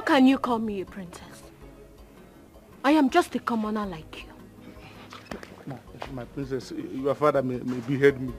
can you call me a princess? I am just a commoner like you. My princess, your father may behead me.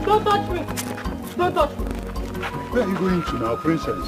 Don't touch me! Don't touch me! Where are you going to now, princess?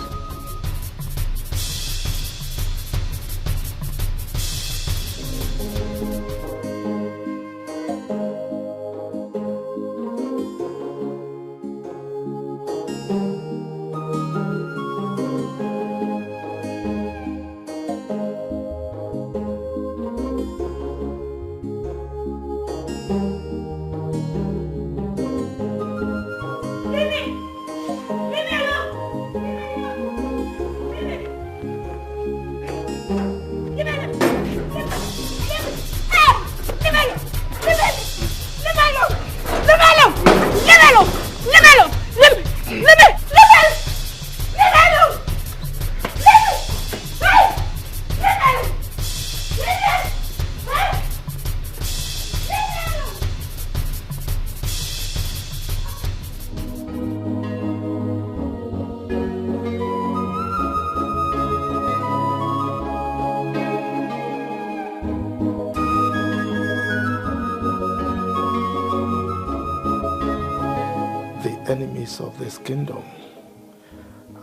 Enemies of this kingdom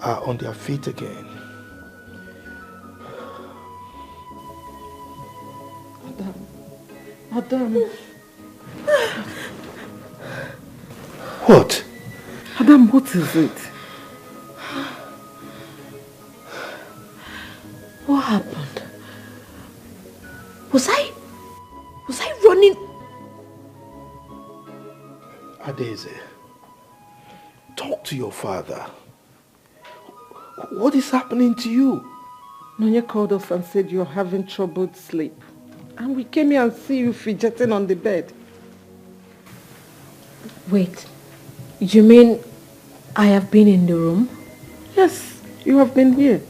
are on their feet again. Adam. What? Adam, what is it? What happened? Was I running? Adaeze, talk to your father. What is happening to you? Nonye called us and said you're having troubled sleep. And we came here and see you fidgeting on the bed. Wait, you mean I have been in the room? Yes, you have been here.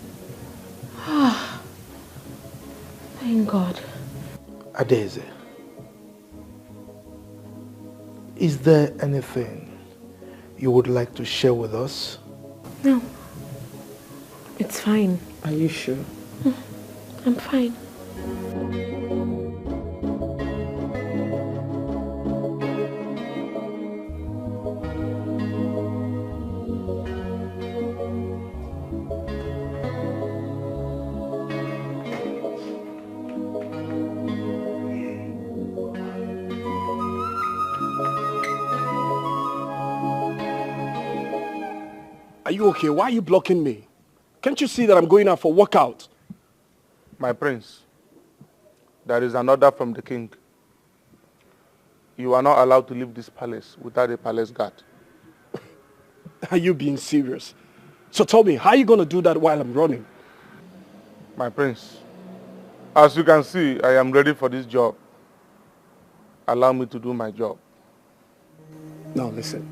Ah, thank God. Adaeze, is there anything you would like to share with us? No, it's fine. Are you sure? I'm fine. Are you okay? Why are you blocking me? Can't you see that I'm going out for workout? My prince, there is an order from the king. You are not allowed to leave this palace without a palace guard. Are you being serious? So tell me, how are you going to do that while I'm running? My prince, as you can see, I am ready for this job. Allow me to do my job. Now listen,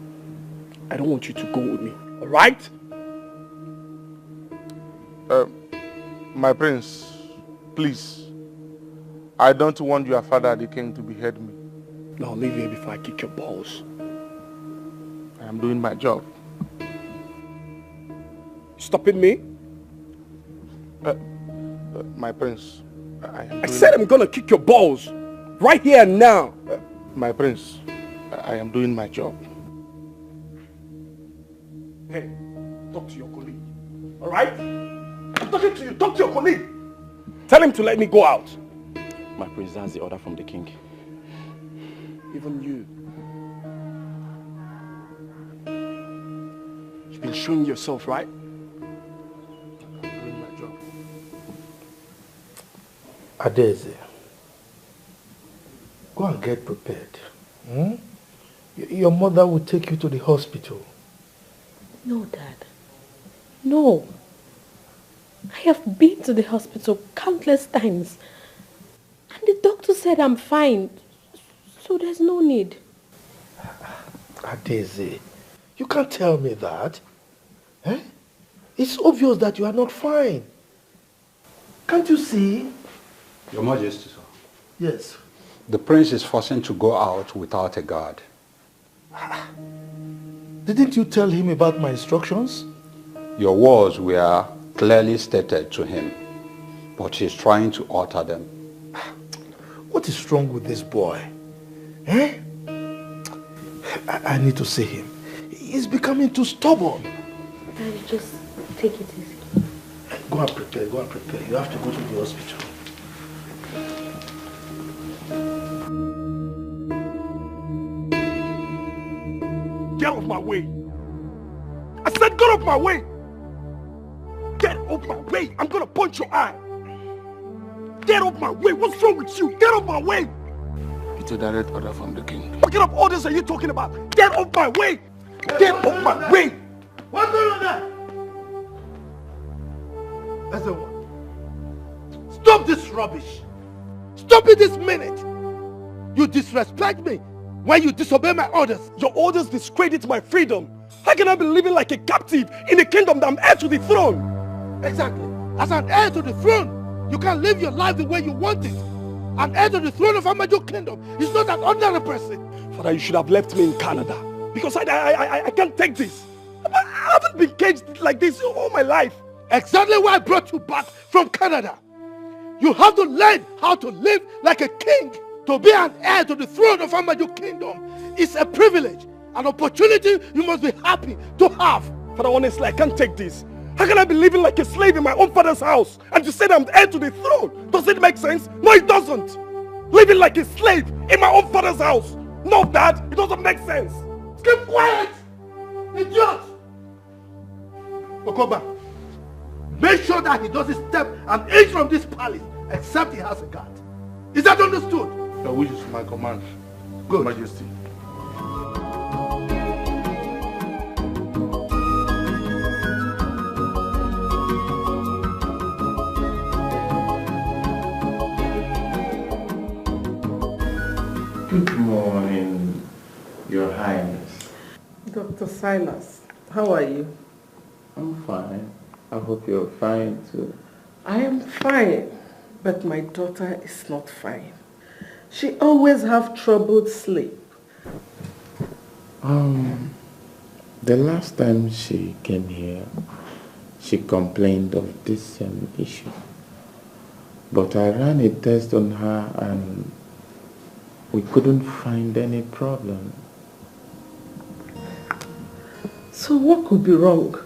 I don't want you to go with me, all right? My prince, please, I don't want your father, the king, to behead me. Now leave here before I kick your balls. I am doing my job. Stopping me? My prince, I said I'm gonna kick your balls right here and now. My prince, I am doing my job. Hey, talk to your colleague, all right? I'm talking to you. Talk to your colleague. Tell him to let me go out. My prince, that's the order from the king. Even you. You've been showing yourself, right? I'm doing my job. Adeze, go and get prepared. Your mother will take you to the hospital. No, Dad. No. I have been to the hospital countless times. And the doctor said I'm fine. So there's no need. Adeze, you can't tell me that. Eh? It's obvious that you are not fine. Can't you see? Your Majesty, sir. Yes. The prince is forcing to go out without a guard. Didn't you tell him about my instructions? Your words were clearly stated to him, but he's trying to alter them. What is wrong with this boy? Eh? I need to see him. He's becoming too stubborn. Daddy, just take it easy. Go and prepare, go and prepare. You have to go to the hospital. Get off my way. I said get off my way. Get off my way. I'm gonna punch your eye. Get off my way. What's wrong with you? Get off my way. It's a direct order from the king. What kind of orders are you talking about? Get off my way. Get off my way. What's going on there? Ezeonu, stop this rubbish. Stop it this minute. You disrespect me when you disobey my orders. Your orders discredit my freedom. How can I be living like a captive in a kingdom that I'm heir to the throne? Exactly. As an heir to the throne, you can live your life the way you want it. An heir to the throne of Amaju Kingdom is not an ordinary person. Father, you should have left me in Canada. Because I can't take this. I haven't been caged like this all my life. Exactly why I brought you back from Canada. You have to learn how to live like a king. To be an heir to the throne of Amaju Kingdom is a privilege, an opportunity you must be happy to have. Father, honestly, I can't take this. How can I be living like a slave in my own father's house and you say that I'm heir to the throne? Does it make sense? No, it doesn't. Living like a slave in my own father's house. No, Dad, it doesn't make sense. Keep quiet, idiot! Okoba, make sure that he doesn't step an inch from this palace except he has a guard. Is that understood? Your wish is my command. Good. Majesty. Good morning, Your Highness. Dr. Silas, how are you? I'm fine. I hope you're fine too. I am fine, but my daughter is not fine. She always have troubled sleep. The last time she came here, she complained of this same issue. But I ran a test on her and we couldn't find any problem. So what could be wrong?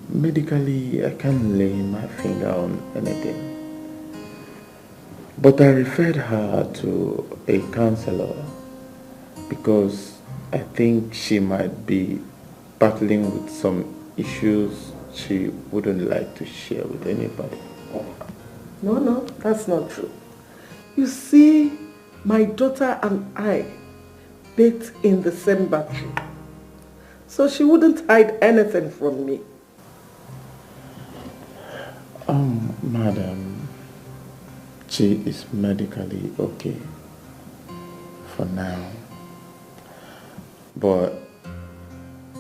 Medically, I can't lay my finger on anything. But I referred her to a counselor because I think she might be battling with some issues she wouldn't like to share with anybody. No, that's not true. You see, my daughter and I baked in the same battery. So she wouldn't hide anything from me. Madam, she is medically okay for now. But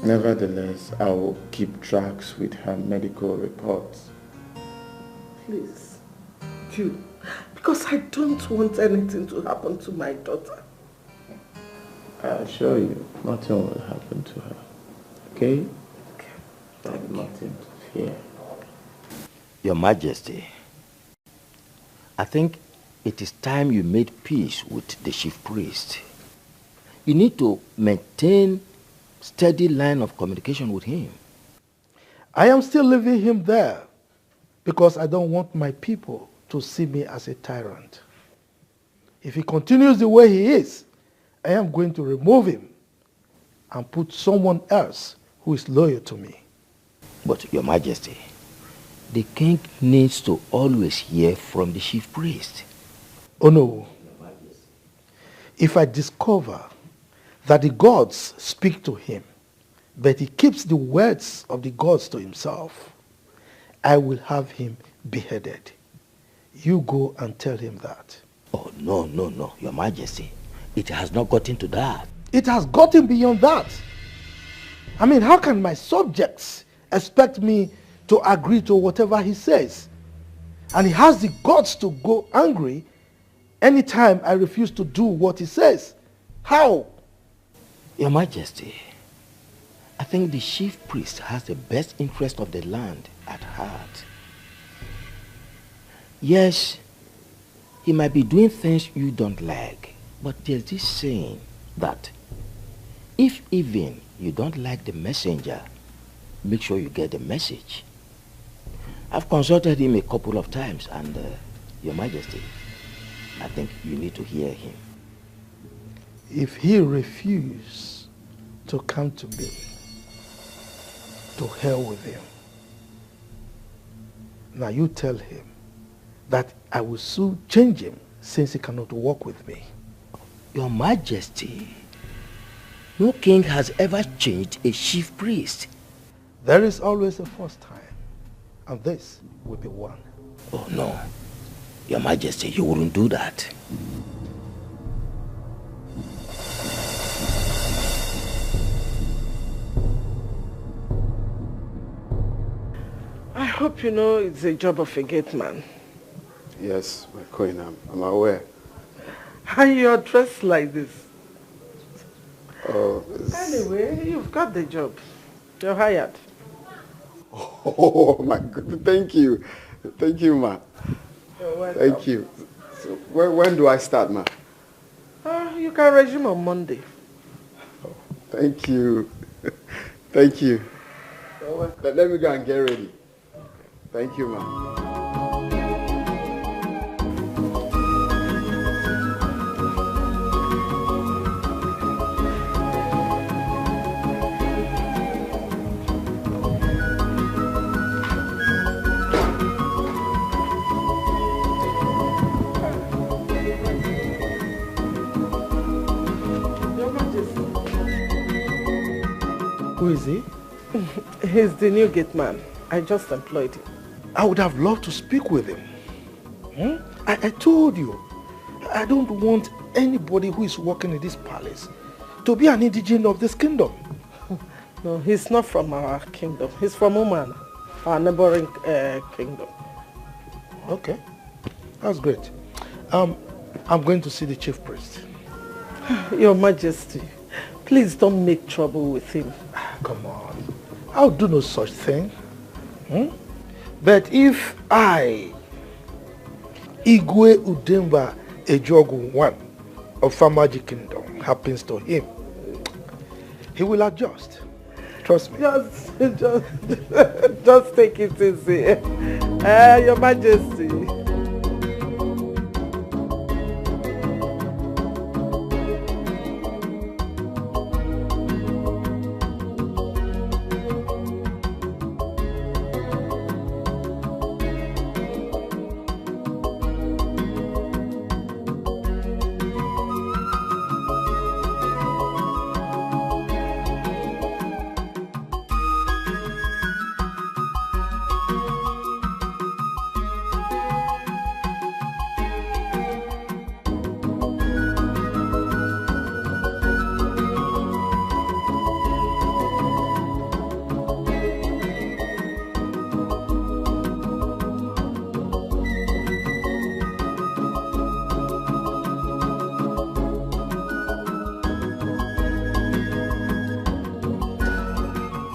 nevertheless, I will keep tracks with her medical reports. Please, do. Because I don't want anything to happen to my daughter. I assure you, nothing will happen to her. Okay? Thank nothing to fear. Your Majesty, I think it is time you made peace with the chief priest. You need to maintain steady line of communication with him. I am still leaving him there because I don't want my people to see me as a tyrant. If he continues the way he is, I am going to remove him and put someone else who who is loyal to me. But, Your Majesty, the king needs to always hear from the chief priest. Oh no. If I discover that the gods speak to him, but he keeps the words of the gods to himself, I will have him beheaded. You go and tell him that. Oh, no, no, no, Your Majesty. It has not gotten to that. It has gotten beyond that. I mean, how can my subjects expect me to agree to whatever he says? And he has the guts to go angry anytime I refuse to do what he says. How? Your Majesty, I think the chief priest has the best interest of the land at heart. Yes, he might be doing things you don't like, but there's this saying that if even you don't like the messenger, make sure you get the message. I've consulted him a couple of times and, Your Majesty, I think you need to hear him. If he refuses to come to me, to hell with him. Now you tell him that I will soon change him since he cannot work with me. Your Majesty, no king has ever changed a chief priest. There is always a first time, and this will be one. Oh no, Your Majesty, you wouldn't do that. I hope you know it's a job of a gate man. Yes, my queen, I'm aware. And you're dressed like this. Oh, anyway, you've got the job. You're hired. Oh my God, thank you. Thank you, ma. You're welcome. Thank you. So when do I start, ma? You can resume on Monday. Oh, thank you. Thank you. Let me go and get ready. Thank you, ma. Who is he? He's the new gate man. I just employed him. I would have loved to speak with him. I told you, I don't want anybody who is working in this palace to be an indigene of this kingdom. No, he's not from our kingdom. He's from Oman, our neighboring kingdom. Okay, that's great. I'm going to see the chief priest. Your Majesty, please don't make trouble with him. Come on, I'll do no such thing. But if I, Igwe Udemba Ejogu I of Famaji Kingdom, happens to him, he will adjust. Trust me. Just take it easy. Your Majesty.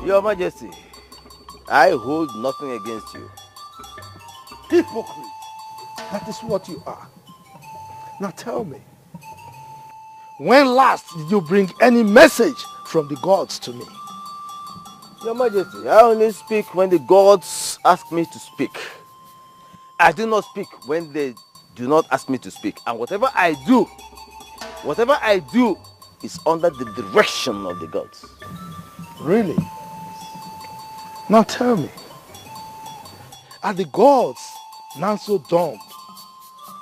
Your Majesty, I hold nothing against you. Hypocrite! That is what you are. Now tell me, when last did you bring any message from the gods to me? Your Majesty, I only speak when the gods ask me to speak. I do not speak when they do not ask me to speak. And whatever I do is under the direction of the gods. Really? Now tell me, are the gods now so dumb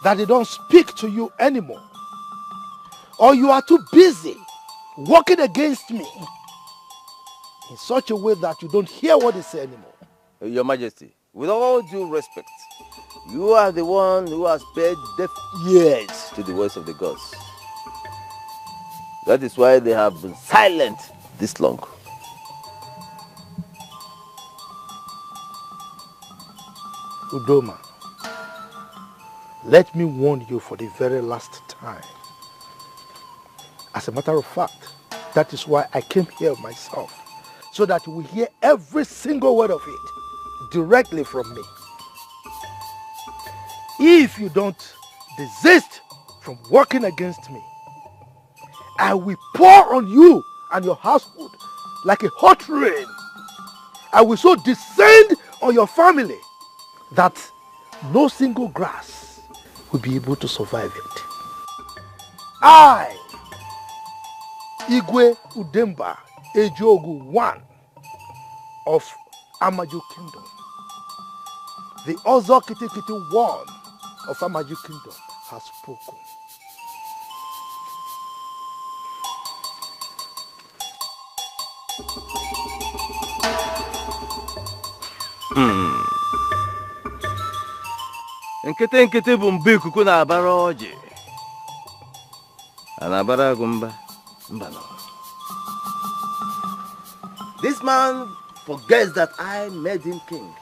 that they don't speak to you anymore? Or you are too busy working against me in such a way that you don't hear what they say anymore? Your Majesty, with all due respect, you are the one who has paid deaf ears to the voice of the gods. That is why they have been silent this long. Udoma, let me warn you for the very last time. As a matter of fact, that is why I came here myself, so that you will hear every single word of it directly from me. If you don't desist from working against me, I will pour on you and your household like a hot rain. I will so descend on your family that no single grass will be able to survive it. I, Igwe Udemba Ejogu I of Amaju Kingdom, the ozokwo one of Amaju Kingdom, has spoken. Nkete nkete bụ mbe ikuku na-abara ọjị. A na-abara agụ mba. This man forgets that I made him king.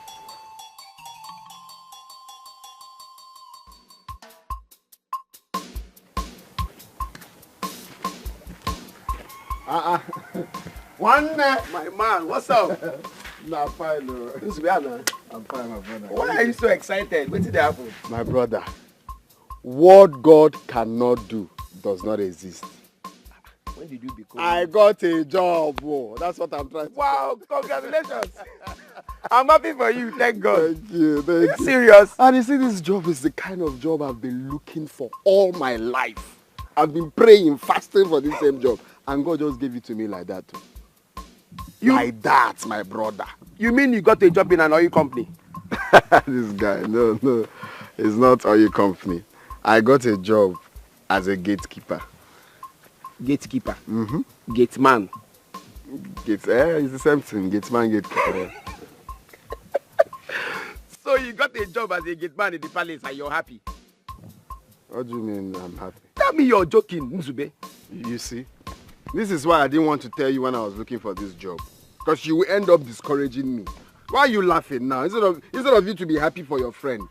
One my man, what's up? Nah, fine. I'm fine, my brother. Why are you so excited? What did happen? My brother, what God cannot do does not exist. When did you become? I got a job. Oh, that's what I'm trying to Wow, congratulations. I'm happy for you, thank God. Thank you. Are you serious? And you see, this job is the kind of job I've been looking for all my life. I've been praying, fasting for this same job. And God just gave it to me like that. Like that, my brother. You mean you got a job in an oil company? This guy, no. It's not oil company. I got a job as a gatekeeper. Gatekeeper? Mm-hmm. Gateman? It's the same thing. Gateman, gatekeeper. So you got a job as a gateman in the palace and you're happy? What do you mean I'm happy? Tell me you're joking, Nzube. You see, this is why I didn't want to tell you when I was looking for this job. Because you will end up discouraging me. Why are you laughing now? Instead of you to be happy for your friend.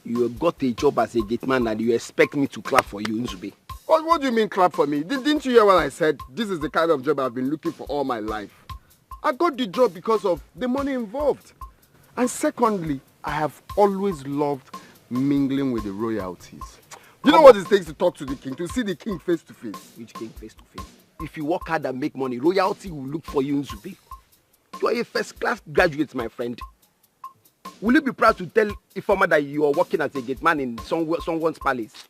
You got a job as a gateman and you expect me to clap for you, Nzube. What do you mean clap for me? Didn't you hear what I said? This is the kind of job I've been looking for all my life. I got the job because of the money involved. And secondly, I have always loved mingling with the royalties. You know what it takes to talk to the king, to see the king face to face? Which king face to face? If you work hard and make money, royalty will look for you, Nzube. You are a first-class graduate, my friend. Will you be proud to tell Ifeoma that you are working as a gateman in someone's palace?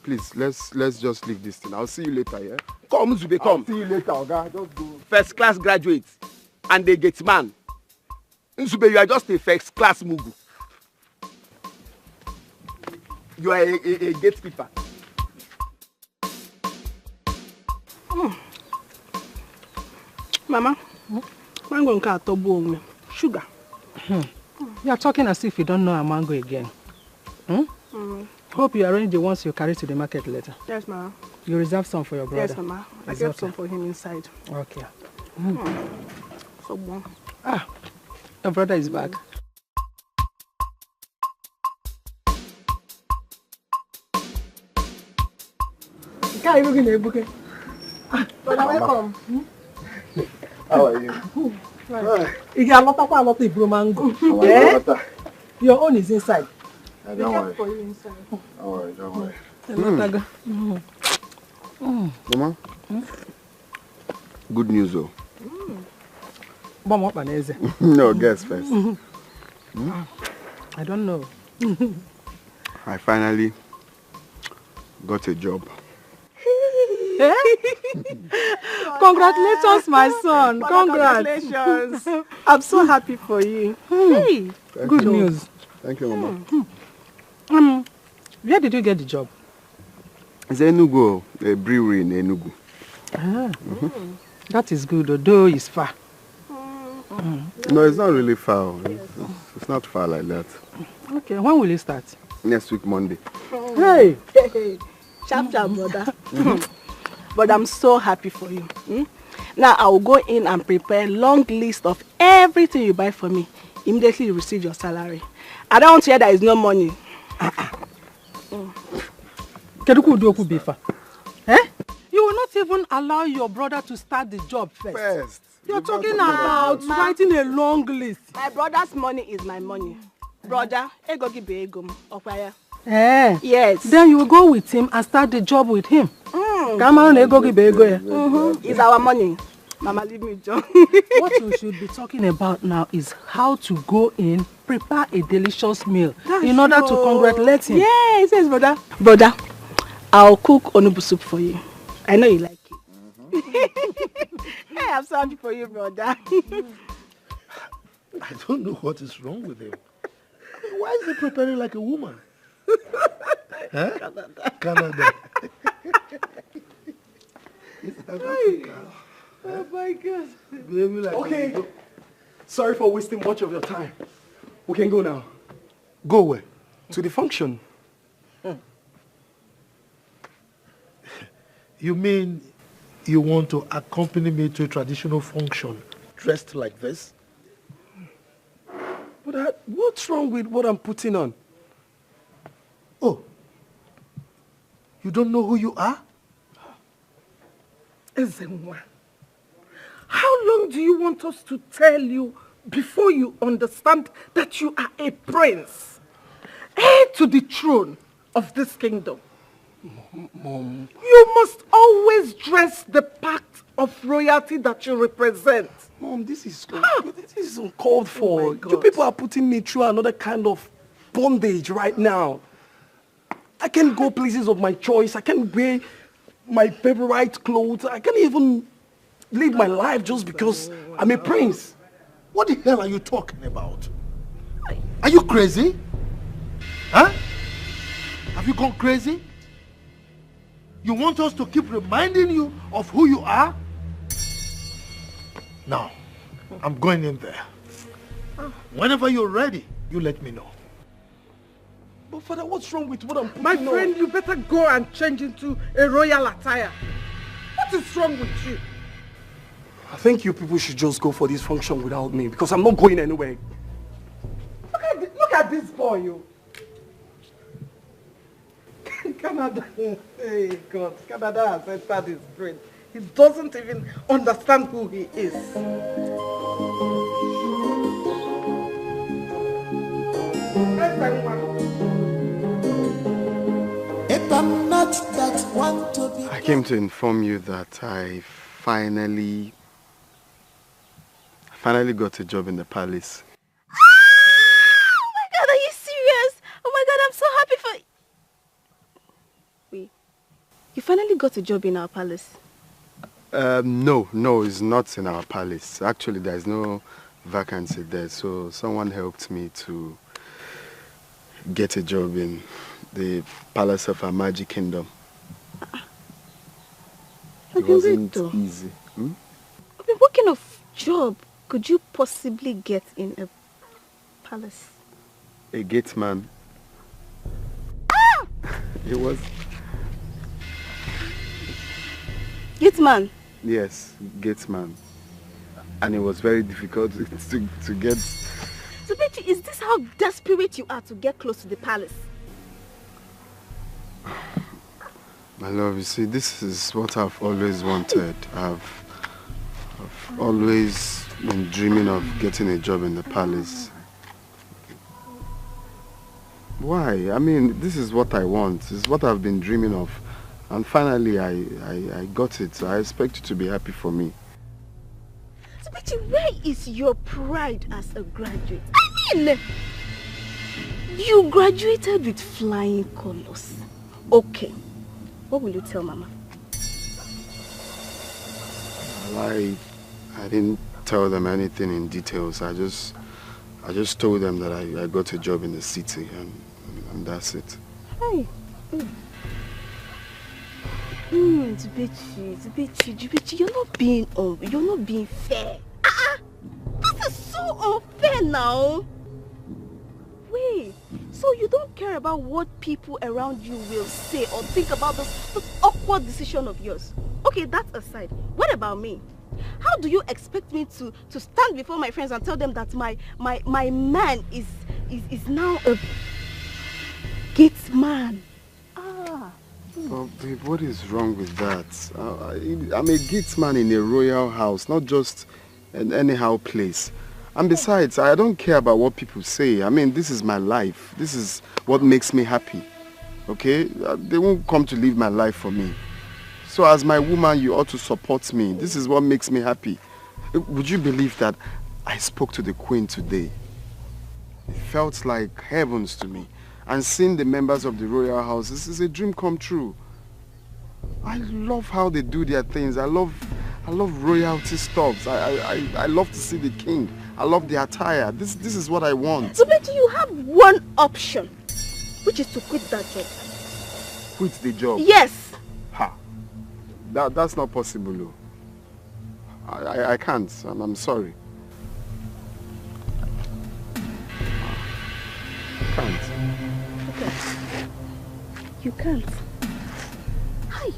Please, let's just leave this thing. I'll see you later, yeah? Come, Nzube, come. I'll see you later, okay? Just go. First-class graduate and a gateman. Nzube, you are just a first-class mugu. You are a gatekeeper. Mama, mango nka atobu onwe. Sugar. You are talking as if you don't know a mango again. Hope you arrange the ones you carry to the market later. Yes, Mama. You reserve some for your brother. Yes, Mama. I kept some for him inside. Okay. So bon. Your brother is back. Welcome. How are you? You got a lot of mango. Your own is inside. Don't worry. For you inside. Don't worry. Mama? Good news, though. No, guess first. I don't know. I finally got a job. Congratulations, my son. Congrats. Congratulations. I'm so happy for you. Hey, good news. Thank you, Mama. Where did you get the job? It's Enugu, a brewery in Enugu. That is good, although it's far. No, it's not really far. It's not far like that. Okay, when will you start? Next week, Monday. Hey! Sharp, brother. But I'm so happy for you. Now I will go in and prepare a long list of everything you buy for me. Immediately you receive your salary. I don't want to hear there is no money. You will not even allow your brother to start the job first. You're talking about writing a long list. My brother's money is my money. Brother, ego give ego. Okay. Yes. Then you will go with him and start the job with him. It's our money. Mama, leave me, John. What we should be talking about now is how to go in, prepare a delicious meal in order to congratulate him. Yes, brother. Brother, I'll cook onubu soup for you. I know you like it. Hey, I'm so happy for you, brother. I don't know what is wrong with him. I mean, why is he preparing like a woman? Huh? Canada. Oh my God. Okay. Sorry for wasting much of your time. We can go now. Go where? To the function. You mean you want to accompany me to a traditional function dressed like this? But what's wrong with what I'm putting on? Oh, you don't know who you are? Ezenwa, how long do you want us to tell you before you understand that you are a prince, heir to the throne of this kingdom? Mom. You must always dress the part of royalty that you represent. Mom, this is uncalled for. You people are putting me through another kind of bondage right now. I can't go places of my choice. I can't wear my favorite clothes. I can't even live my life just because I'm a prince. What the hell are you talking about? Are you crazy? Huh? Have you gone crazy? You want us to keep reminding you of who you are? Now, I'm going in there. Whenever you're ready, you let me know. But Father, what's wrong with what I'm putting My on? friend, you better go and change into a royal attire. What is wrong with you? I think you people should just go for this function without me because I'm not going anywhere. Look at this boy, you. Canada, hey God, Canada has entered his brain. He doesn't even understand who he is. I came to inform you that I finally got a job in the palace. Oh my God, are you serious? Oh my God, I'm so happy for you. Wait, you finally got a job in our palace? No, it's not in our palace. Actually, there's no vacancy there, so someone helped me to get a job in the palace of our magic kingdom. It wasn't easy. I mean, what kind of job could you possibly get in a palace? A gate man. It was. Gate man? Yes, gate man. And it was very difficult to get. So, Betty, is this how desperate you are to get close to the palace? My love, you see, this is what I've always wanted. I've always been dreaming of getting a job in the palace. Why? I mean, this is what I want. This is what I've been dreaming of. And finally, I got it. So I expect you to be happy for me. So, Betty, where is your pride as a graduate? I mean, you graduated with flying colors. Okay. What will you tell Mama? Well, I didn't tell them anything in details. I just told them that I got a job in the city and that's it. Hey. Zubechi, you're not being fair. This is so unfair now. Wait, so you don't care about what people around you will say or think about this awkward decision of yours? Okay, that aside, what about me? How do you expect me to stand before my friends and tell them that my man is now a gate man? But babe, what is wrong with that? I'm a gate man in a royal house, not just an anyhow place. And besides, I don't care about what people say. I mean, this is my life. This is what makes me happy. Okay? They won't come to live my life for me. So as my woman, you ought to support me. This is what makes me happy. Would you believe that I spoke to the Queen today? It felt like heavens to me. And seeing the members of the royal house, this is a dream come true. I love how they do their things. I love royalty stuffs. I love to see the king. I love the attire. This is what I want. So but you have one option, which is to quit that job. Quit the job? Yes. Ha. That's not possible, though. I can't. I'm sorry. I can't. Okay. You can't. Hi.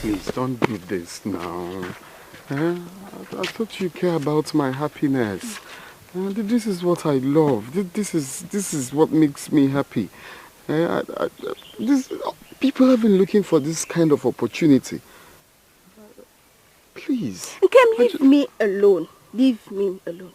Please, don't do this now. I thought you care about my happiness. This is what I love. This is what makes me happy. People have been looking for this kind of opportunity. Please. Okay, leave me alone. Leave me alone.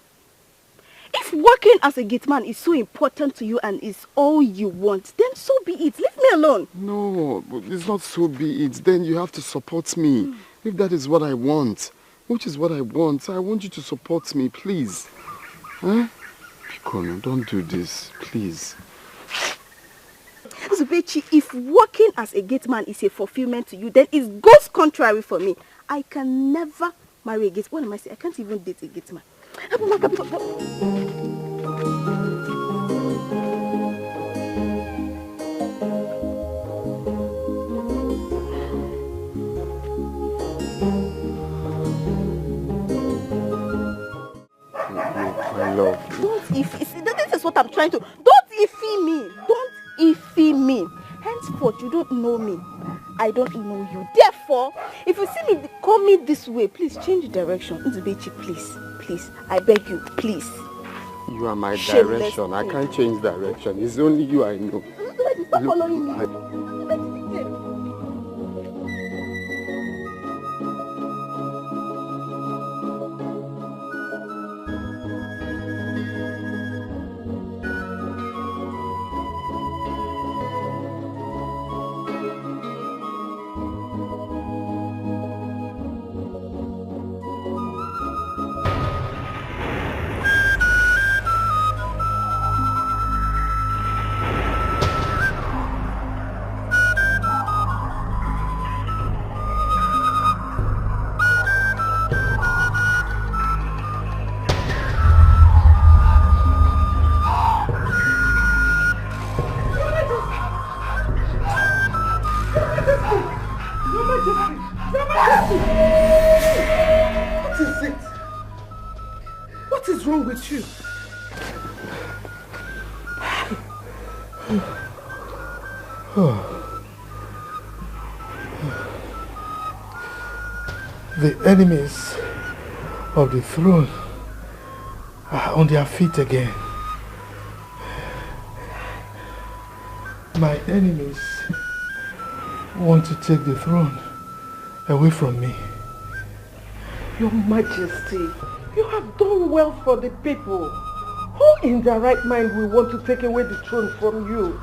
If working as a gate man is so important to you and is all you want, then so be it. Leave me alone. No, it's not so be it. Then you have to support me. If that is what I want, which is what I want you to support me, please. Huh? Pikono, don't do this, please. Zubechi, if working as a gate man is a fulfillment to you, then it goes contrary for me. I can never marry a gate. What am I saying? I can't even date a gate man. My love. This is what I'm trying to. Don't iffy me. Don't iffy me. Henceforth, you don't know me. I don't know you. Therefore, if you see me, call me this way. Please change direction. Nzubechi, please. Please. I beg you. Please. You are my Shameless direction. I thing. can't change direction. It's only you I know. Stop following me. What is it? What is wrong with you? The enemies of the throne are on their feet again. My enemies want to take the throne away from me. Your Majesty, you have done well for the people. Who in their right mind will want to take away the throne from you?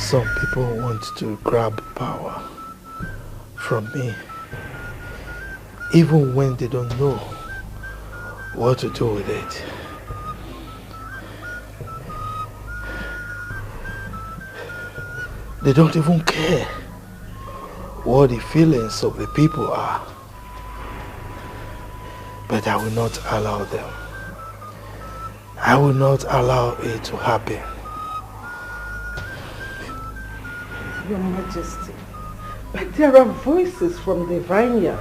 Some people want to grab power from me, even when they don't know what to do with it. They don't even care what the feelings of the people are. But I will not allow them. I will not allow it to happen. Your Majesty, but there are voices from the vineyard,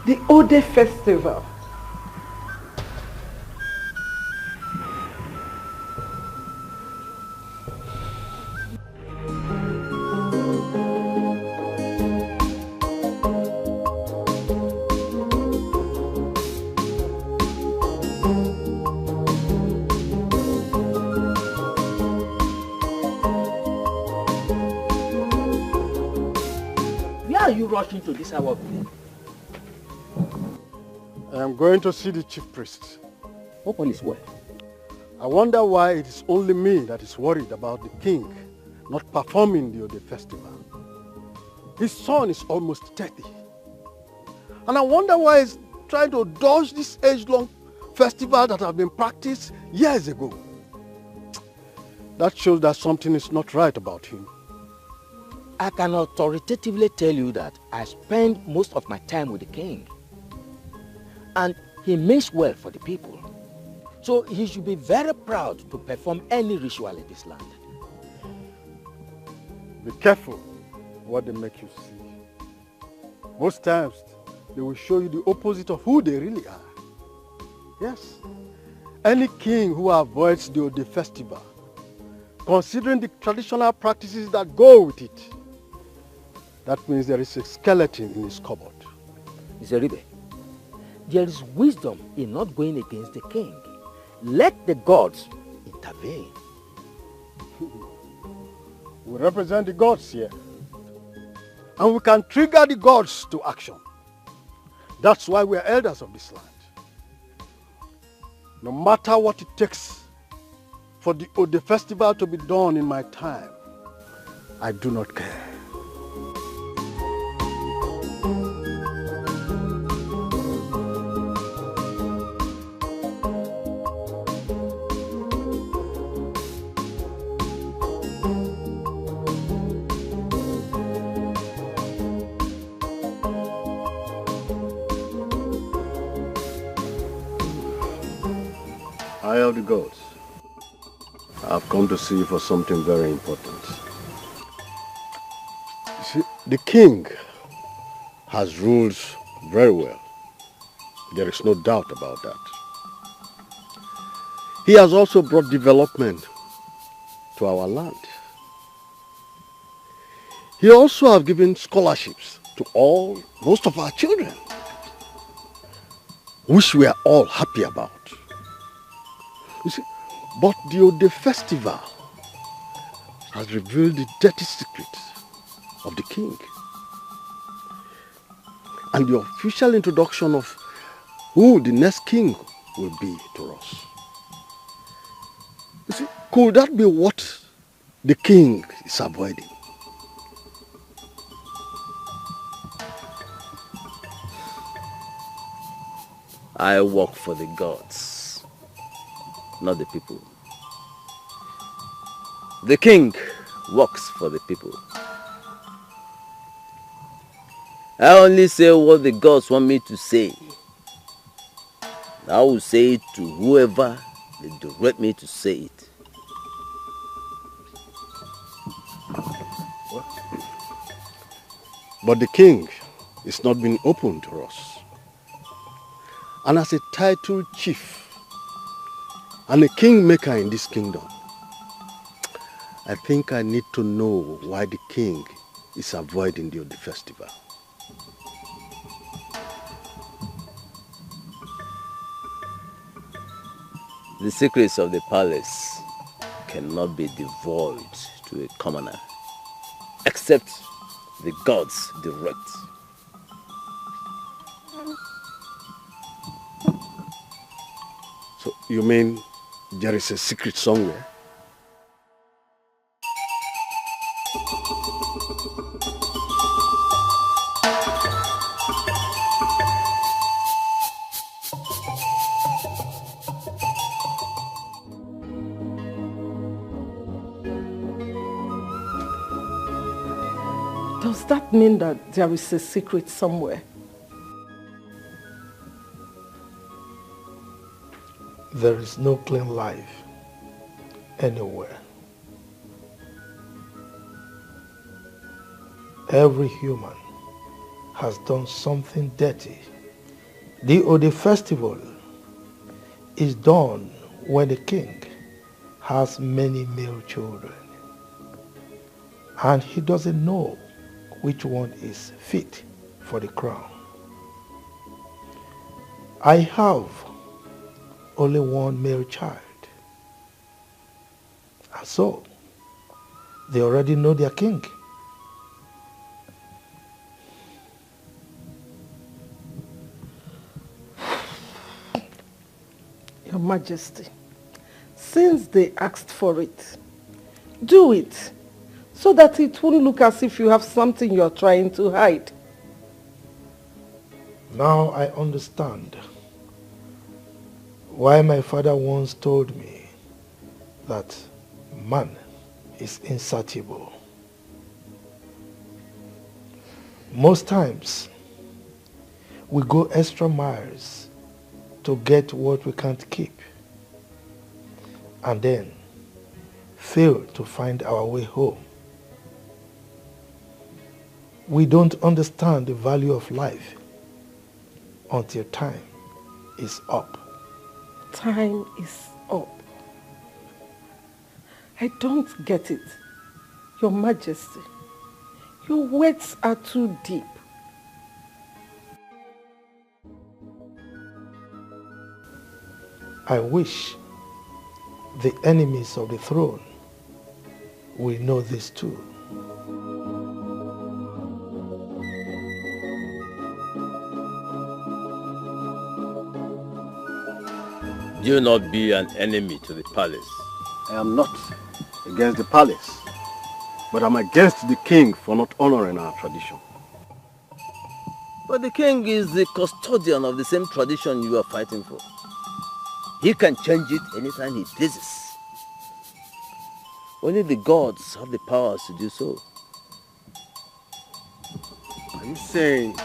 the Ode festival. Rushing to this hour of the day? I am going to see the chief priest. Hope all is well. I wonder why it is only me that is worried about the king not performing the Ode festival. His son is almost 30. And I wonder why he's trying to dodge this age-long festival that have been practiced years ago. That shows that something is not right about him. I can authoritatively tell you that I spend most of my time with the king. And he means well for the people. So he should be very proud to perform any ritual in this land. Be careful what they make you see. Most times, they will show you the opposite of who they really are. Yes. Any king who avoids the Ode festival, considering the traditional practices that go with it, that means there is a skeleton in his cupboard. Zeribe, there is wisdom in not going against the king. Let the gods intervene. We represent the gods here. And we can trigger the gods to action. That's why we are elders of this land. No matter what it takes for the Ode festival to be done in my time, I do not care. I of the gods, I've come to see you for something very important. You see, the king has ruled very well. There is no doubt about that. He has also brought development to our land. He also has given scholarships to most of our children, which we are all happy about. You see, but the Ode festival has revealed the dirty secrets of the king. And the official introduction of who the next king will be to us. You see, could that be what the king is avoiding? I work for the gods, not the people. The king works for the people. I only say what the gods want me to say. I will say it to whoever they direct me to say it. But the king is not being open to us. And as a titled chief and a kingmaker in this kingdom, I think I need to know why the king is avoiding the Ode festival. The secrets of the palace cannot be divulged to a commoner, except the gods direct. So you mean there is a secret somewhere? Does that mean that there is a secret somewhere? There is no clean life anywhere. Every human has done something dirty. The Ode festival is done when the king has many male children and he doesn't know which one is fit for the crown. I have only one male child, and so they already know their king. Your Majesty, since they asked for it, do it so that it won't look as if you have something you're trying to hide. Now I understand why my father once told me that man is insatiable. Most times, we go extra miles to get what we can't keep, and then fail to find our way home. We don't understand the value of life until time is up. Time is up. I don't get it. Your Majesty, your words are too deep. I wish the enemies of the throne will know this too. Do not be an enemy to the palace. I am not against the palace, but I'm against the king for not honoring our tradition. But the king is the custodian of the same tradition you are fighting for. He can change it anytime he pleases. Only the gods have the powers to do so. Are you saying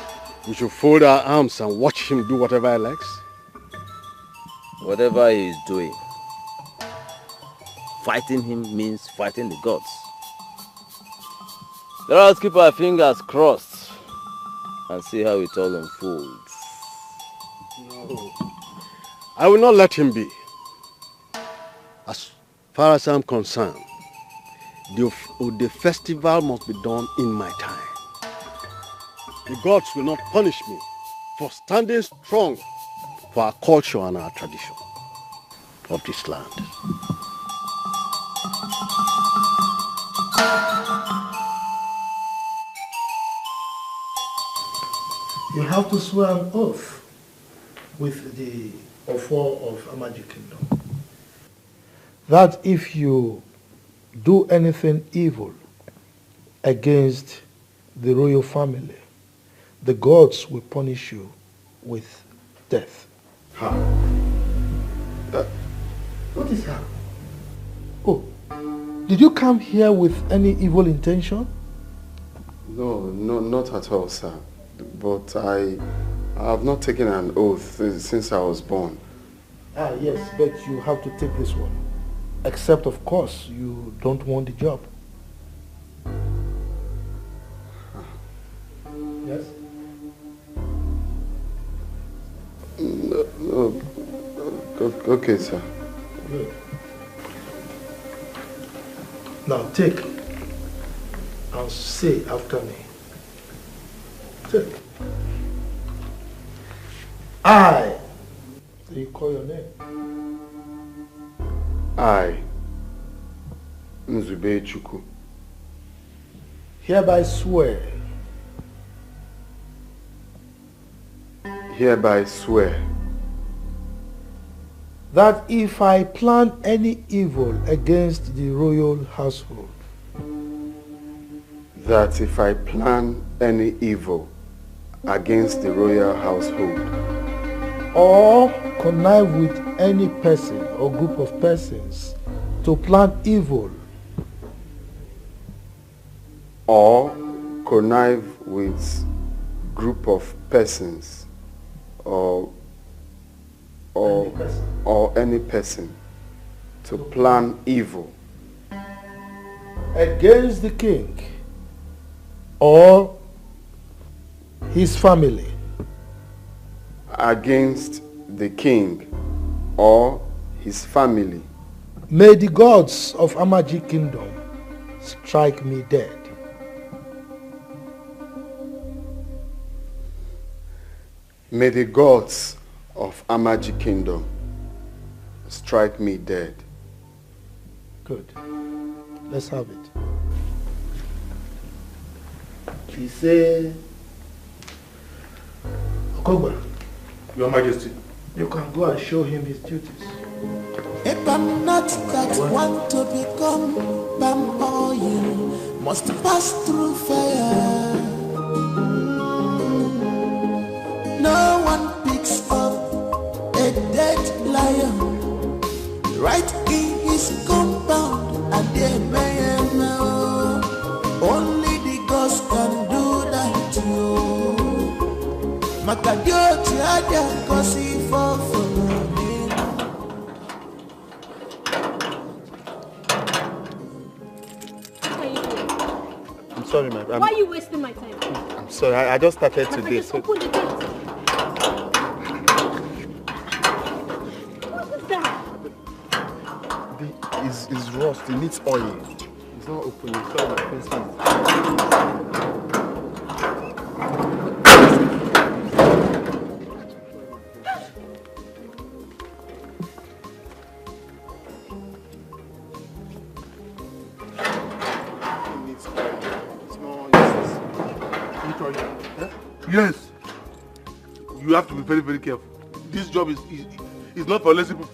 we should fold our arms and watch him do whatever he likes? Whatever he is doing, fighting him means fighting the gods. Let us keep our fingers crossed and see how it all unfolds. No. I will not let him be. As far as I'm concerned, the festival must be done in my time. The gods will not punish me for standing strong for our culture and our tradition of this land. You have to swear an oath with the Ofo of Amaji Kingdom that if you do anything evil against the royal family, the gods will punish you with death. How? What is how? Oh, did you come here with any evil intention? No, not at all, sir. But I have not taken an oath since I was born. Ah, yes, but you have to take this one. Except, of course, you don't want the job. Yes? No. Okay, sir. Good. Now take and say after me. Take. I. So you call your name. I, Nzube Chukwu, hereby swear that if I plan any evil against the royal household, or connive with any person or group of persons to plan evil, or connive with group of persons or any person to plan evil against the king or his family, against the king or his family. May the gods of Amaji Kingdom strike me dead. May the gods of Amaji Kingdom strike me dead. Good. Let's have it. He said, Okogba, Your Majesty, you can go and show him his duties. If I'm not that one to become palm oil, must pass through fire. No one picks up a dead lion right in his compound, and they may know only the ghost can do that to you. Makadio tiada kosi for Sorry, man. Why are you wasting my time? I'm sorry. I just started today. So open the gate. What is that? It's rust. It needs oil. It's not opening. Sorry, my pencil. Yes. You have to be very, very careful. This job is not for lazy people.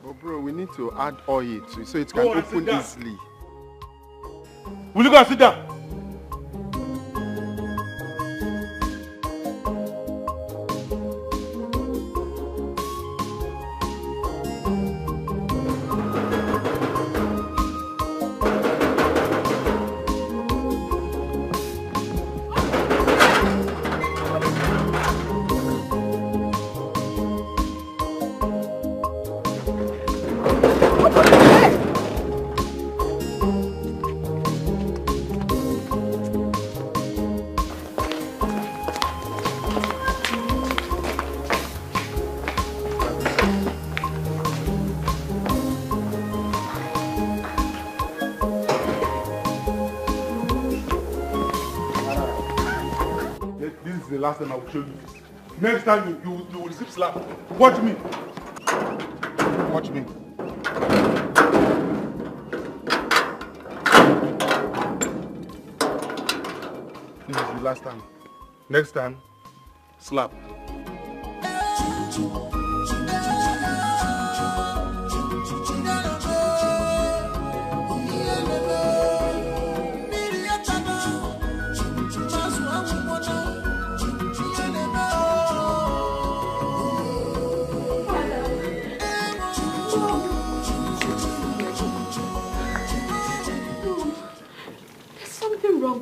But bro, we need to add oil to it so it can open easily. Will you go and sit down? Last time I will show you this. Next time you will receive slap. Watch me. Watch me. This is the last time. Next time, slap.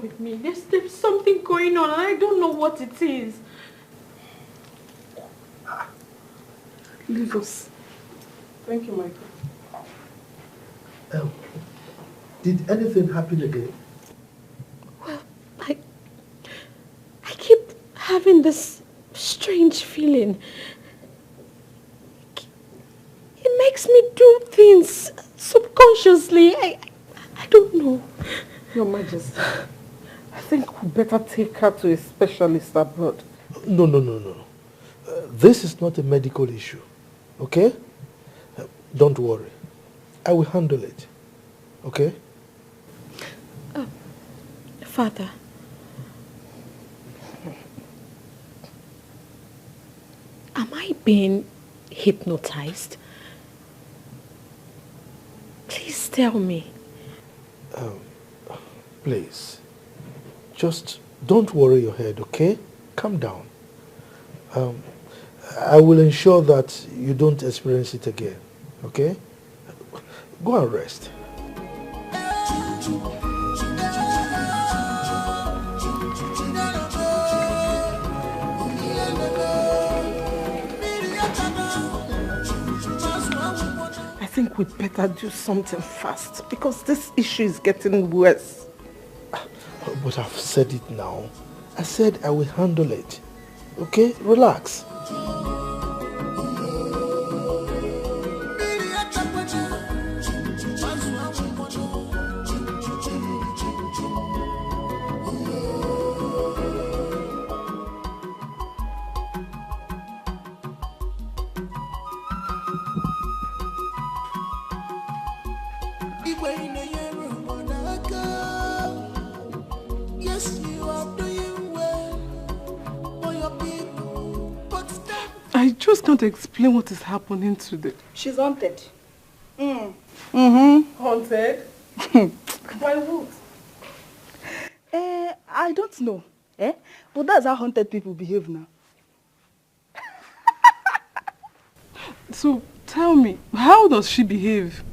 With me. There's something going on and I don't know what it is. Leave us. Thank you, Michael. Did anything happen again? Well, I keep having this strange feeling. It makes me do things subconsciously. I don't know. Your Majesty, I think we better take her to a specialist abroad. No. This is not a medical issue, okay? Don't worry. I will handle it, okay? Father, am I being hypnotized? Please tell me. Please, just don't worry your head, okay? Calm down. I will ensure that you don't experience it again, okay? Go and rest. think we'd better do something fast because this issue is getting worse. But I've said it now. I said I will handle it. Okay? Relax. I just can't explain what is happening today. She's haunted. Haunted? By what? I don't know. But that's how haunted people behave now. So tell me, how does she behave?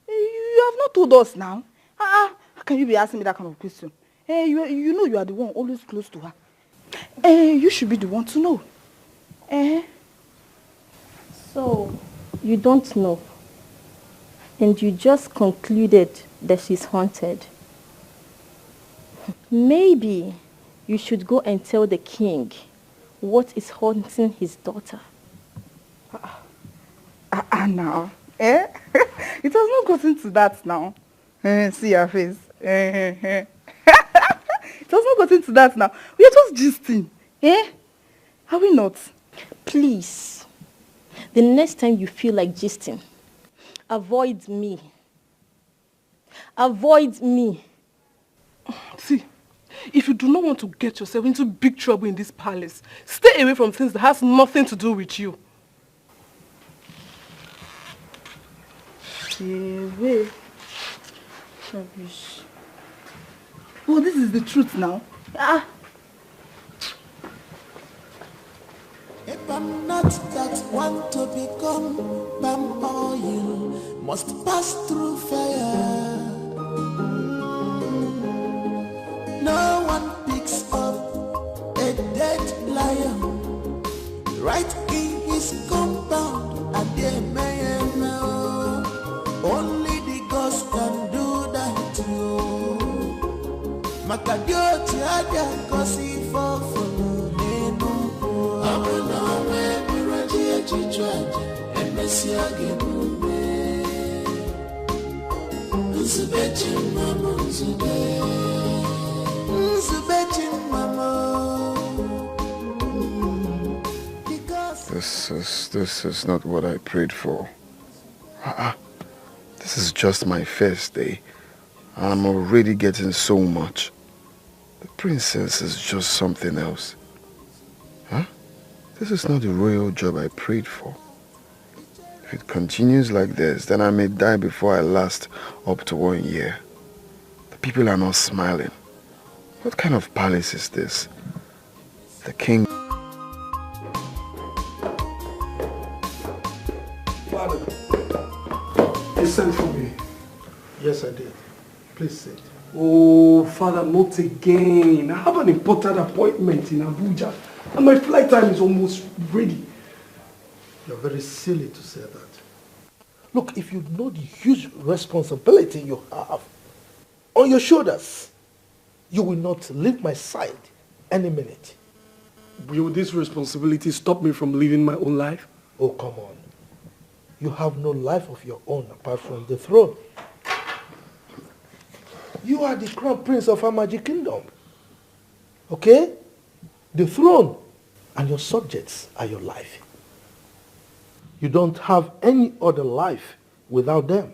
You have not told us now. How can you be asking me that kind of question? You know you are the one always close to her. You should be the one to know. So, you don't know. And you just concluded that she's haunted. Maybe you should go and tell the king what is haunting his daughter. Now. It has not gotten to that now. See your face. It has not gotten to that now. We are just gisting. Are we not? Please, the next time you feel like gisting, avoid me. Avoid me. See, if you do not want to get yourself into big trouble in this palace, stay away from things that has nothing to do with you. Away. Rubbish. Oh, this is the truth now. If I'm not that one to become palm oil, must pass through fire. No one picks up a dead lion right in his compound. And they may know only the ghost can do that to you. Makadio tiada kosi for This is not what I prayed for. This is just my first day. I'm already getting so much. The princess is just something else. This is not the royal job I prayed for. If it continues like this, then I may die before I last up to 1 year. The people are not smiling. What kind of palace is this? The king... Father, you sent for me. Yes, I did. Please sit. Oh, Father, not again. I have an important appointment in Abuja. And my flight time is almost ready. You're very silly to say that. Look, if you know the huge responsibility you have on your shoulders, you will not leave my side any minute. Will this responsibility stop me from living my own life? Oh, come on. You have no life of your own apart from the throne. You are the crown prince of our magic kingdom. Okay? The throne and your subjects are your life. You don't have any other life without them.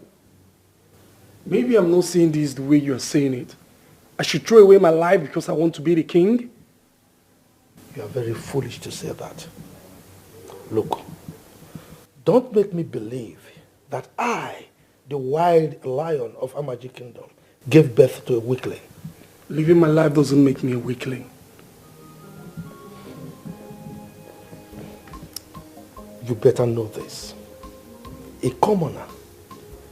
Maybe I'm not saying this the way you're saying it. I should throw away my life because I want to be the king? You are very foolish to say that. Look, don't make me believe that I, the wild lion of Amaji Kingdom, gave birth to a weakling. Living my life doesn't make me a weakling. You better know this. A commoner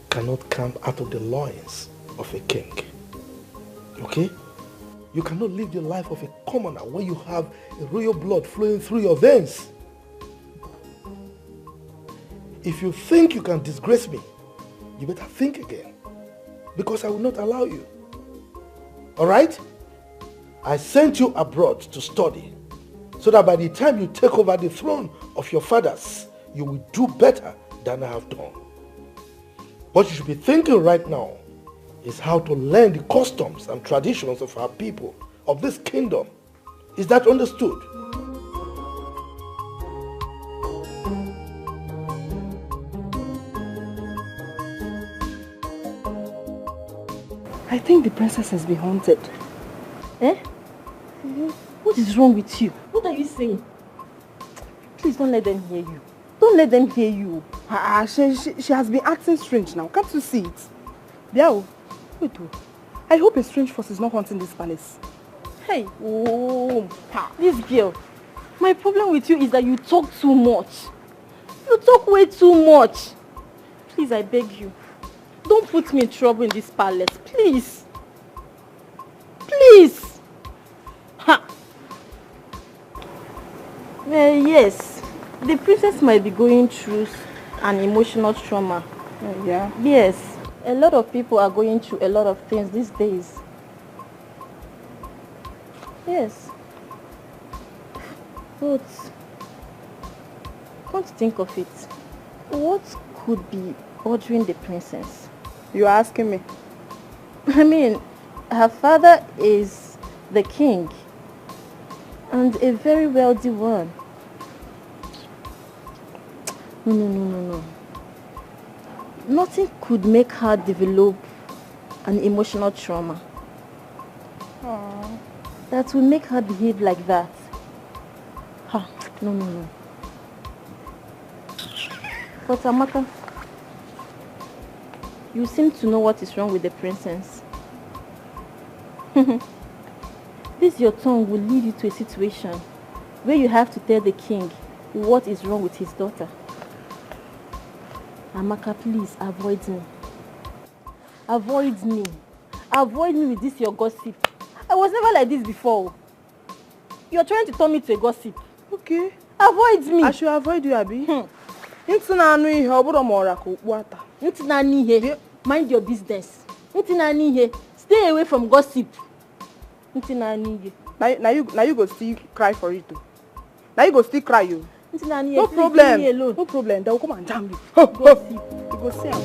cannot come out of the loins of a king. Okay? You cannot live the life of a commoner when you have a royal blood flowing through your veins. If you think you can disgrace me, you better think again. Because I will not allow you. Alright? I sent you abroad to study so that by the time you take over the throne of your fathers, you will do better than I have done. What you should be thinking right now is how to learn the customs and traditions of our people, of this kingdom. Is that understood? I think the princess has been haunted. Eh? What is wrong with you? What are you saying? Please don't let them hear you. Don't let them hear you. She has been acting strange now. Can't you see it? Biao, wait. I hope a strange force is not haunting this palace. Hey, this girl. My problem with you is that you talk too much. You talk way too much. Please, I beg you. Don't put me in trouble in this palace, please. Please. Ha. Yes, the princess might be going through an emotional trauma. Yeah. Yes, a lot of people are going through a lot of things these days. Yes. But come to think of it, what could be bothering the princess? You are asking me? I mean, her father is the king and a very wealthy one. No. Nothing could make her develop an emotional trauma. Aww. That will make her behave like that. No. But Amaka, you seem to know what is wrong with the princess. This your tongue will lead you to a situation where you have to tell the king what is wrong with his daughter. Amaka, please avoid me. Avoid me. Avoid me with this your gossip. I was never like this before. You're trying to turn me to a gossip. Okay. Avoid me. I should avoid you, Abi. Mind your business. Stay away from gossip. Now you go still cry for it too. Now you go still cry you. No problem. No problem. They will come and jam you. Gossip. You go see am.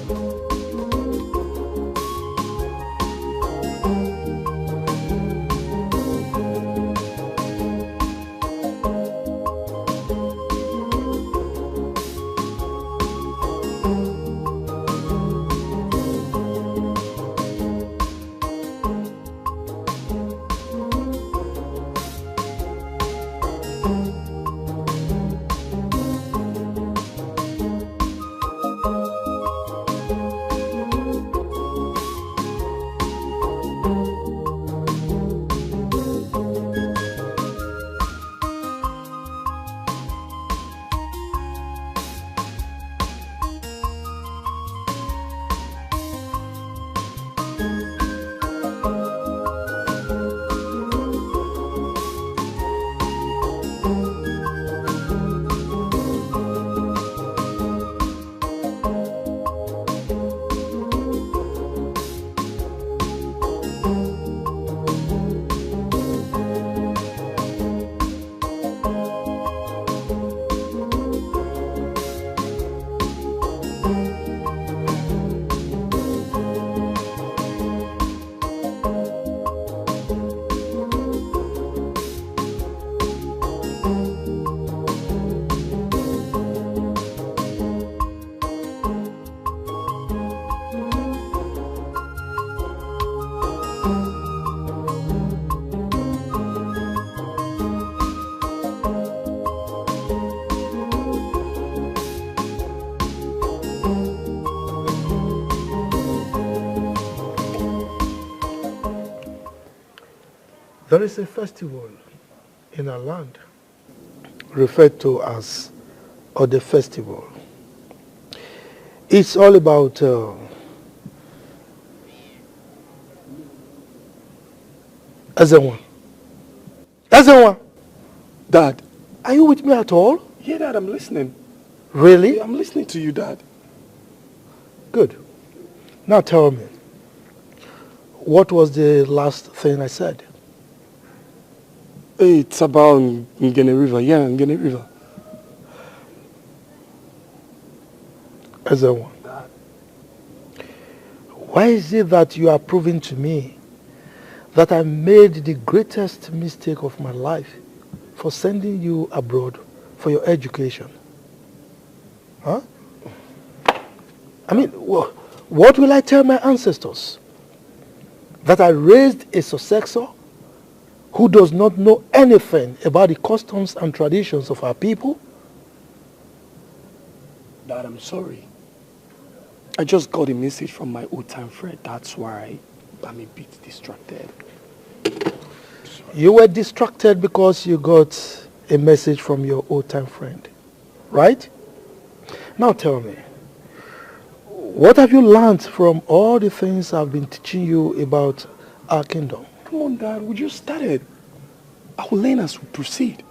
There is a festival in our land referred to as Ode Festival. It's all about Ezenuwa. Dad, are you with me at all? Yeah, Dad, I'm listening. Really? Yeah, I'm listening to you, Dad. Good. Now tell me, what was the last thing I said? It's about Ngene River. Yeah, Ngene River. Ezeonu, why is it that you are proving to me that I made the greatest mistake of my life for sending you abroad for your education? Huh? I mean, what will I tell my ancestors? That I raised a successor who does not know anything about the customs and traditions of our people? Dad, I'm sorry. I just got a message from my old-time friend. That's why I'm a bit distracted. You were distracted because you got a message from your old-time friend, right? Now tell me, what have you learned from all the things I've been teaching you about our kingdom? Come on, Dad, we just started. I will learn as we proceed.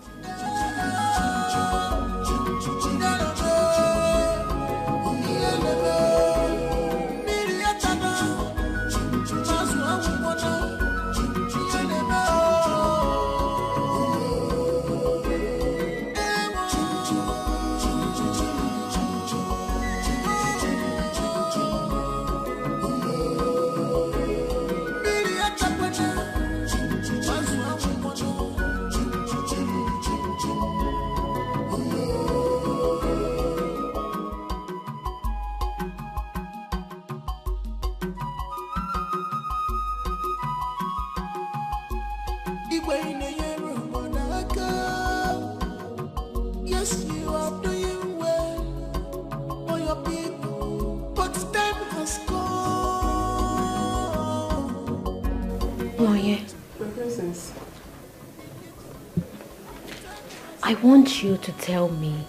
I want you to tell me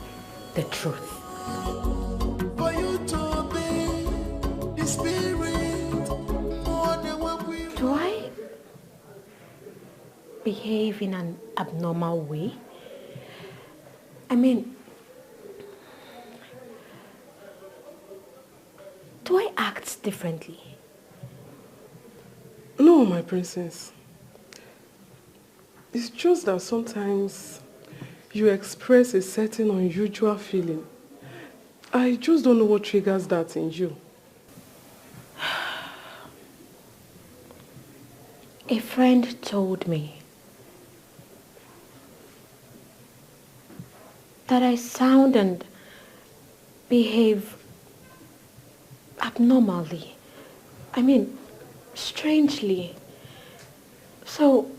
the truth. For you to be the spirit, more than what we Do I behave in an abnormal way? I mean, do I act differently? No, my princess. It's just that sometimes you express a certain unusual feeling. I just don't know what triggers that in you. A friend told me that I sound and behave abnormally. I mean, strangely. So,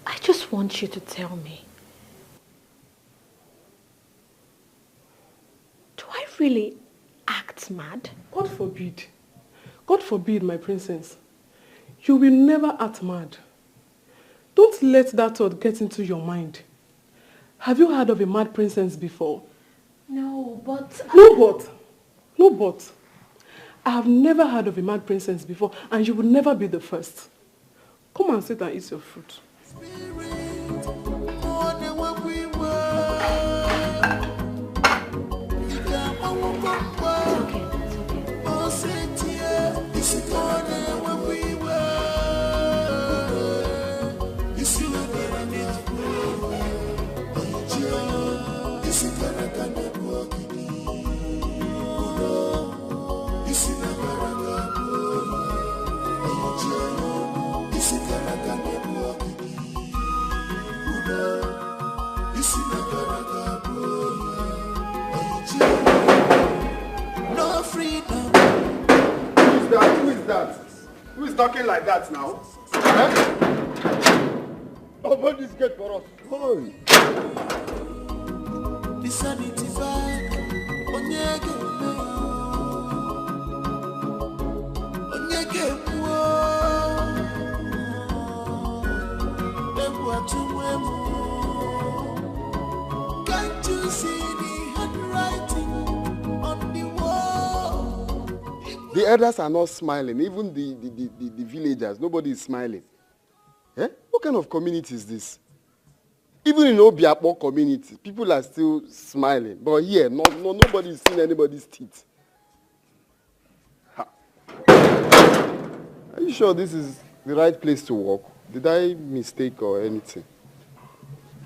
I just want you to tell me. Do I really act mad? God forbid. God forbid, my princess. You will never act mad. Don't let that thought get into your mind. Have you heard of a mad princess before? No, but... No but. I have never heard of a mad princess before, and you will never be the first. Come and sit and eat your fruit. no freedom. Who is that? Who is talking like that now? Open this gate for us. Hurry. The sanity bag. Onyege me. Onyege mo. Can't you see the handwriting on the wall? The elders are not smiling. Even the villagers, nobody is smiling. Eh? What kind of community is this? Even in Obiakpo community, people are still smiling. But here, nobody is seeing anybody's teeth. Are you sure this is the right place to walk? Did I mistake or anything?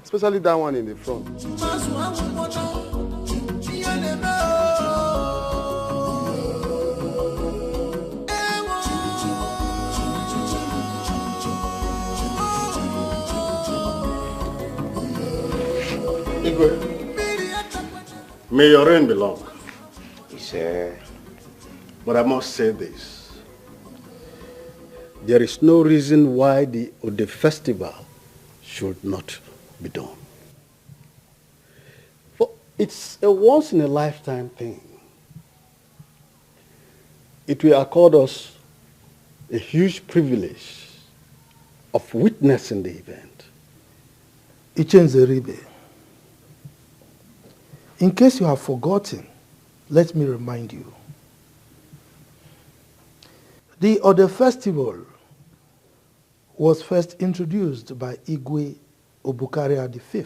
Especially that one in the front. May your reign be long. Sir. But I must say this. There is no reason why the Ode festival should not be done. For it's a once-in-a-lifetime thing. It will accord us a huge privilege of witnessing the event. Ichenze, in case you have forgotten, let me remind you. The Ode festival was first introduced by Igwe Obukaria V.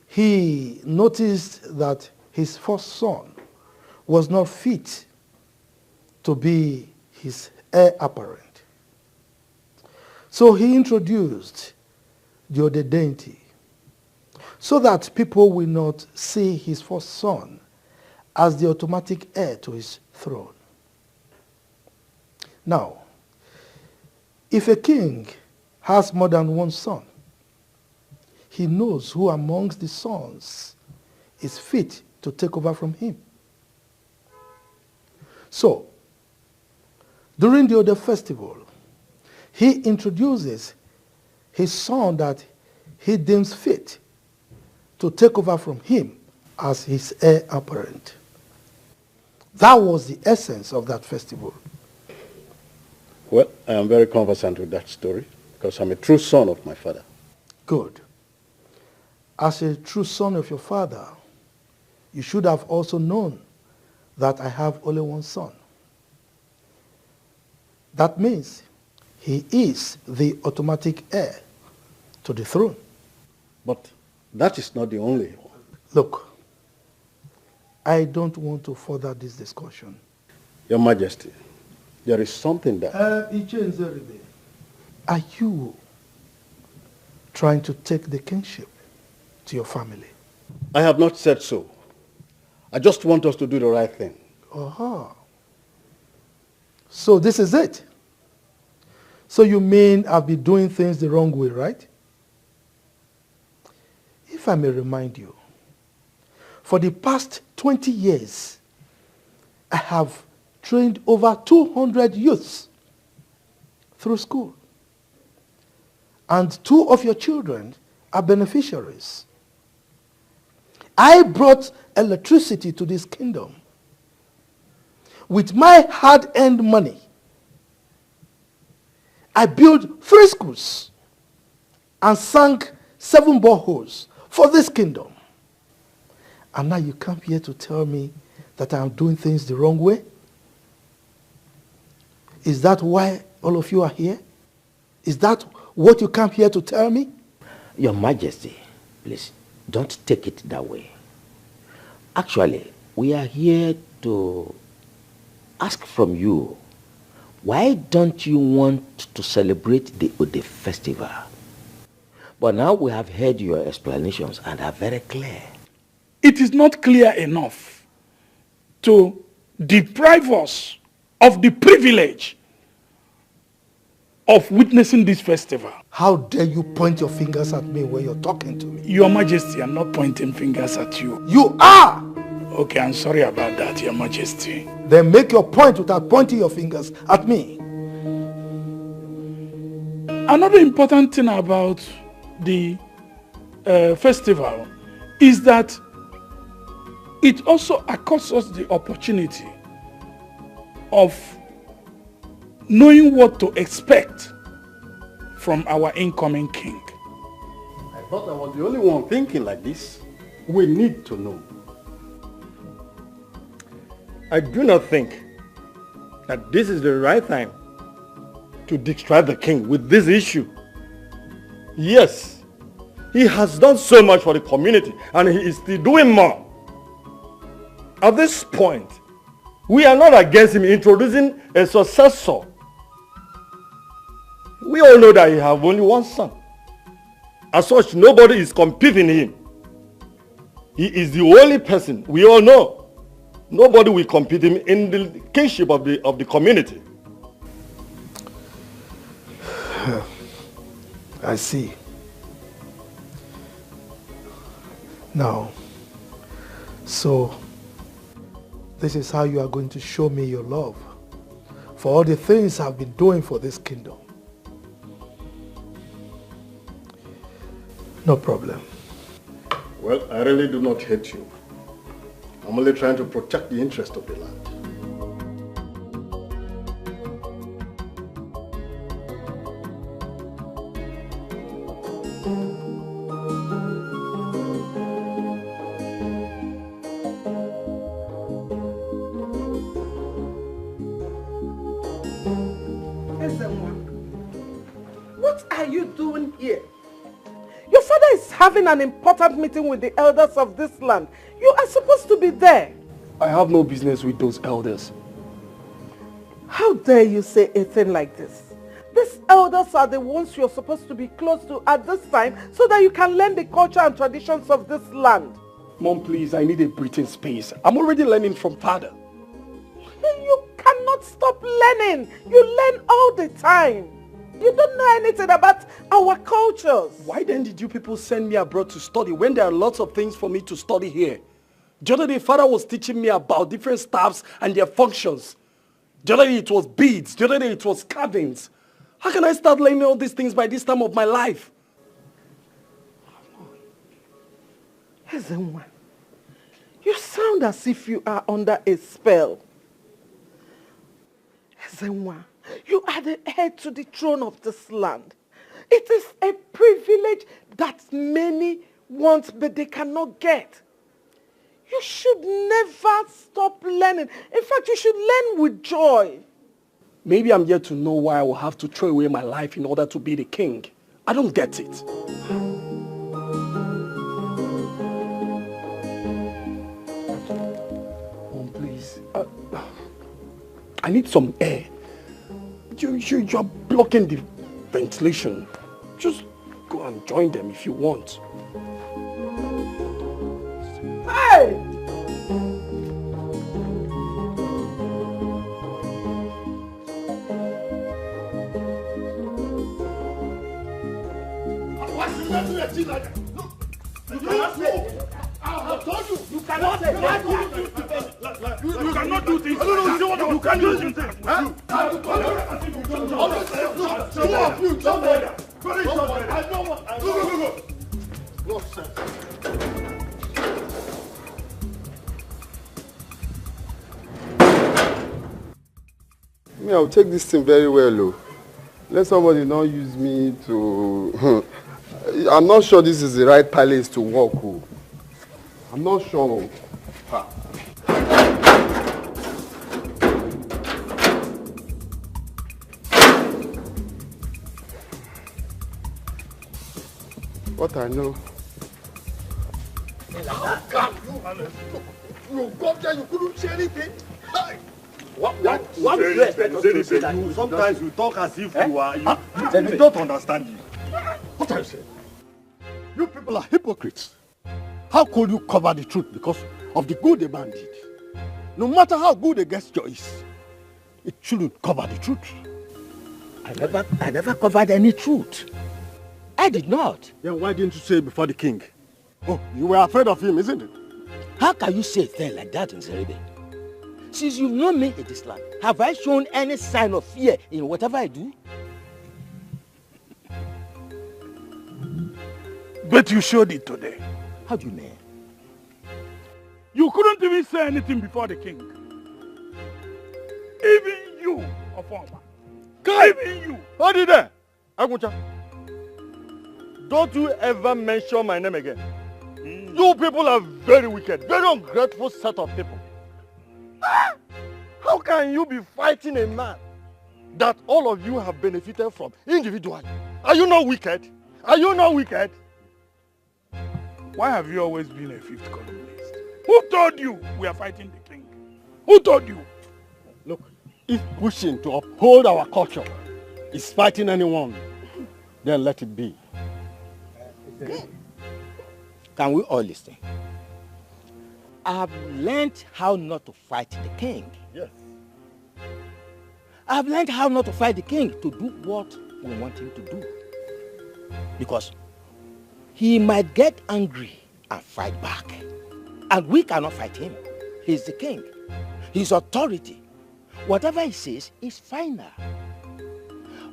He noticed that his first son was not fit to be his heir apparent. So he introduced the Ode deity so that people will not see his first son as the automatic heir to his throne. Now, if a king has more than one son, he knows who amongst the sons is fit to take over from him. So, during the Ode festival, he introduces his son that he deems fit to take over from him as his heir apparent. That was the essence of that festival. Well, I am very conversant with that story because I'm a true son of my father. Good. As a true son of your father, you should have also known that I have only one son. That means he is the automatic heir to the throne. But that is not the only one. Look, I don't want to further this discussion. Your Majesty, there is something that... Are you trying to take the kingship to your family? I have not said so. I just want us to do the right thing. Uh-huh. So this is it. So you mean I've been doing things the wrong way, right? If I may remind you, for the past 20 years, I have trained over 200 youths through school. And 2 of your children are beneficiaries. I brought electricity to this kingdom with my hard-earned money. I built 3 schools and sank 7 boreholes for this kingdom. And now you come here to tell me that I'm doing things the wrong way? Is that why all of you are here? Is that what you come here to tell me? Your Majesty, please, don't take it that way. Actually, we are here to ask from you, why don't you want to celebrate the Ode festival? But now we have heard your explanations and are very clear. It is not clear enough to deprive us of the privilege of witnessing this festival. How dare you point your fingers at me when you're talking to me? Your Majesty, I'm not pointing fingers at you. You are! Okay, I'm sorry about that, Your Majesty. Then make your point without pointing your fingers at me. Another important thing about the festival is that it also accords us the opportunity of knowing what to expect from our incoming king. I thought I was the only one thinking like this. We need to know. I do not think that this is the right time to distract the king with this issue. Yes, he has done so much for the community and he is still doing more. At this point, We are not against him introducing a successor. We all know that he has only one son. As such, nobody is competing him. He is the only person, we all know. Nobody will compete him in the kingship of the community. I see. Now, so this is how you are going to show me your love for all the things I've been doing for this kingdom. No problem. Well, I really do not hate you. I'm only trying to protect the interest of the land. What are you doing here? Your father is having an important meeting with the elders of this land. You are supposed to be there. I have no business with those elders. How dare you say a thing like this? These elders are the ones you're supposed to be close to at this time so that you can learn the culture and traditions of this land. Mom, please, I need a breathing space. I'm already learning from father. You cannot stop learning. You learn all the time. You don't know anything about our cultures. Why then did you people send me abroad to study when there are lots of things for me to study here? The other day, father was teaching me about different staffs and their functions. The other day it was beads. The other day it was carvings. How can I start learning all these things by this time of my life? Ezenwa, you sound as if you are under a spell. Ezenwa, you are the heir to the throne of this land. It is a privilege that many want but they cannot get. You should never stop learning. In fact, you should learn with joy. Maybe I'm yet to know why I will have to throw away my life in order to be the king. I don't get it. Mom, please. I need some air. You're blocking the ventilation. Just go and join them if you want. Hey! You cannot say. I have told you. You cannot say. You cannot do things. You can't do things. I'll take this thing very well, though. Let somebody not use me to... I'm not sure this is the right palace to walk. I'm not sure. What I know. How come you got there, you couldn't say anything? What do you expect us to say that? Sometimes you talk as if you are... You don't understand you. What are you saying? You people are hypocrites. How could you cover the truth because of the good a man did? No matter how good a gesture is, it shouldn't cover the truth. I never covered any truth. I did not. Then why didn't you say it before the king? Oh, you were afraid of him, isn't it? How can you say a thing like that, Nzeribe? Since you've known me in this land, have I shown any sign of fear in whatever I do? But you showed it today. How do you mean? You couldn't even say anything before the king. Even you, Ofoma. Even you. Hold it there. Aguncha. Don't you ever mention my name again. You people are very wicked, very ungrateful set of people. How can you be fighting a man that all of you have benefited from individually? Are you not wicked? Are you not wicked? Why have you always been a fifth columnist? Who told you we are fighting the king? Who told you? If wishing to uphold our culture is fighting anyone, then let it be. Can we all listen? I have learned how not to fight the king. Yes. I have learned how not to fight the king to do what we want him to do. Because he might get angry and fight back. And we cannot fight him. He's the king. His authority. Whatever he says is final.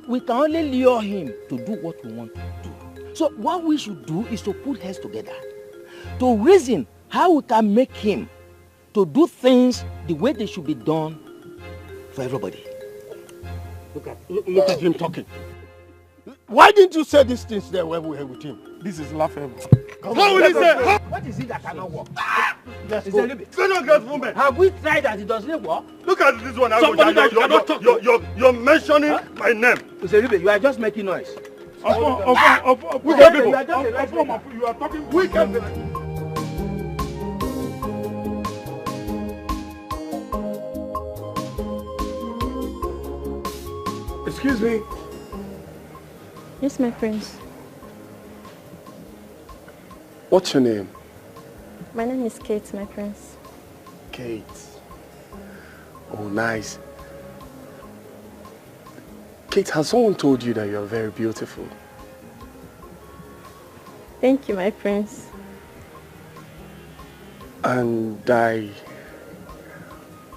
We can only lure him to do what we want to do. So what we should do is to put heads together. To reason how we can make him to do things the way they should be done for everybody. Look at him talking. Why didn't you say these things there when we were with him? This is laughable. What will he say? What is it that cannot work? Let's go. Have we tried that it doesn't work? Look at this one. Somebody that cannot talk. You're mentioning my name. You are just making noise. You are talking wicked people. Excuse me. Yes, my prince. What's your name? My name is Kate, my prince. Kate. Oh, nice. Kate, has someone told you that you're very beautiful? Thank you, my prince. And I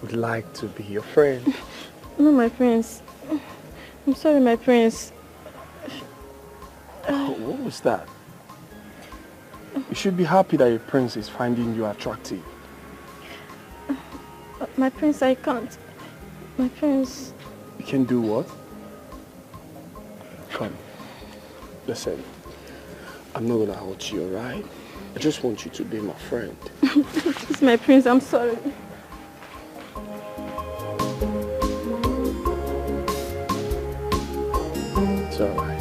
would like to be your friend. No, my prince. I'm sorry, my prince. What was that? You should be happy that your prince is finding you attractive. My prince, I can't. My prince. You can do what? Come. Listen. I'm not gonna hurt you, alright? I just want you to be my friend. Please, my prince, I'm sorry. It's alright.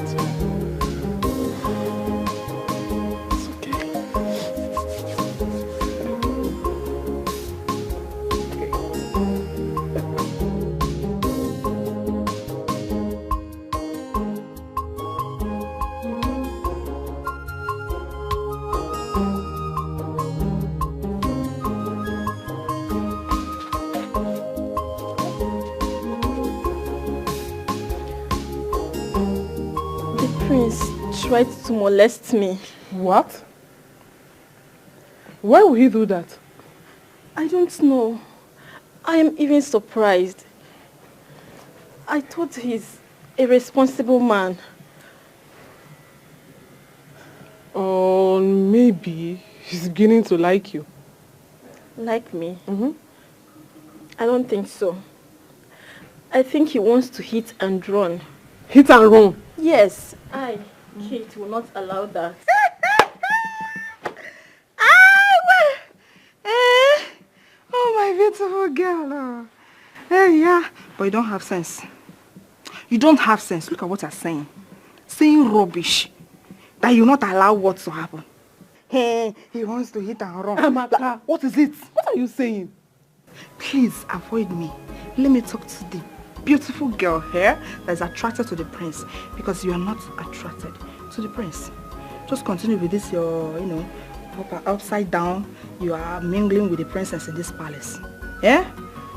Tried to molest me. What? Why would he do that? I don't know. I am even surprised. I thought he's a responsible man. Or maybe he's beginning to like you. Like me? I don't think so. I think he wants to hit and run. Hit and run? Yes, Kate will not allow that. Oh, my beautiful girl. Yeah, but you don't have sense. You don't have sense. Look at what you're saying. Saying rubbish. That you not allow what to happen. Hey, he wants to hit and run. Amaka, what is it? What are you saying? Please avoid me. Let me talk to the beautiful girl here that is attracted to the prince, because you are not attracted to the prince. Just continue with this, your, proper upside down. You are mingling with the princess in this palace. Yeah?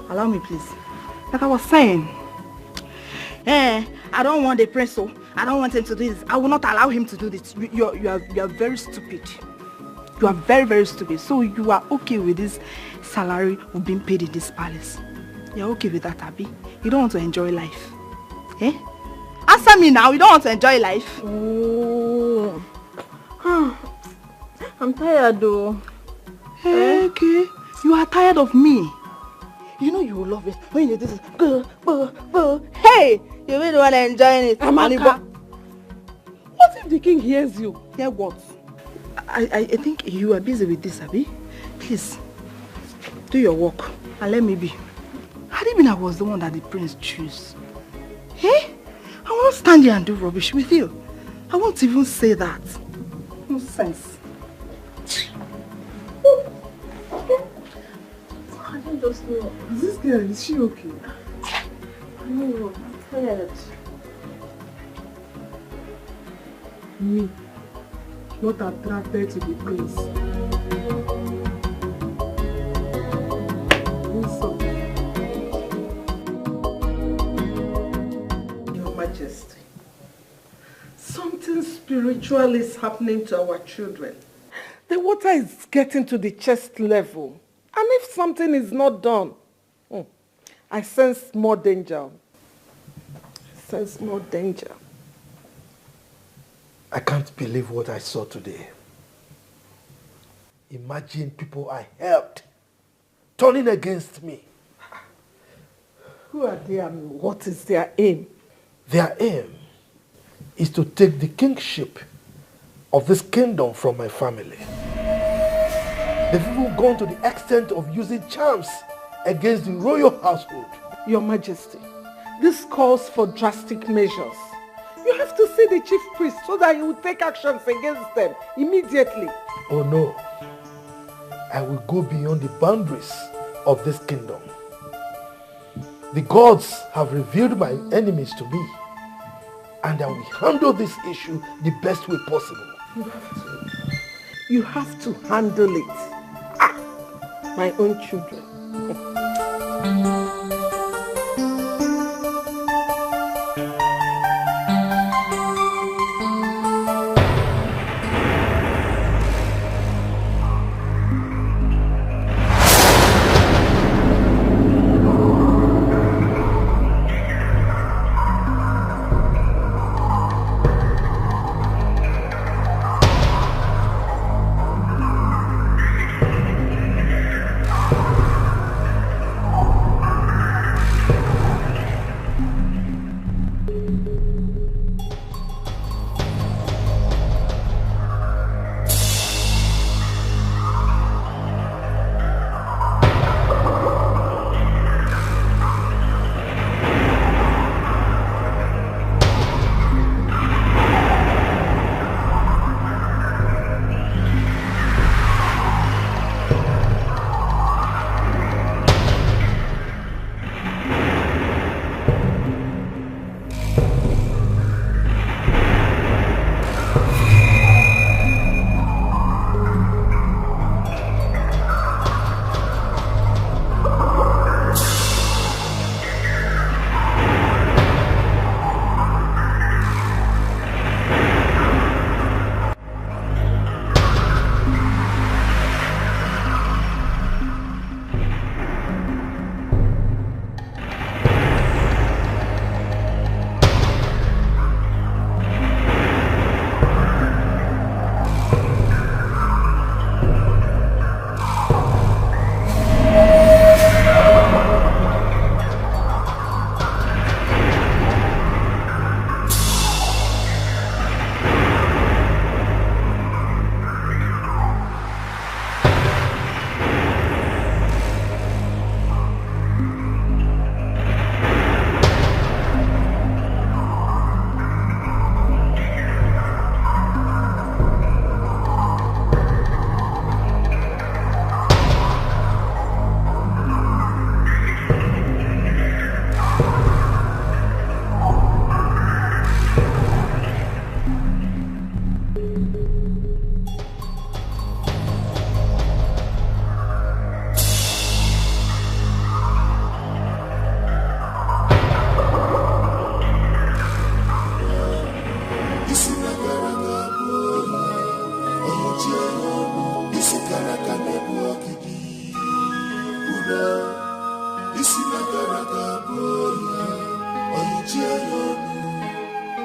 Allow me, please. Like I was saying, I don't want the prince, so I don't want him to do this. I will not allow him to do this. You are very stupid. You are very, very stupid. So you are okay with this salary of being paid in this palace? You're okay with that, Abby? You don't want to enjoy life? Eh? Answer me now. You don't want to enjoy life? Oh. I'm tired though. Okay. You are tired of me. You know you will love it when you do this. Hey! You really want to enjoy it. Amaka. What if the king hears you? Hear what? I think you are busy with this, Abby. Please, do your work and let me be. Had it been I was the one that the prince chose, I won't stand here and do rubbish with you. I won't even say that. No sense. I don't just know. This girl, is she okay? No, I'm tired. Me, not attracted to the prince. Your Majesty, something spiritual is happening to our children. The water is getting to the chest level. And if something is not done, I sense more danger. I sense more danger. I can't believe what I saw today. Imagine people I helped turning against me. Who are they and what is their aim? Their aim is to take the kingship of this kingdom from my family. They've even gone to the extent of using charms against the royal household. Your Majesty, this calls for drastic measures. You have to see the chief priest so that he will take actions against them immediately. Oh no, I will go beyond the boundaries of this kingdom. The gods have revealed my enemies to me, and I will handle this issue the best way possible. You have to handle it. My own children.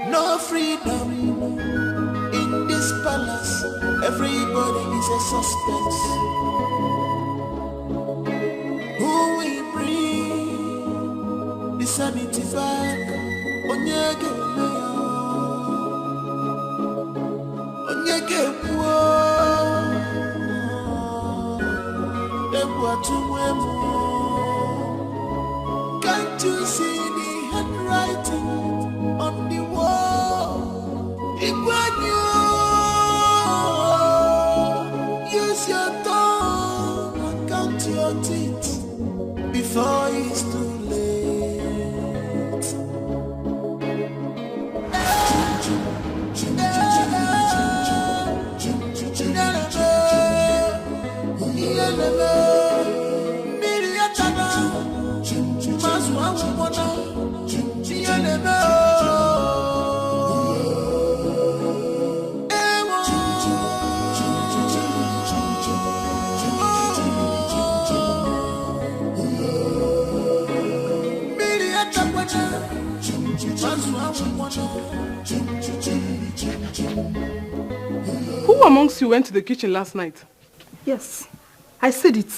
No freedom in this palace. Everybody is a suspect. Who will bring the sanity back? Onyege can't you see the handwriting on the wall? Use your tongue and count your teeth before it's too late. Who amongst you went to the kitchen last night? Yes, I said it.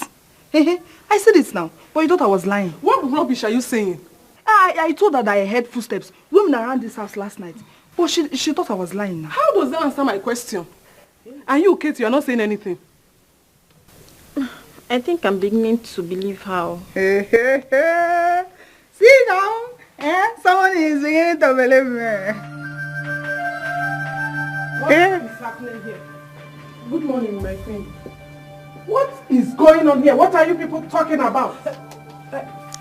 I said it now, but you thought I was lying. What rubbish are you saying? I told her that I heard footsteps roaming around this house last night, but she thought I was lying now. How does that answer my question? And you, Kate, you are not saying anything. I think I'm beginning to believe how. See now, someone is beginning to believe me. What is happening here? Good morning, my friend. What is going on here? What are you people talking about?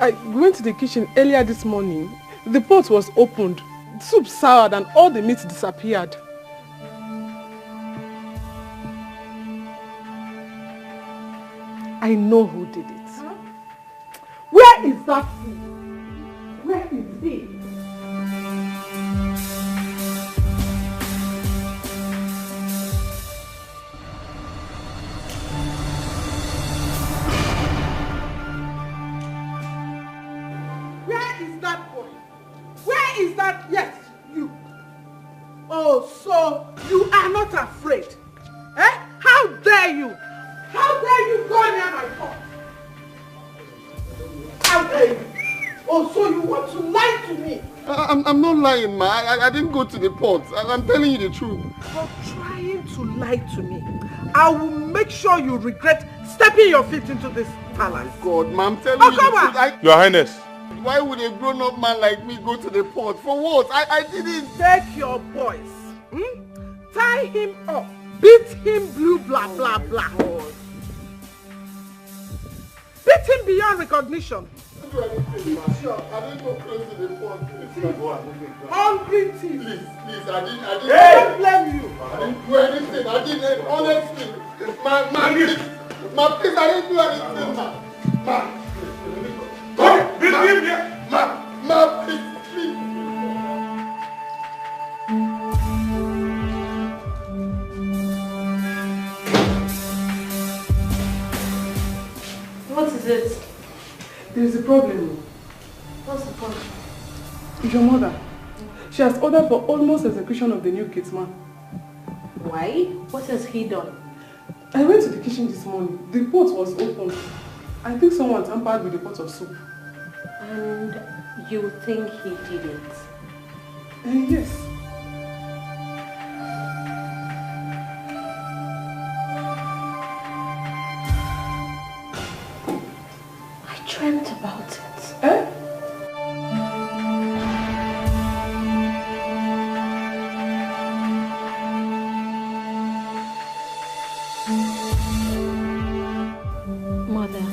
I went to the kitchen earlier this morning. The pot was opened, soup soured, and all the meat disappeared. I know who did it. Huh? Where is that food? Where is he? Yes, you. Oh, so you are not afraid? Eh? How dare you? How dare you go near my pot? How dare you? Oh, so you want to lie to me? I'm not lying, ma. I didn't go to the pot. I'm telling you the truth. For trying to lie to me, I will make sure you regret stepping your feet into this palace. God, ma, I'm telling you the truth. Your Highness. Why would a grown-up man like me go to the pot? For what? I didn't. Take your boys. Tie him up. Beat him blue, blah, blah, blah. Beat him beyond recognition. I didn't go close to the pot. Hungry thief. Please, I didn't. I don't blame you. I didn't do anything. I didn't, honestly. Ma, please, I didn't do anything, ma. Ma, please. What is it? There is a problem. What's the problem? Your mother. She has ordered for almost execution of the new Kitman. Why? What has he done? I went to the kitchen this morning. The pot was open. I think someone tampered with the pot of soup. And you think he did it? Yes. I dreamt about it. Eh? Mother,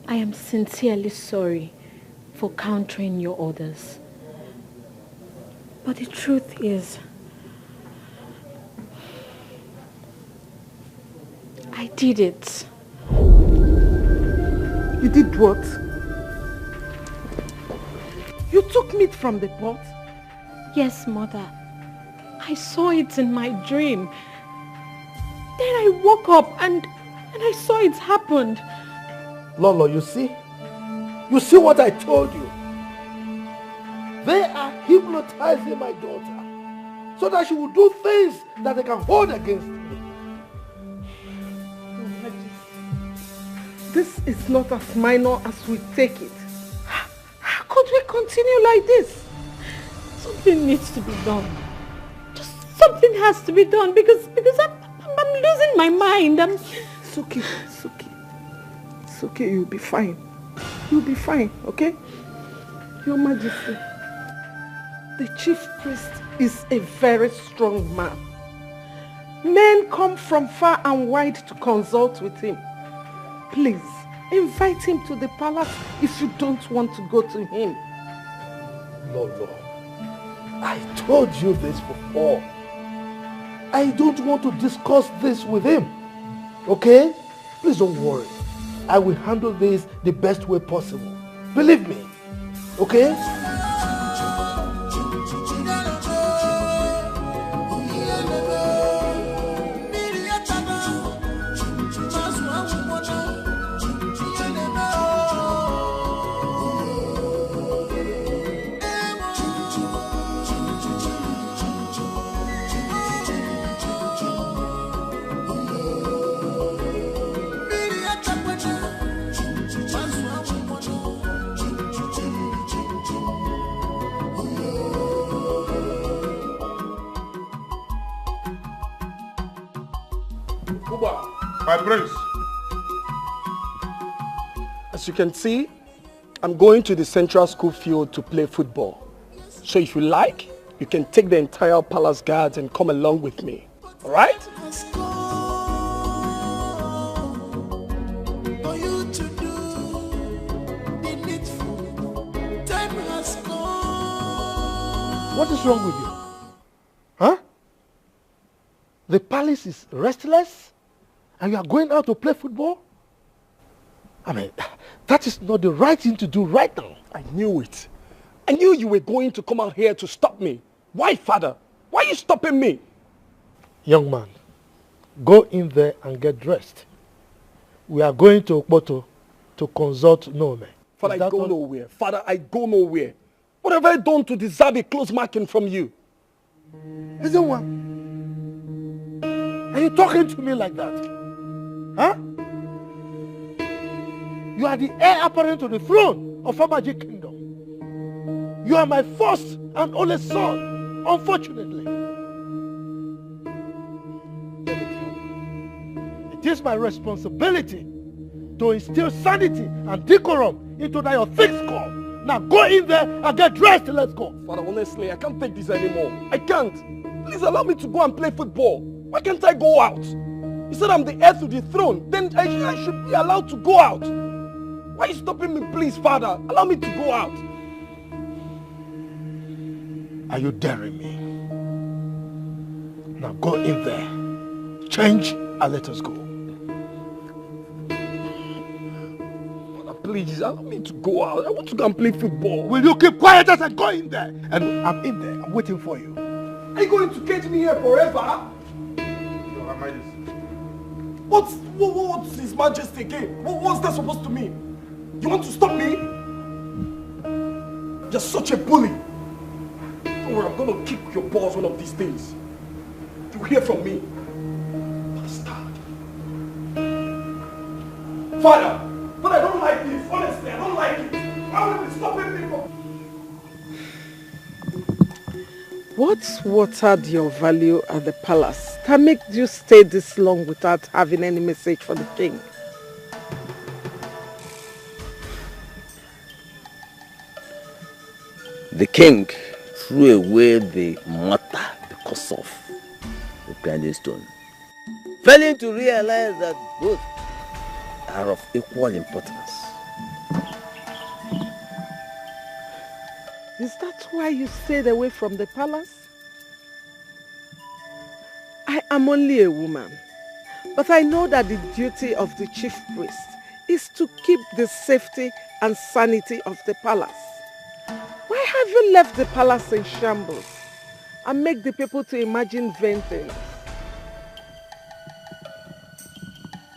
I am sincerely sorry for countering your orders. But the truth is, I did it. You did what? You took meat from the pot? Yes, Mother. I saw it in my dream. Then I woke up and I saw it happened. Lolo, you see? You see what I told you? They are hypnotizing my daughter so that she will do things that they can hold against me. This is not as minor as we take it. How could we continue like this? Something needs to be done. Just something has to be done because I'm losing my mind. It's okay. It's okay, you'll be fine. You'll be fine, okay? Your Majesty, the chief priest is a very strong man. Men come from far and wide to consult with him. Please, invite him to the palace if you don't want to go to him. Lolo, I told you this before. I don't want to discuss this with him. Okay? Please don't worry. I will handle this the best way possible. Believe me. Okay? My prince. As you can see, I'm going to the central school field to play football. So if you like, you can take the entire palace guards and come along with me. All right? What is wrong with you? Huh? The palace is restless and you are going out to play football? I mean, that is not the right thing to do right now. I knew it. I knew you were going to come out here to stop me. Why, father? Why are you stopping me? Young man, go in there and get dressed. We are going to Okpoto to consult Nome. Father, I go nowhere. Father, I go nowhere. What have I done to deserve a close marking from you? Ezeonu, are you talking to me like that? Huh? You are the heir apparent to the throne of Amaji Kingdom. You are my first and only son, unfortunately. Let me tell you, it is my responsibility to instill sanity and decorum into your thick skull. Now go in there and get dressed and let's go. Father, honestly, I can't take this anymore. I can't. Please allow me to go and play football. Why can't I go out? You said I'm the heir to the throne. Then I should be allowed to go out. Why are you stopping me, please, Father? Allow me to go out. Are you daring me? Now go in there, change and let us go. Please, allow me to go out. I want to go and play football. Will you keep quiet as I go in there? And I'm in there. I'm waiting for you. Are you going to cage me here forever? Your Majesty. What's His Majesty again? What's that supposed to mean? You want to stop me? You're such a bully. Don't worry, I'm going to kick your balls one of these days. You'll hear from me. Bastard. Father! But I don't like this, honestly, I don't like it. Why would you be stopping me from... What watered your value at the palace that made you stay this long without having any message for the king? The king threw away the matter because of the grinding stone, failing to realize that both are of equal importance. Is that why you stayed away from the palace? I am only a woman, but I know that the duty of the chief priest is to keep the safety and sanity of the palace. Why have you left the palace in shambles and make the people to imagine vain things?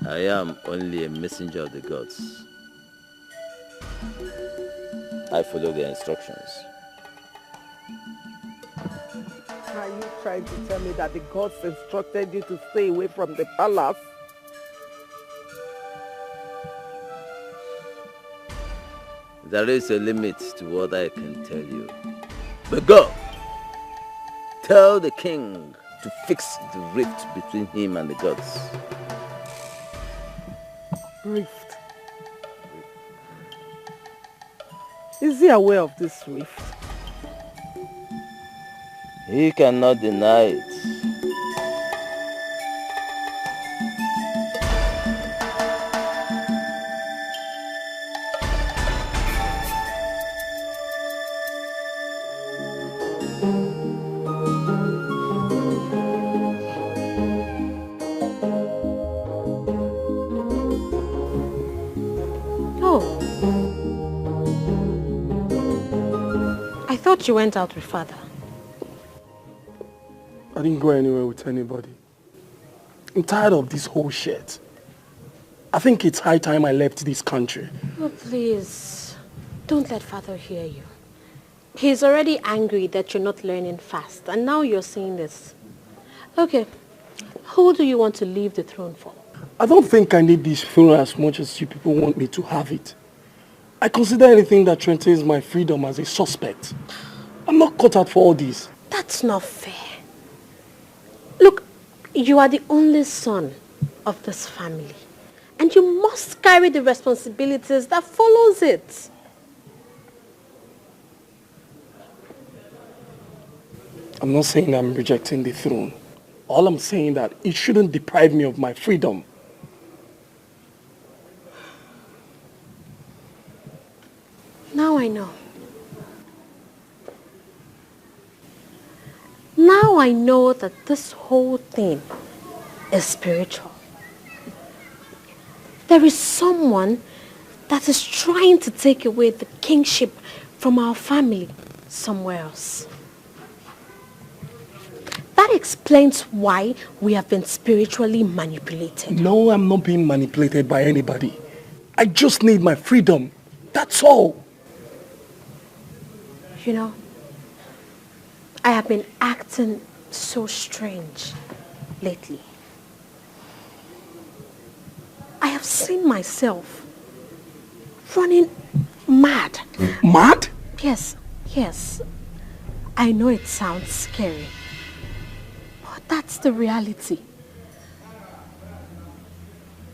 I am only a messenger of the gods. I follow their instructions. Are you trying to tell me that the gods instructed you to stay away from the palace? There is a limit to what I can tell you. But go! Tell the king to fix the rift between him and the gods. Rift. Is he aware of this rift? He cannot deny it. I thought you went out with father. I didn't go anywhere with anybody. I'm tired of this whole shit. I think it's high time I left this country. Oh, please. Don't let father hear you. He's already angry that you're not learning fast, and now you're saying this. Okay, who do you want to leave the throne for? I don't think I need this throne as much as you people want me to have it. I consider anything that threatens my freedom as a suspect. I'm not cut out for all this. That's not fair. Look, you are the only son of this family. And you must carry the responsibilities that follows it. I'm not saying I'm rejecting the throne. All I'm saying that it shouldn't deprive me of my freedom. Now I know. Now I know that this whole thing is spiritual. There is someone that is trying to take away the kingship from our family somewhere else. That explains why we have been spiritually manipulated. No, I'm not being manipulated by anybody. I just need my freedom. That's all. You know, I have been acting so strange lately. I have seen myself running mad. Mad? Yes, yes. I know it sounds scary, but that's the reality.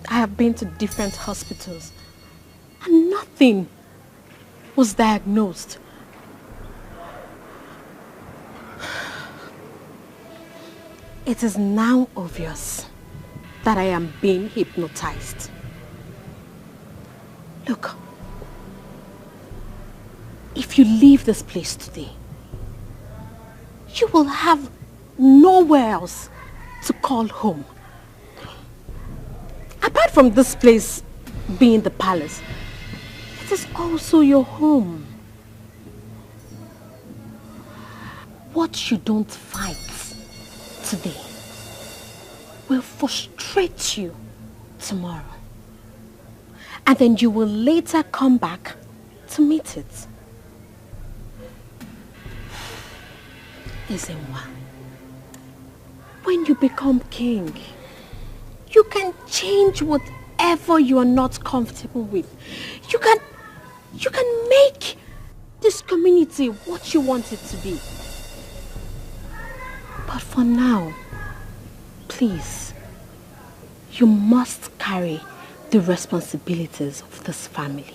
I have been to different hospitals and nothing was diagnosed. It is now obvious that I am being hypnotized. Look, if you leave this place today, you will have nowhere else to call home. Apart from this place being the palace, it is also your home. What you don't fight today will frustrate you tomorrow. And then you will later come back to meet it. Ezenwa, when you become king, you can change whatever you are not comfortable with. You can make this community what you want it to be. But for now, please, you must carry the responsibilities of this family.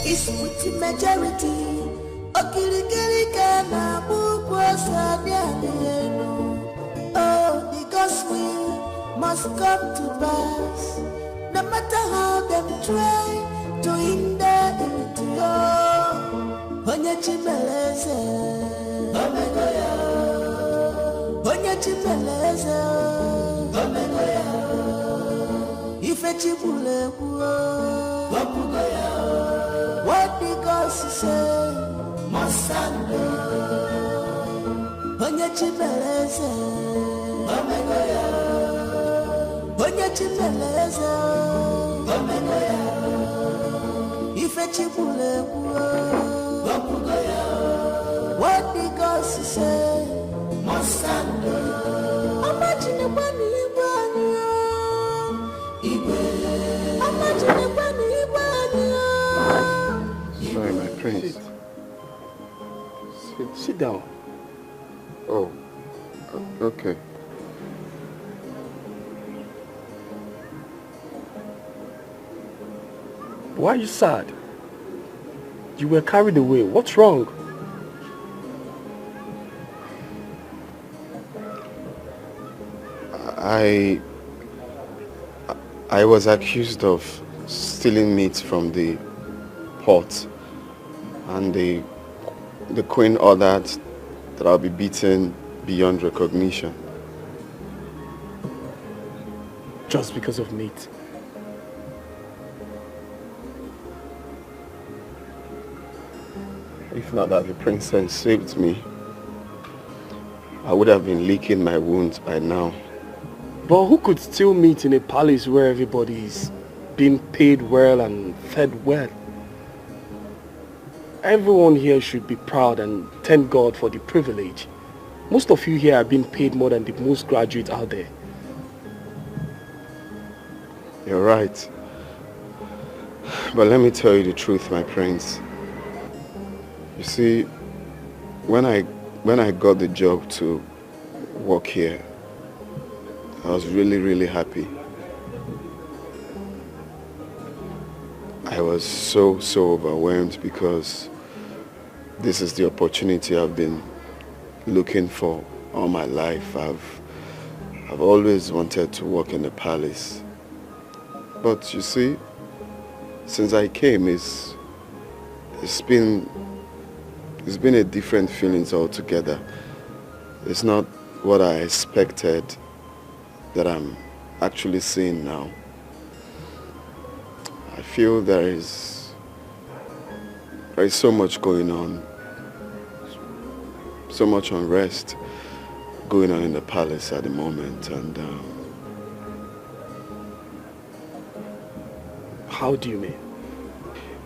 It's with the majority. Oh, because we must come to pass. No matter how them try to hinder it. Onye chimeleze, omegoya. Onye chimeleze, omegoya. Ife chibule kuo, wapugoya. What the gods say, Mosando. Onye chimeleze, omegoya. Onye chimeleze, omegoya. Ife chibule kuo, wapugoya. What the gods say, Mosando. Imagine when Sorry, my prince. Sit down. Oh, okay. Why are you sad? You were carried away. What's wrong? I was accused of stealing meat from the pot, and the queen ordered that I'll be beaten beyond recognition. Just because of meat? If not that the princess saved me, I would have been licking my wounds by now. But who could steal meat in a palace where everybody is being paid well and fed well? Everyone here should be proud and thank God for the privilege. Most of you here are being paid more than the most graduates out there. You're right. But let me tell you the truth, my prince. You see, when I got the job to work here, I was really, really happy. I was so overwhelmed because this is the opportunity I've been looking for all my life. I've always wanted to work in the palace. But you see, since I came, it's been a different feelings altogether. It's not what I expected that I'm actually seeing now. I feel there is so much going on, so much unrest going on in the palace at the moment, and how do you mean?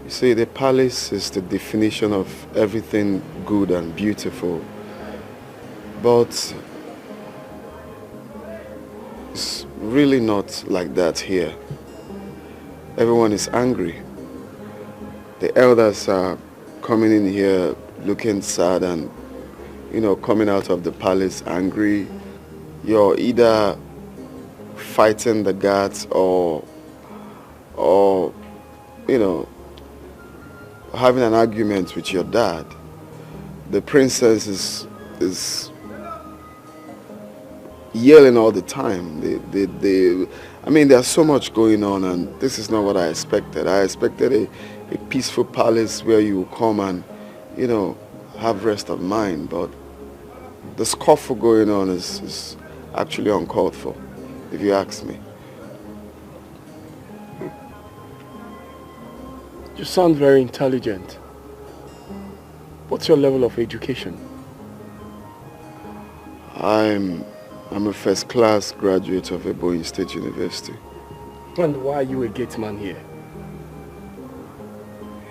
You see, the palace is the definition of everything good and beautiful, but it's really not like that here. Everyone is angry. The elders are coming in here looking sad and, you know, coming out of the palace angry. You're either fighting the guards or you know, having an argument with your dad. The princess is yelling all the time. I mean, there's so much going on, and this is not what I expected. I expected a peaceful palace where you come and, you know, have rest of mind. But the scuffle going on is actually uncalled for, if you ask me. You sound very intelligent. What's your level of education? I'm a first-class graduate of Ebonyi State University. And why are you a gate man here?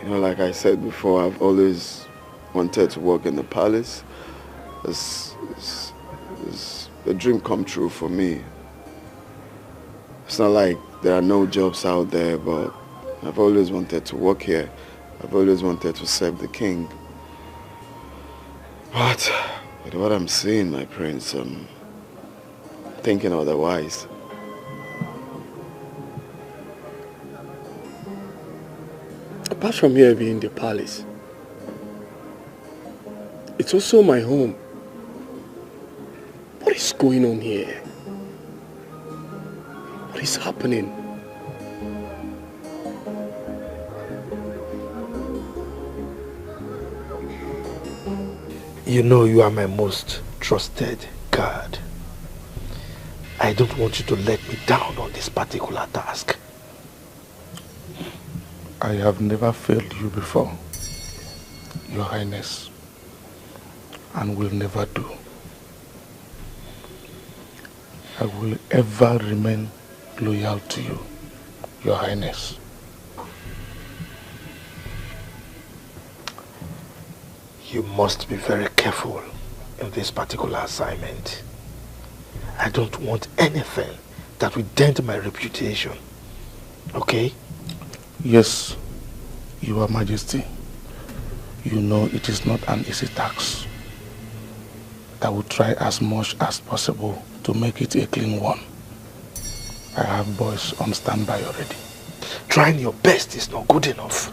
You know, like I said before, I've always wanted to work in the palace. It's a dream come true for me. It's not like there are no jobs out there, but I've always wanted to work here. I've always wanted to serve the king. But with what I'm seeing, my prince, I'm thinking otherwise. Apart from here being the palace, it's also my home. What is going on here? What is happening? You know you are my most trusted guard. I don't want you to let me down on this particular task. I have never failed you before, Your Highness, and will never do. I will ever remain loyal to you, Your Highness. You must be very careful in this particular assignment. I don't want anything that will dent my reputation. Okay? Yes, Your Majesty. You know it is not an easy task. I will try as much as possible to make it a clean one. I have boys on standby already. Trying your best is not good enough.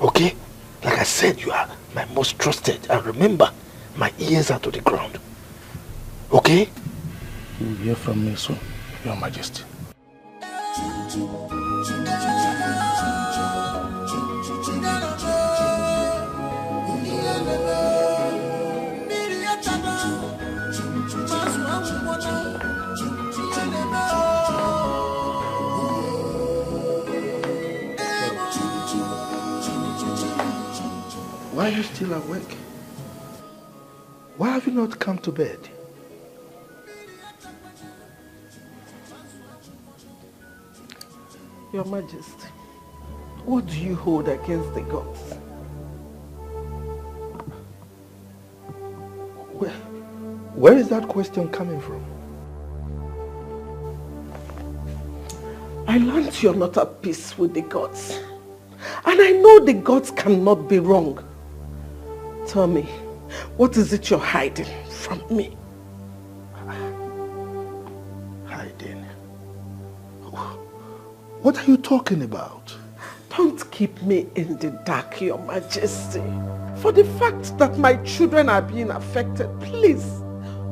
Okay? Like I said, you are my most trusted. And remember, my ears are to the ground. Okay? You will hear from me soon, Your Majesty. Why are you still awake? Why have you not come to bed? Your Majesty, what do you hold against the gods? Where is that question coming from? I learned you're not at peace with the gods. And I know the gods cannot be wrong. Tell me, what is it you're hiding from me? Hiding? What are you talking about? Don't keep me in the dark, Your Majesty. For the fact that my children are being affected, please,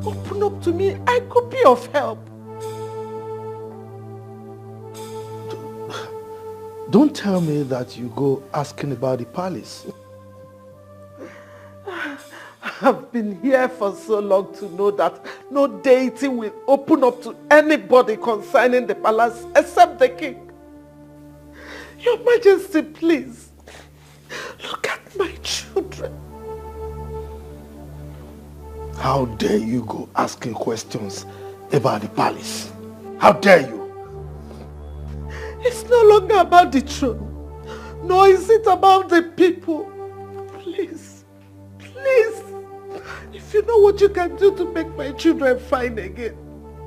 open up to me. I could be of help. Don't tell me that you go asking about the palace. I've been here for so long to know that no deity will open up to anybody concerning the palace except the king. Your Majesty, please, look at my children. How dare you go asking questions about the palace? How dare you? It's no longer about the throne, nor is it about the people. Please, please, if you know what you can do to make my children fine again,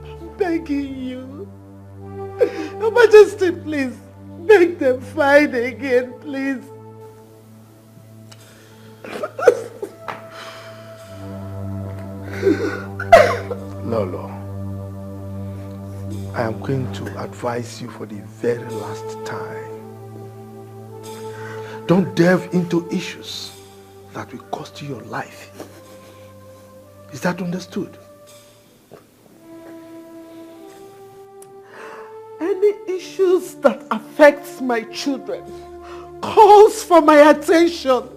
I'm begging you. Your Majesty, please, make them fine again, please. Lolo, I am going to advise you for the very last time. Don't delve into issues that will cost you your life. Is that understood? Any issues that affects my children calls for my attention, and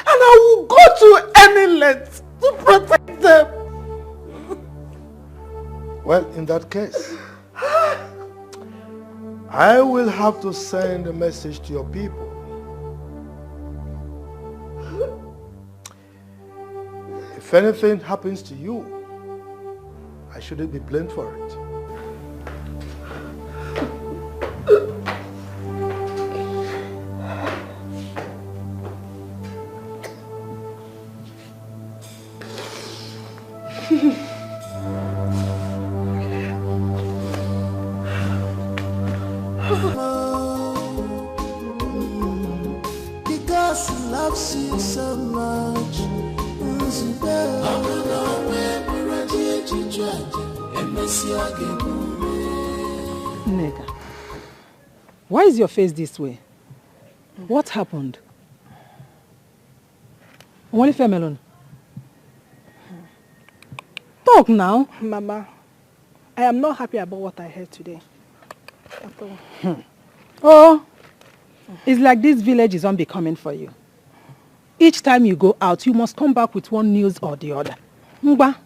I will go to any length to protect them. Well, in that case, I will have to send a message to your people. If anything happens to you, I shouldn't be blamed for it. Because he loves you so much. Nega, why is your face this way? What happened? Only Melon. Talk now. Mama, I am not happy about what I heard today. Oh, it's like this village is unbecoming for you. Each time you go out, you must come back with one news or the other. Mba,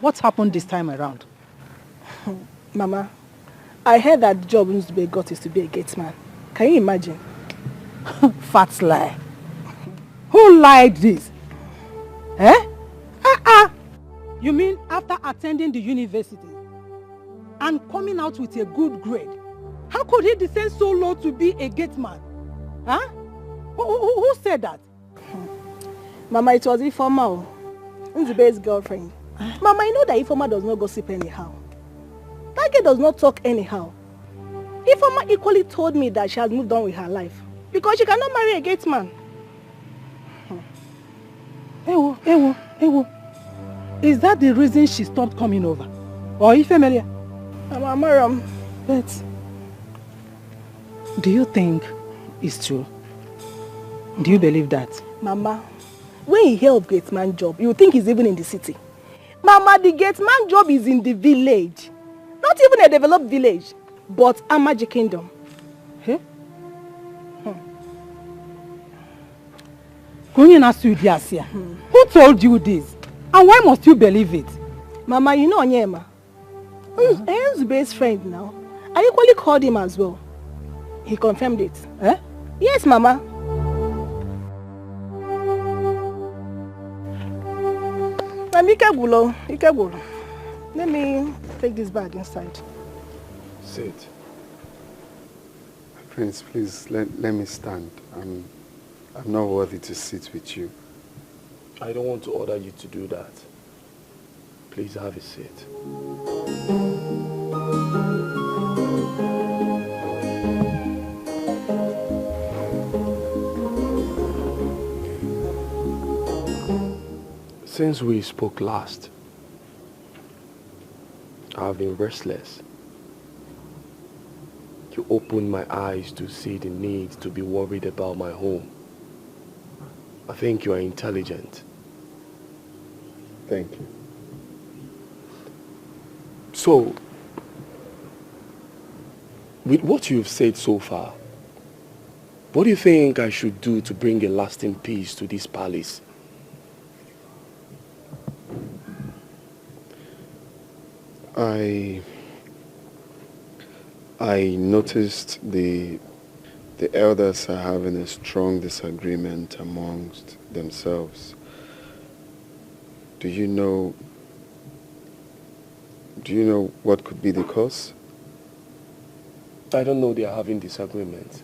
what happened this time around? Mama, I heard that the job Nzube got is to be a gatesman. Can you imagine? Fat lie. Who lied this? Eh? You mean after attending the university and coming out with a good grade, how could he descend so low to be a gateman? Huh? Who said that? Mama, it was Ifoma, Nzube's girlfriend. Mama, you know that Ifoma does not gossip anyhow. That girl does not talk anyhow. Ifoma equally told me that she has moved on with her life because she cannot marry a gatesman. Ewo. Is that the reason she stopped coming over? Or Ifemelia? Mama, but do you think it's true? Do you believe that? Mama, when you hear of gatesman job, you think he's even in the city. Mama, the gatesman job is in the village. Not even a developed village, but a magic kingdom. Hey? Who told you this? And why must you believe it? Mama, you know Onyema. Nzube's friend now. I equally called him as well. He confirmed it. Eh? Yes, Mama. Ikebulo. Let me take this bag inside. Sit. Prince, please let me stand. I'm not worthy to sit with you. I don't want to order you to do that. Please have a seat. Since we spoke last, I've been restless. You opened my eyes to see the need to be worried about my home. I think you are intelligent. Thank you. So, with what you've said so far, what do you think I should do to bring a lasting peace to this palace? I noticed the elders are having a strong disagreement amongst themselves. Do you know what could be the cause? I don't know they are having disagreements.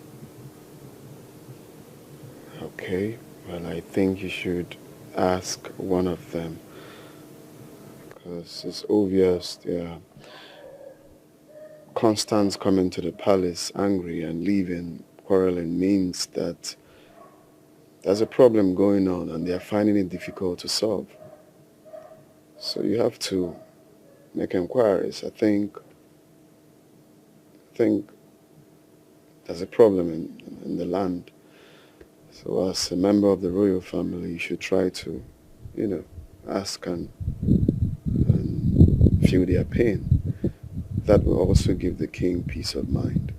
Okay, well, I think you should ask one of them, because it's obvious they are constant coming to the palace angry and leaving quarreling means that there's a problem going on and they are finding it difficult to solve. So you have to make inquiries. I think there's a problem in the land. So as a member of the royal family, you should try to, ask and feel their pain. That will also give the king peace of mind.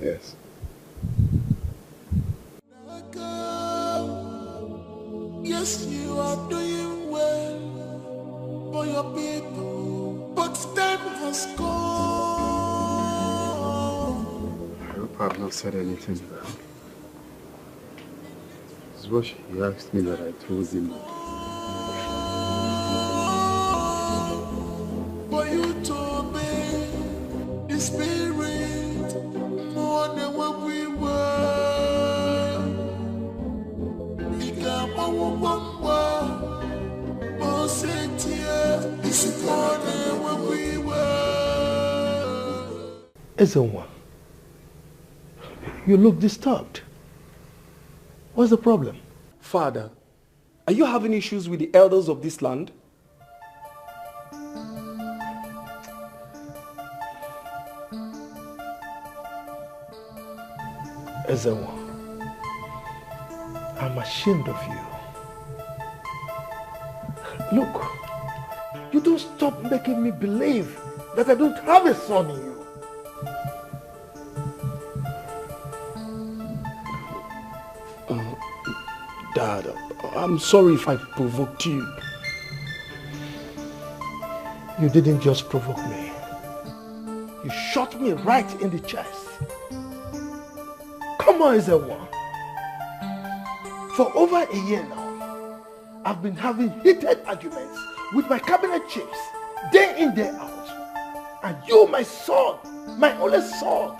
Yes. Yes, you are doing well for your people, but time has gone. I hope I've not said anything bad. This is what he asked me that I told him. For you to obey the spirit more than what we were. Ezeonu, you look disturbed. What's the problem? Father, are you having issues with the elders of this land? Ezeonu, I'm ashamed of you. Look, you don't stop making me believe that I don't have a son in you. Dad, I'm sorry if I provoked you. You didn't just provoke me. You shot me right in the chest. Come on, Ezeonu. For over a year now, I've been having heated arguments with my cabinet chiefs, day in, day out. And you, my son, my only son,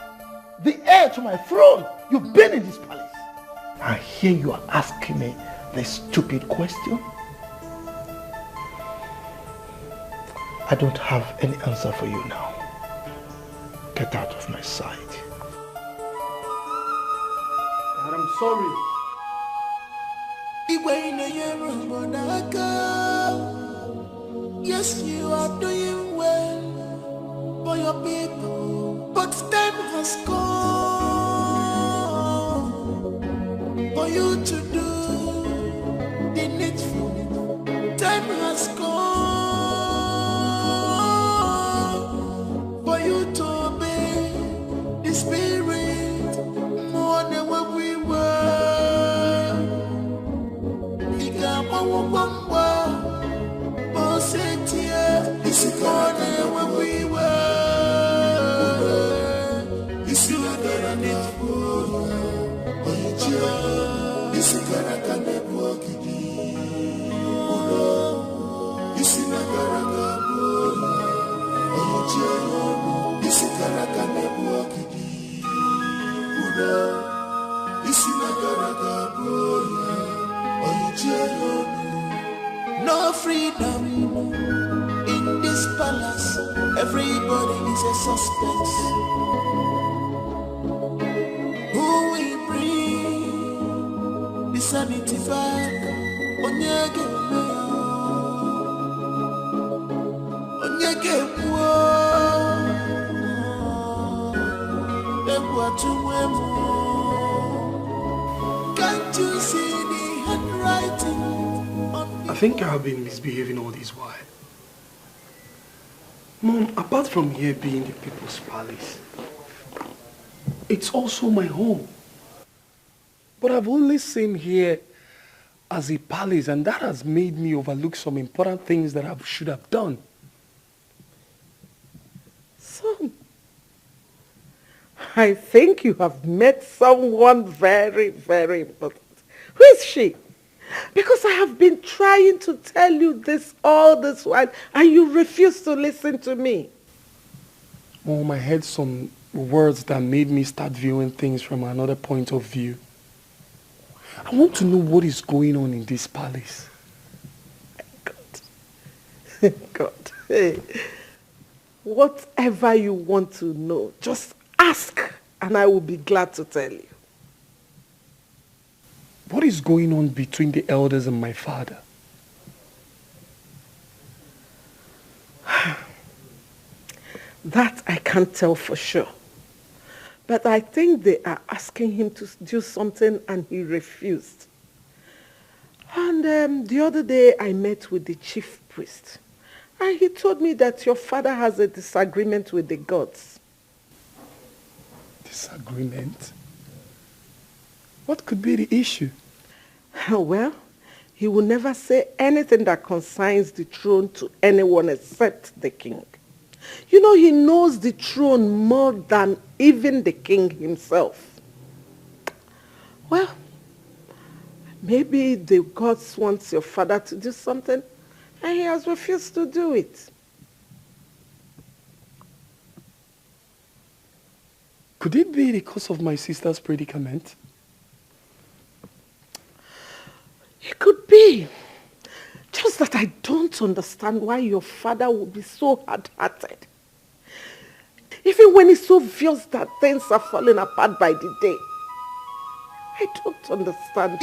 the heir to my throne, you've been in this palace. And here you are asking me this stupid question? I don't have any answer for you now. Get out of my sight. Dad, I'm sorry. Yes, you are doing well for your people, but time has come for you to do the needful. Time has come for you to obey the spirit more than what we were. It's more than what we were. It's not gonna need it's gonna come and walk it. It's not gonna it's gonna come and walk it. It's not gonna no freedom in this palace. Everybody is a suspect. Who we bring sanity back. Onyege me, onyege wo, can't you see the handwriting? I think I have been misbehaving all this while. Mom, apart from here being the people's palace, it's also my home. But I've only seen here as a palace, and that has made me overlook some important things that I should have done. Son, I think you have met someone very, very important. Who is she? Because I have been trying to tell you this all this while, and you refuse to listen to me. Mom, I heard some words that made me start viewing things from another point of view. I want to know what is going on in this palace. God, hey, whatever you want to know, just ask, and I will be glad to tell you. What is going on between the elders and my father? That I can't tell for sure. But I think they are asking him to do something and he refused. And the other day I met with the chief priest. And he told me that your father has a disagreement with the gods. Disagreement? What could be the issue? Well, he will never say anything that concerns the throne to anyone except the king. You know, he knows the throne more than even the king himself. Well, maybe the gods want your father to do something, and he has refused to do it. Could it be because of my sister's predicament? It could be. Just that I don't understand why your father would be so hard-hearted. Even when it's so obvious that things are falling apart by the day. I don't understand.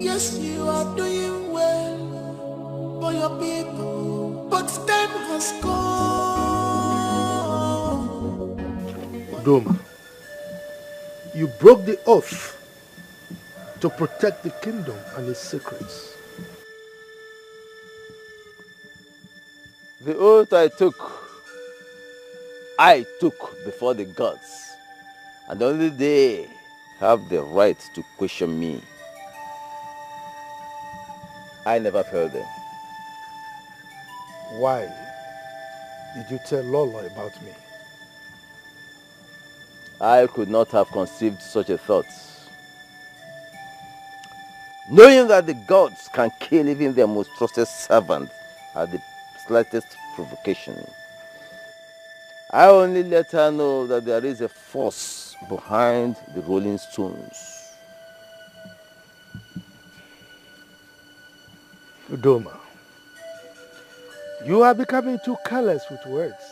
Yes, you are doing well for your people, but time has come. Udoma, you broke the oath to protect the kingdom and its secrets. The oath I took before the gods, and only they have the right to question me. I never failed them. Why did you tell Lolo about me? I could not have conceived such a thought. Knowing that the gods can kill even their most trusted servant at the slightest provocation. I only let her know that there is a force behind the rolling stones. Udoma, you are becoming too careless with words.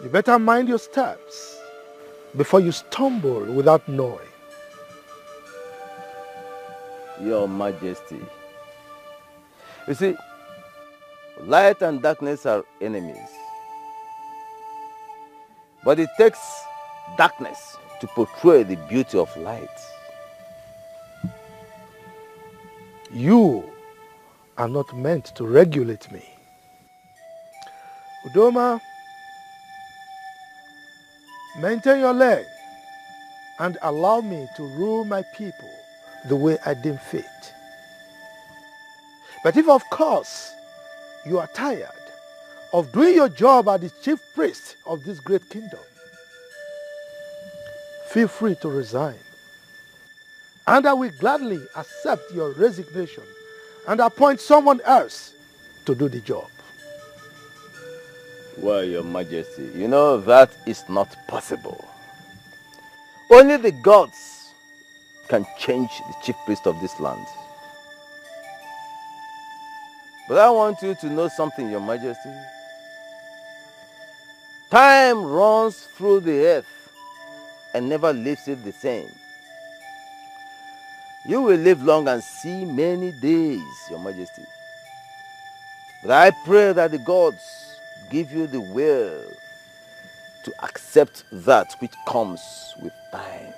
You better mind your steps before you stumble without knowing. Your Majesty. You see, light and darkness are enemies. But it takes darkness to portray the beauty of light. You are not meant to regulate me. Udoma, maintain your lane and allow me to rule my people the way I deem fit. But if, of course, you are tired of doing your job as the chief priest of this great kingdom, feel free to resign. And I will gladly accept your resignation and appoint someone else to do the job. Well, Your Majesty, you know that is not possible. Only the gods can change the chief priest of this land. But I want you to know something, Your Majesty. Time runs through the earth and never leaves it the same. You will live long and see many days, Your Majesty. But I pray that the gods give you the will to accept that which comes with time.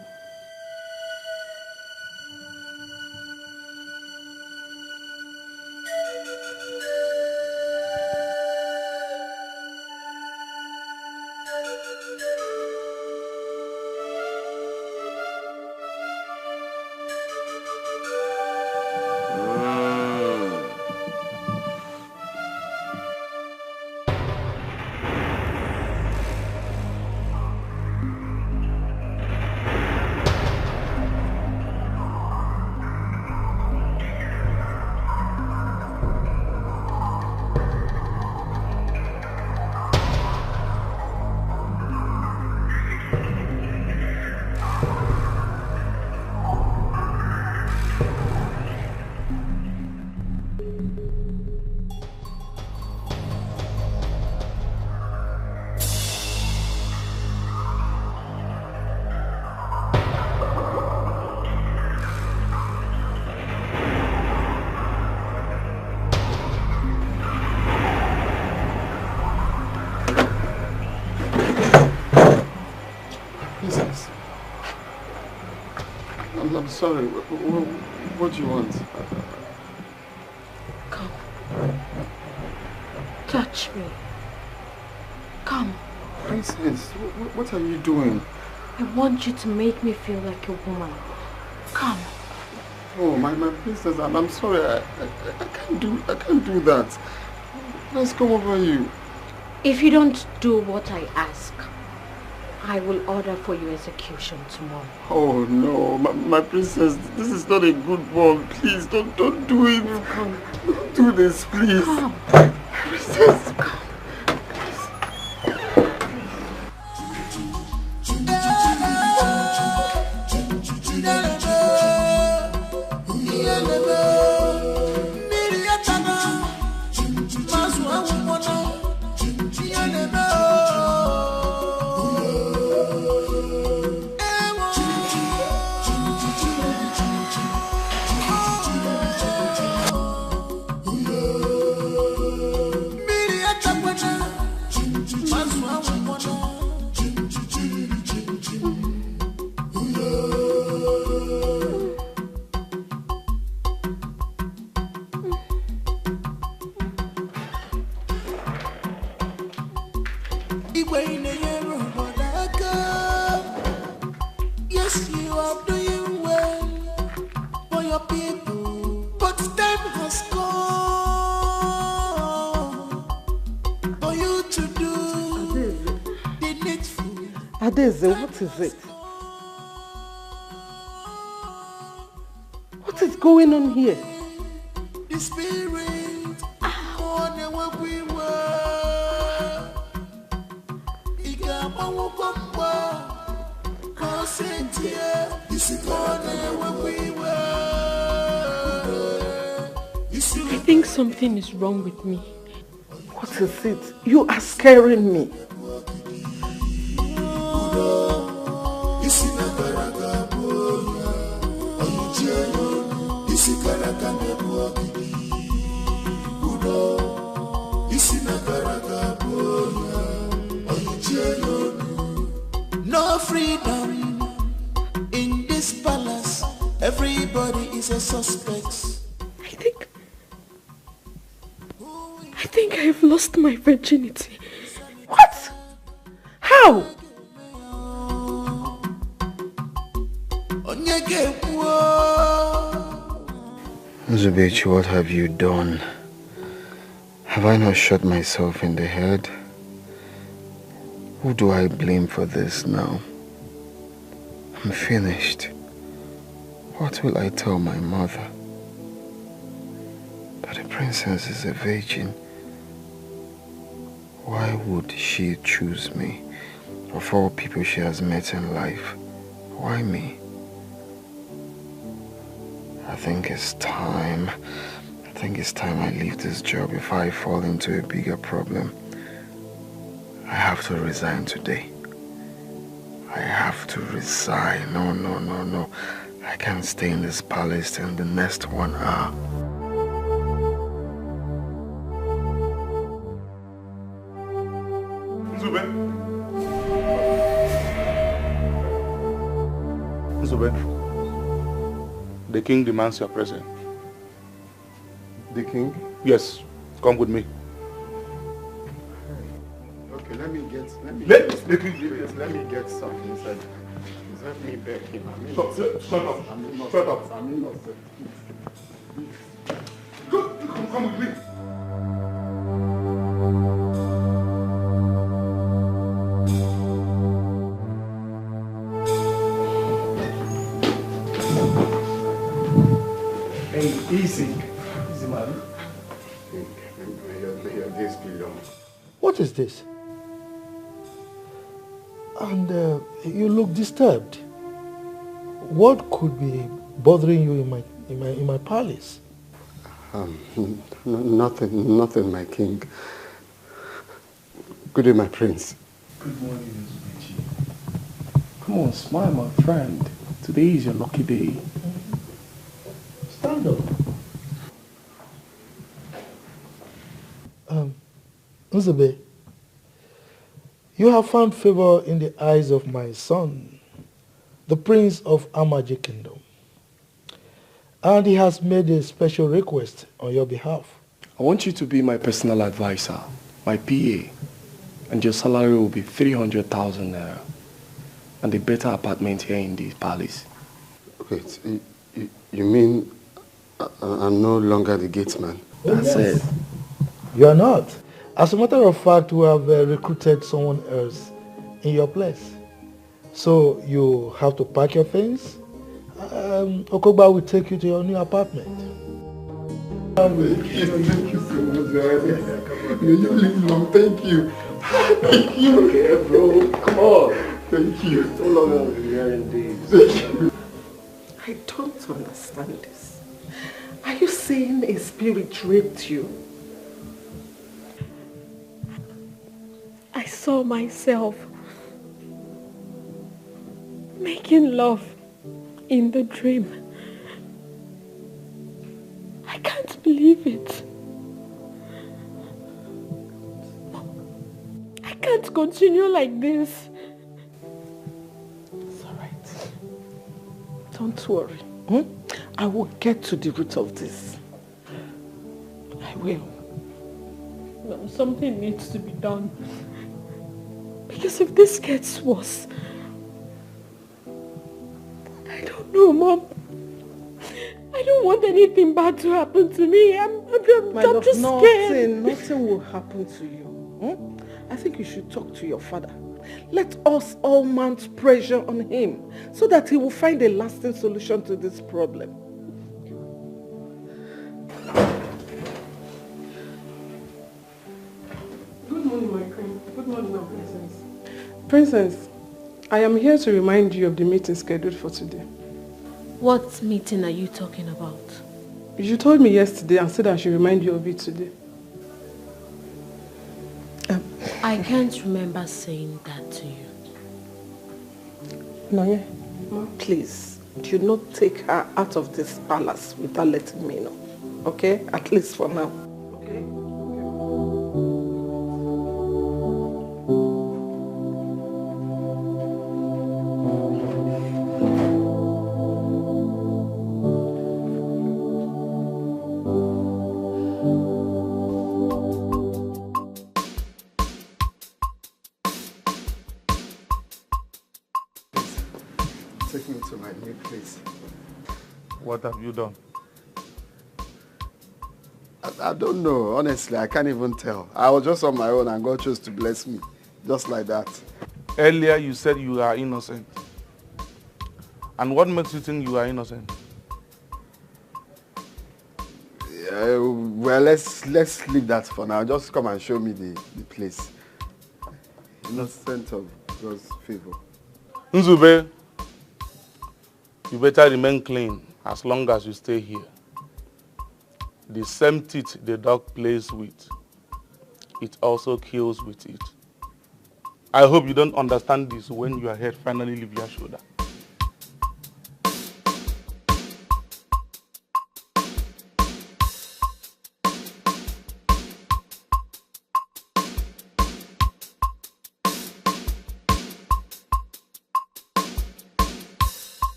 I'm sorry. What do you want? Come. Touch me. Come. Princess, what are you doing? I want you to make me feel like a woman. Come. Oh, my princess, I'm sorry. I can't do that. Let's come over you. If you don't do what I ask, I will order for your execution tomorrow. Oh no, my princess, this is not a good one. Please don't do it. No, come. Don't do this, please. Come. Princess, come. Yes, you are doing well for your people, but time has come for you to do the needful. Adeze, what is it? What is going on here? The spirit on the way we were. I think something is wrong with me. What is it? You are scaring me. No freedom in this palace. Everybody is a suspect. I think I've lost my virginity. What? How? Zubechi, what have you done? Have I not shot myself in the head? Who do I blame for this now? I'm finished. What will I tell my mother? That the princess is a virgin. Why would she choose me? Of all people she has met in life, why me? I think it's time. I leave this job before I fall into a bigger problem. I have to resign today. I have to resign. No. I can't stay in this palace in the next 1 hour. Nzube, the king demands your presence. The king? Yes, come with me. Okay, let me get something inside. Let me beg him. Shut up. I'm innocent. Come with me. Hey, easy, man. What is this? And you look disturbed. What could be bothering you in my palace? Nothing, my king. Good day, my prince. Good morning, Regina. Come on, smile, my friend. Today is your lucky day. Stand up. Nzube, you have found favor in the eyes of my son, the prince of Amaji Kingdom. And he has made a special request on your behalf. I want you to be my personal advisor, my PA, and your salary will be 300,000 naira, and a better apartment here in the palace. Okay, you mean I'm no longer the gatesman? That's it. You are not. As a matter of fact, we have recruited someone else in your place. So you have to pack your things. Okogba will take you to your new apartment. Thank you so much. May you live long. Thank you. Thank you. Okay, bro. Come on. Thank you. So long I've been hearing this. Thank you. I don't understand this. Are you saying a spirit raped you? I saw myself making love in the dream. I can't believe it. I can't continue like this. It's all right. Don't worry. I will get to the root of this. I will. No, something needs to be done. Because if this gets worse, I don't know, Mom. I don't want anything bad to happen to me. I'm just scared. Nothing will happen to you. I think you should talk to your father. Let us all mount pressure on him so that he will find a lasting solution to this problem. Good morning, my queen. Good morning, my princess. Princess, I am here to remind you of the meeting scheduled for today. What meeting are you talking about? You told me yesterday and said I should remind you of it today. I can't remember saying that to you. Noye, please, do not take her out of this palace without letting me know. Okay? At least for now. Okay? Take me to my new place. What have you done? I don't know. Honestly, I can't even tell. I was just on my own and God chose to bless me. Just like that. Earlier you said you are innocent. And what makes you think you are innocent? Well, let's leave that for now. Just come and show me the place. Innocent of God's favor. Nzube, you better remain clean as long as you stay here. The same teeth the dog plays with, it also kills with it. I hope you don't understand this when your head finally leaves your shoulder.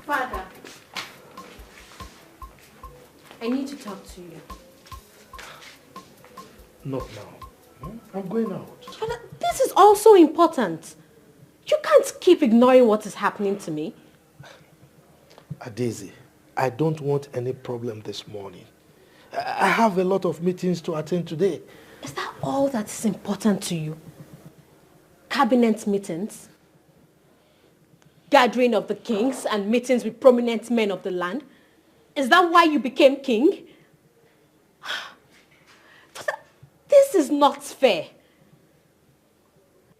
Father, I need to talk to you. Not now. I'm going out. Father, this is also important. You can't keep ignoring what is happening to me. Daisy, I don't want any problem this morning. I have a lot of meetings to attend today. Is that all that is important to you? Cabinet meetings? Gathering of the kings and meetings with prominent men of the land? Is that why you became king? This is not fair.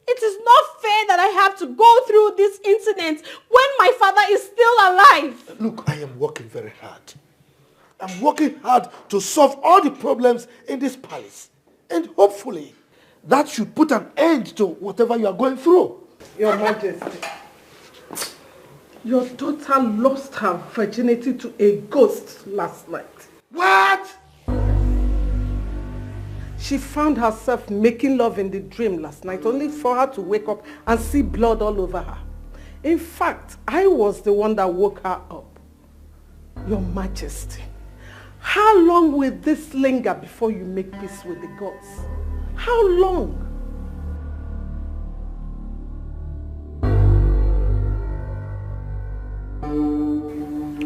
It is not fair that I have to go through this incident when my father is still alive. Look, I am working very hard. I'm working hard to solve all the problems in this palace. And hopefully, that should put an end to whatever you are going through. Your Majesty, your daughter lost her virginity to a ghost last night. What? She found herself making love in the dream last night, only for her to wake up and see blood all over her. In fact, I was the one that woke her up. Your Majesty, how long will this linger before you make peace with the gods? How long?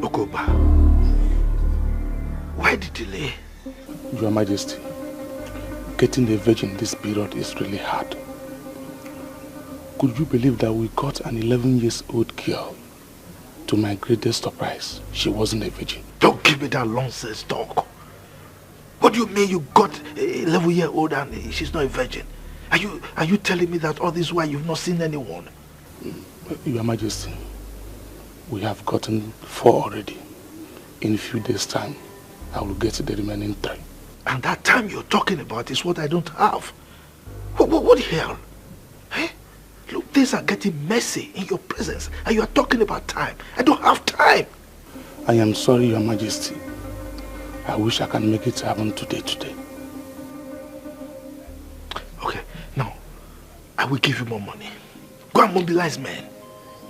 Okoba, why the delay? Your Majesty, getting a virgin this period is really hard. Could you believe that we got an 11-year-old girl? To my greatest surprise, she wasn't a virgin. Don't give me that nonsense talk. What do you mean you got a 11-year-old and she's not a virgin? Are you telling me that all this while you've not seen anyone? Your Majesty, we have gotten 4 already. In a few days' time, I will get the remaining 3. And that time you're talking about is what I don't have. What the hell? Eh? Look, things are getting messy in your presence and you are talking about time. I don't have time. I am sorry, Your Majesty. I wish I can make it happen today. Okay, now, I will give you more money. Go and mobilize men.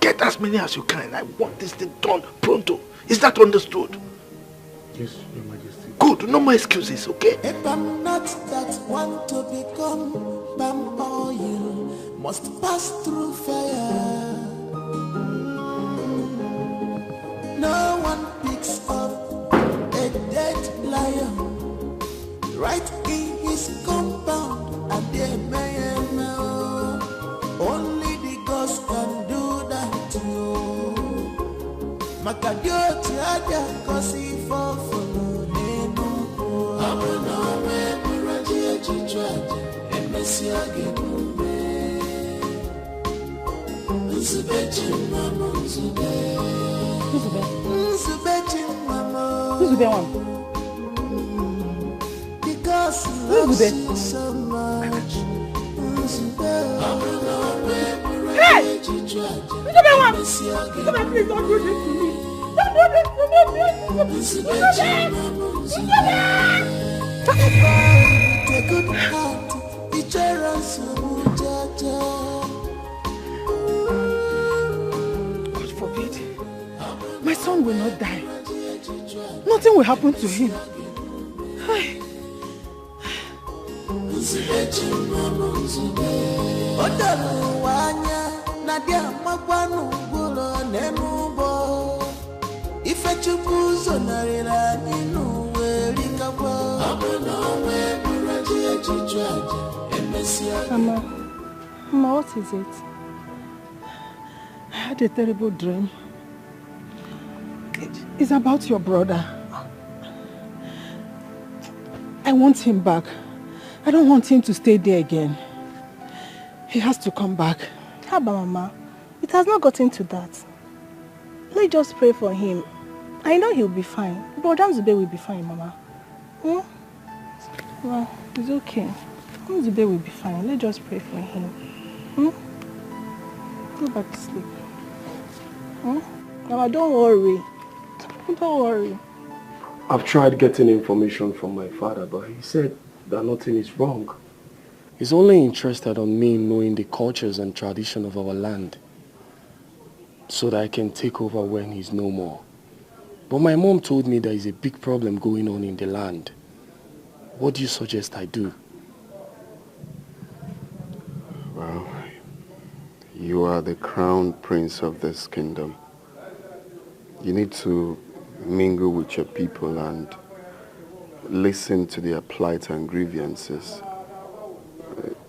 Get as many as you can. I want this thing done pronto. Is that understood? Yes, Your Majesty. Good, no more excuses, okay? If I'm not that one to become palm oil, must pass through fire. No one picks up a dead lion right in his compound, and they may know only the ghost can do that to you. Makadioti adia kosi for because love you so much. Hey! Please don't do this to me. Don't do this to me. Take good heart. God forbid. My son will not die. Nothing will happen to him. Mama, what is it? I had a terrible dream. It's about your brother. I want him back. I don't want him to stay there again. He has to come back. How about Mama? It has not gotten to that. Let's just pray for him. I know he'll be fine. Brother Zubby will be fine, Mama. Well. It's okay. Odimgbe will be fine. Let's just pray for him. Go back to sleep. Mama, don't worry. Don't worry. I've tried getting information from my father, but he said that nothing is wrong. He's only interested on me knowing the cultures and tradition of our land so that I can take over when he's no more. But my mom told me there is a big problem going on in the land. What do you suggest I do? Well, you are the crown prince of this kingdom. You need to mingle with your people and listen to their plight and grievances.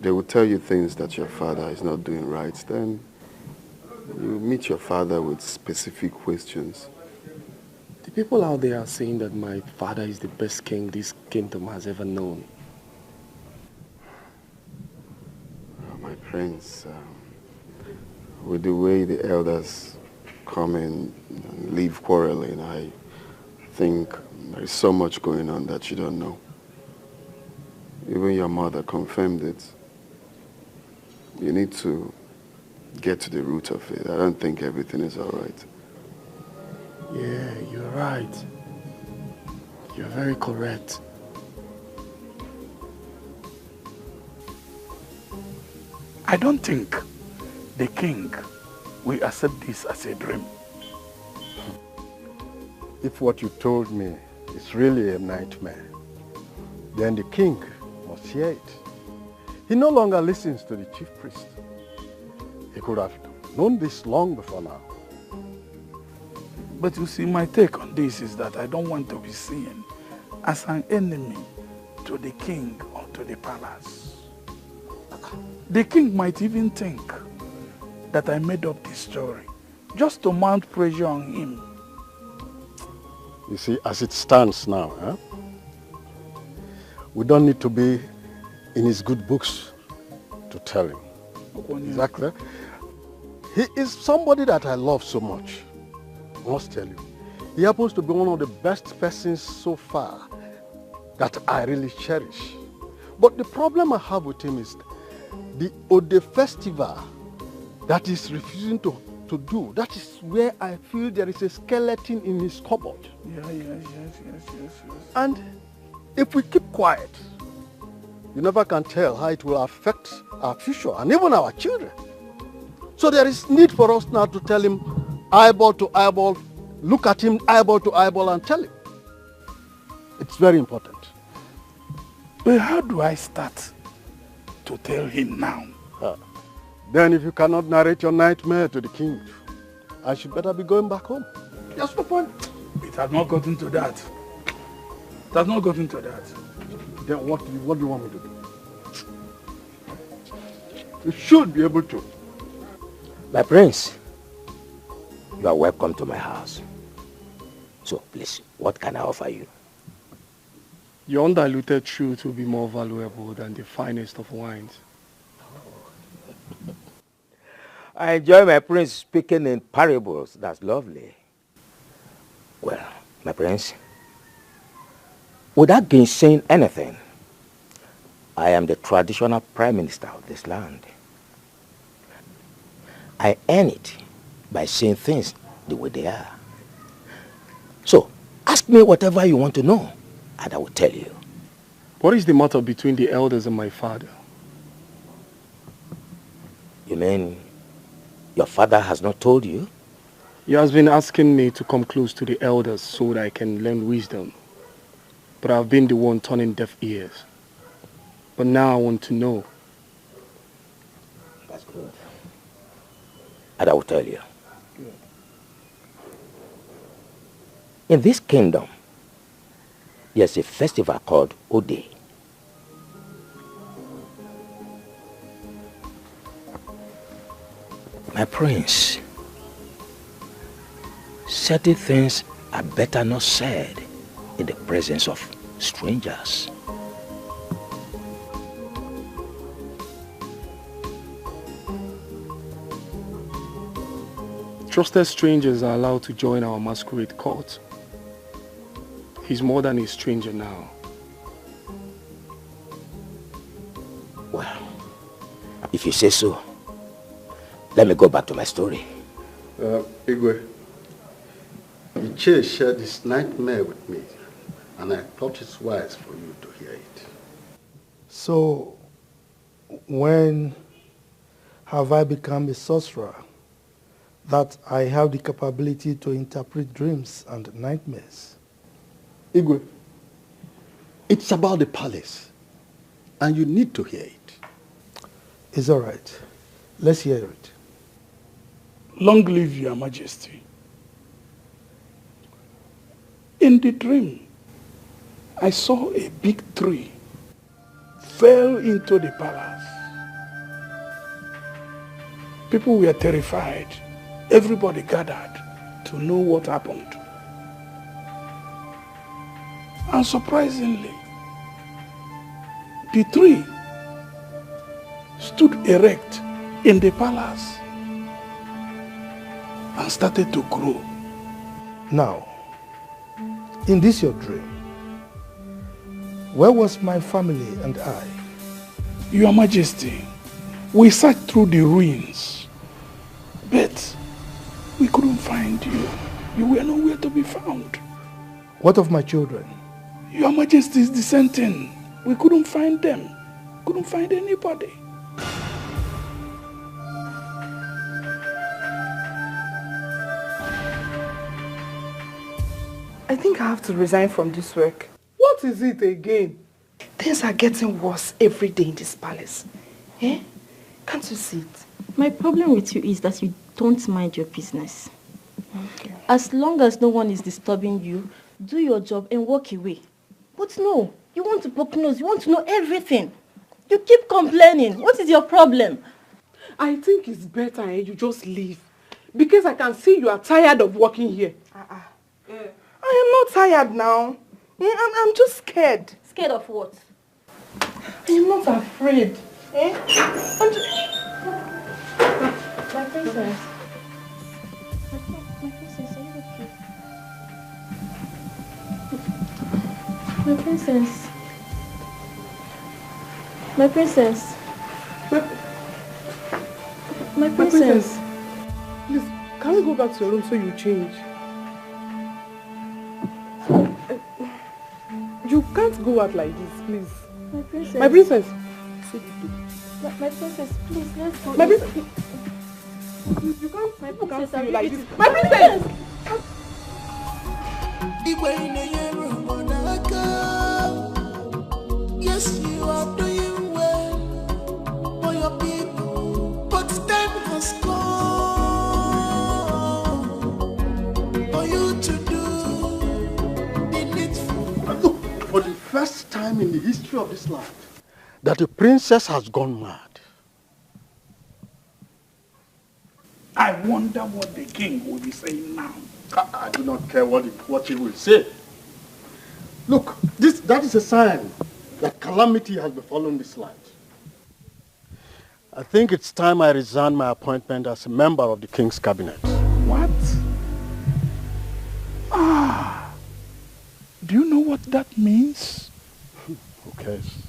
They will tell you things that your father is not doing right. Then you meet your father with specific questions. The people out there are saying that my father is the best king this kingdom has ever known. My prince, with the way the elders come in and leave quarreling, I think there is so much going on that you don't know. Even your mother confirmed it. You need to get to the root of it. I don't think everything is all right. Yeah, you're right. You're very correct. I don't think the king will accept this as a dream. If what you told me is really a nightmare, then the king must hear it. He no longer listens to the chief priest. He could have known this long before now. But you see, my take on this is that I don't want to be seen as an enemy to the king or to the palace. The king might even think that I made up this story just to mount pressure on him. You see, as it stands now, we don't need to be in his good books to tell him. Exactly. He is somebody that I love so much. I must tell you. He happens to be one of the best persons so far that I really cherish. But the problem I have with him is the Ode festival that he's refusing to do. That is where I feel there is a skeleton in his cupboard. Yes. And if we keep quiet, you never can tell how it will affect our future and even our children. So there is need for us now to tell him eyeball to eyeball, look at him eyeball to eyeball and tell him. It's very important. But how do I start to tell him now? Then if you cannot narrate your nightmare to the king, I should better be going back home. That's the point. It has not gotten to that. It has not gotten to that. Then what do you want me to do? You should be able to. My prince, you are welcome to my house. So please, what can I offer you? Your undiluted truth will be more valuable than the finest of wines. I enjoy my prince speaking in parables. That's lovely. Well, my prince, without gainsaying anything, I am the traditional prime minister of this land. I earn it by saying things the way they are. So, ask me whatever you want to know, and I will tell you. What is the matter between the elders and my father? You mean your father has not told you? He has been asking me to come close to the elders so that I can learn wisdom. But I've been the one turning deaf ears. But now I want to know. That's good. And I will tell you. Good. In this kingdom, there's a festival called Ode. My prince, certain things are better not said in the presence of strangers. Trusted strangers are allowed to join our masquerade cult. He's more than a stranger now. If you say so, let me go back to my story. Igwe, Iche shared this nightmare with me, and I thought it's wise for you to hear it. So, when have I become a sorcerer that I have the capability to interpret dreams and nightmares? Igwe, it's about the palace, and you need to hear it. It's all right. Let's hear it. Long live your majesty. In the dream, I saw a big tree fell into the palace. People were terrified. Everybody gathered to know what happened. And surprisingly, the tree stood erect in the palace and started to grow. Now, in this your dream, where was my family and I? Your Majesty, we searched through the ruins, but we couldn't find you. You were nowhere to be found. What of my children? Your Majesty is the same thing. We couldn't find them. Couldn't find anybody. I think I have to resign from this work. What is it again? Things are getting worse every day in this palace. Eh? Can't you see it? My problem with you is that you don't mind your business. Okay. As long as no one is disturbing you, do your job and walk away. But no, you want to poke nose, you want to know everything. You keep complaining. What is your problem? I think it's better you just leave. Because I can see you are tired of working here. I am not tired now. I'm just scared. Scared of what? I am not afraid. Eh? I'm just... My princess. My princess, are you okay? My princess. My princess. My princess. Please, can we go back to your room so you change? You can't go out like this, please. My princess. My princess. My princess, please, let's go. My princess. You can't. My princess, see you like this. My princess. Yes, you are doing well for your people, but time has come for you to do the needful. Look, for the first time in the history of this land, that a princess has gone mad. I wonder what the king will be saying now. I do not care what he will say. Look, that is a sign that calamity has befallen this land. I think it's time I resign my appointment as a member of the king's cabinet. What? Do you know what that means? Who cares?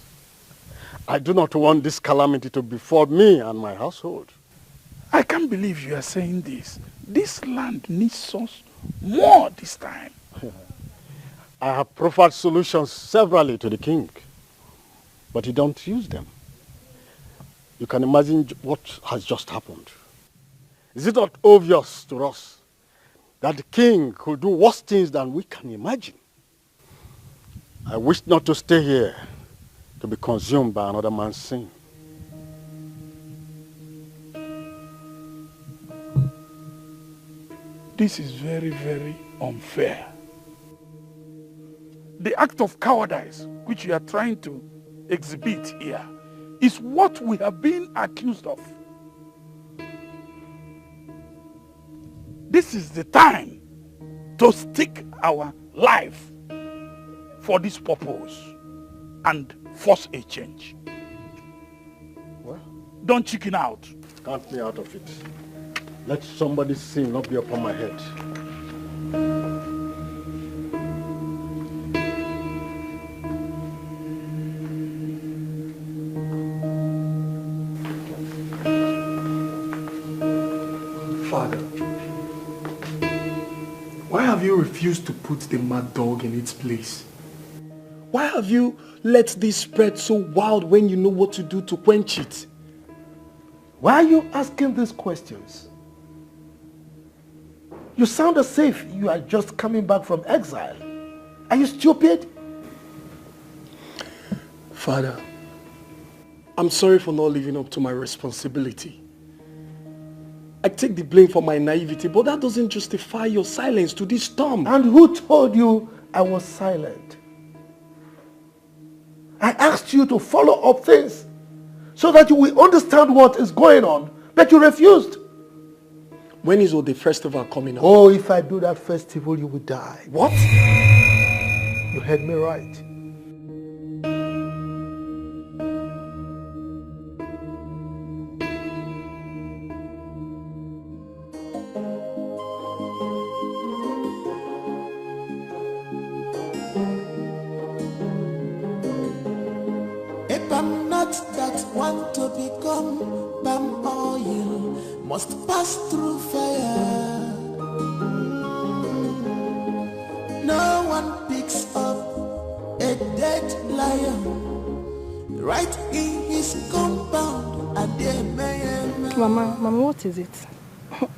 I do not want this calamity to befall me and my household. I can't believe you are saying this. This land needs us more this time. I have proffered solutions severally to the king, but he don't use them. You can imagine what has just happened. Is it not obvious to us that the king could do worse things than we can imagine? I wish not to stay here to be consumed by another man's sin. This is very, very unfair. The act of cowardice which you are trying to exhibit here is what we have been accused of. This is the time to stake our life for this purpose and force a change. Well, don't chicken out. Count me out of it. Let somebody's sin not be upon my head. Father, why have you refused to put the mad dog in its place? Why have you let this spread so wild when you know what to do to quench it? Why are you asking these questions? You sound as if you are just coming back from exile. Are you stupid? Father, I'm sorry for not living up to my responsibility. I take the blame for my naivety, but that doesn't justify your silence to this storm. And who told you I was silent? I asked you to follow up things so that you will understand what is going on, but you refused. When is the festival coming up? Oh, if I do that festival, you will die. What? You heard me right. If I'm not that one to become palm oil, must pass through fire. No one picks up a dead lion right in his compound. Mama, what is it?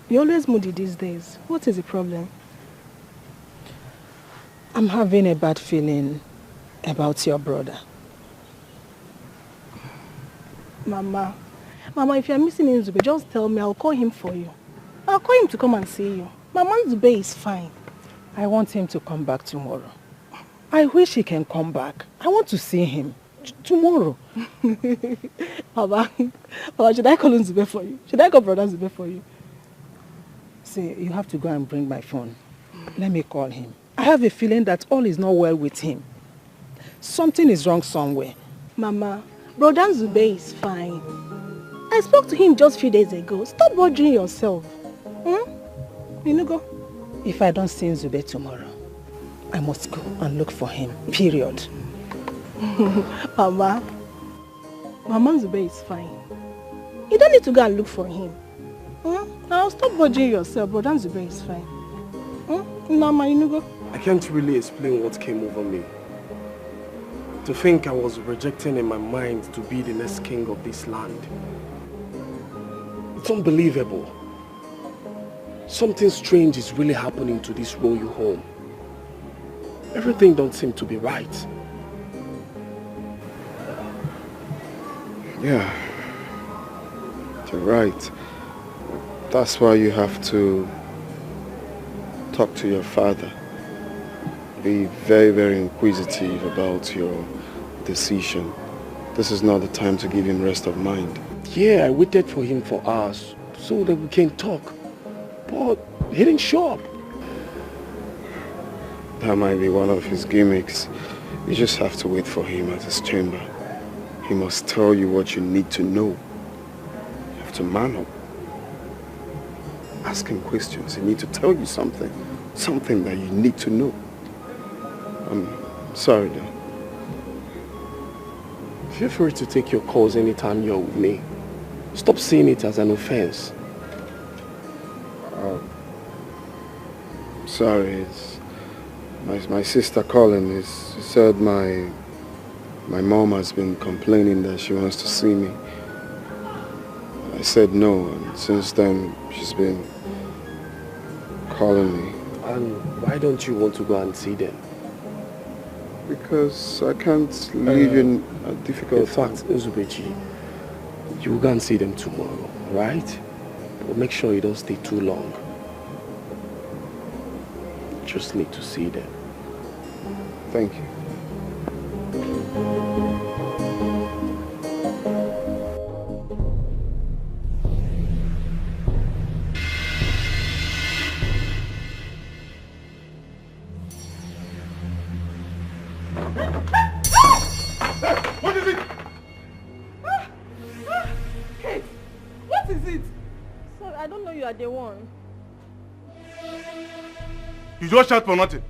You're always moody these days. What is the problem? I'm having a bad feeling about your brother. Mama, if you're missing Nzube, just tell me. I'll call him for you. I'll call him to come and see you. Mama, Nzube is fine. I want him to come back tomorrow. I wish he can come back. I want to see him tomorrow. Baba, should I call Nzube for you? Should I call Brother Nzube for you? See, you have to go and bring my phone. Let me call him. I have a feeling that all is not well with him. Something is wrong somewhere. Mama, Brother Nzube is fine. I spoke to him just a few days ago. Stop bothering yourself. You know, go. If I don't see Nzube tomorrow, I must go and look for him. Period. Mama Nzube is fine. You don't need to go and look for him. Now stop bothering yourself. Brother Nzube is fine. Mama, you know, go. I can't really explain what came over me. To think I was rejecting in my mind to be the next king of this land. It's unbelievable. Something strange is really happening to this royal home. Everything don't seem to be right. Yeah, you're right. That's why you have to talk to your father. Be very, very inquisitive about your decision. This is not the time to give him rest of mind. Yeah, I waited for him for hours so that we can talk. But he didn't show up. That might be one of his gimmicks. You just have to wait for him at his chamber. He must tell you what you need to know. You have to man up. Ask him questions. He needs to tell you something. Something that you need to know. I'm sorry, though. Feel free to take your calls anytime you're with me. Stop seeing it as an offense. Sorry, it's my sister calling. She said my mom has been complaining that she wants to see me. I said no, and since then she's been calling me. And why don't you want to go and see them? Because I can't live in a difficult time. In fact, Nzubechi, you will go and see them tomorrow, right? But make sure you don't stay too long. Just need to see them. Thank you. What is it? Kate, what is it? Sorry, I don't know you are the one. You just shout for nothing.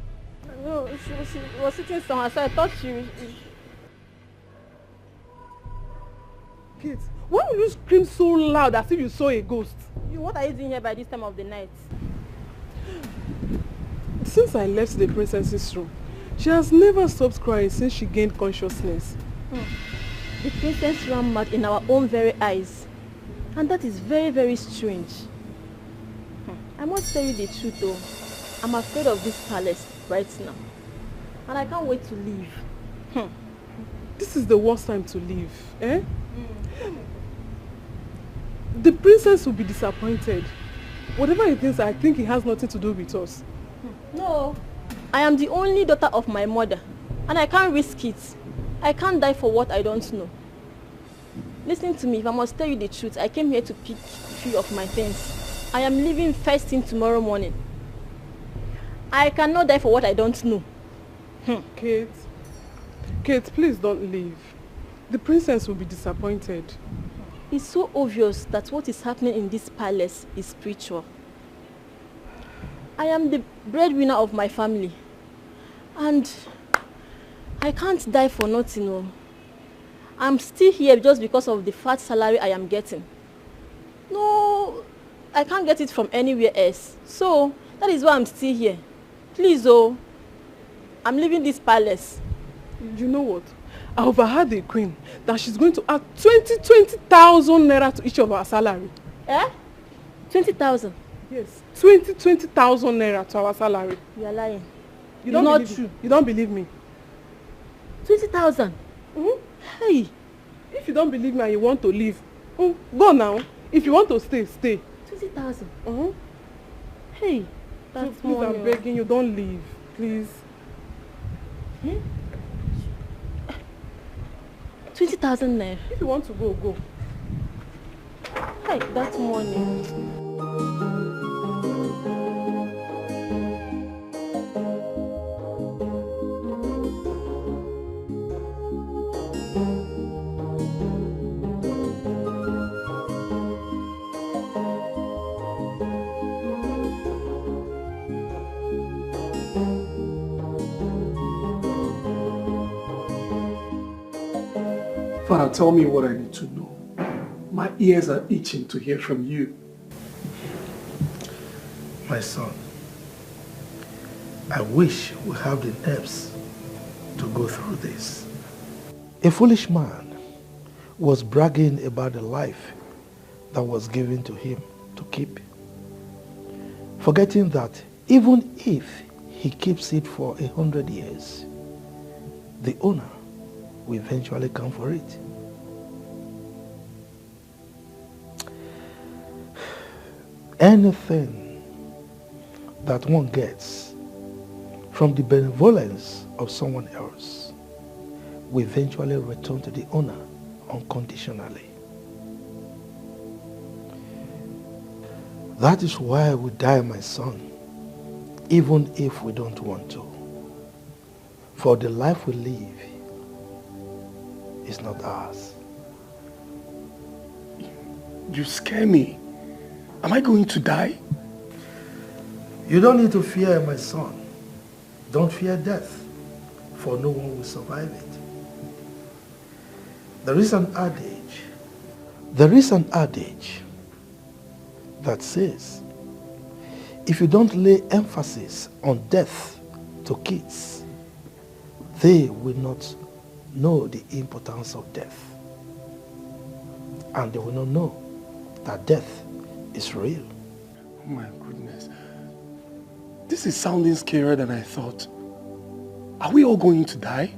No, she was sitting somewhere, so I thought she... Kate, Why will you scream so loud as if you saw a ghost? What are you doing here by this time of the night? Since I left the princess's room, she has never stopped crying since she gained consciousness. The princess ran mad in our own very eyes. And that is very, very strange. I must tell you the truth though. I'm afraid of this palace right now. And I can't wait to leave. This is the worst time to leave, eh? The princess will be disappointed. Whatever he thinks, I think it has nothing to do with us. No, I am the only daughter of my mother. And I can't risk it. I can't die for what I don't know. Listen to me, if I must tell you the truth, I came here to pick 3 of my things. I am leaving first thing tomorrow morning. I cannot die for what I don't know. Kate, please don't leave. The princess will be disappointed. It's so obvious that what is happening in this palace is spiritual. I am the breadwinner of my family. And I can't die for nothing. No. I'm still here just because of the fat salary I am getting. No, I can't get it from anywhere else. So, that is why I'm still here. Please, oh, I'm leaving this palace. You know what? I overheard the queen that she's going to add 20,000 naira to each of our salary. Eh? 20,000? Yes, 20,000 naira to our salary. You are lying. You don't not believe true. Me. You don't believe me. 20,000? Hey. If you don't believe me and you want to leave, go now. If you want to stay, stay. 20,000? Hey, that's so please, more. I'm begging you, don't leave, please. 20,000 naira. If you want to go, go. Hey, that's money. Father, tell me what I need to know. My ears are itching to hear from you. My son, I wish we have the nerves to go through this. A foolish man was bragging about the life that was given to him to keep, forgetting that even if he keeps it for 100 years, the owner will eventually come for it. Anything that one gets from the benevolence of someone else will eventually return to the owner unconditionally. That is why we die, my son, even if we don't want to. For the life we live is not ours. You scare me. Am I going to die? You don't need to fear, my son. Don't fear death, for no one will survive it. There is an adage that says, if you don't lay emphasis on death to kids, they will not know the importance of death. And they will not know that death is real. Oh my goodness. This is sounding scarier than I thought. Are we all going to die?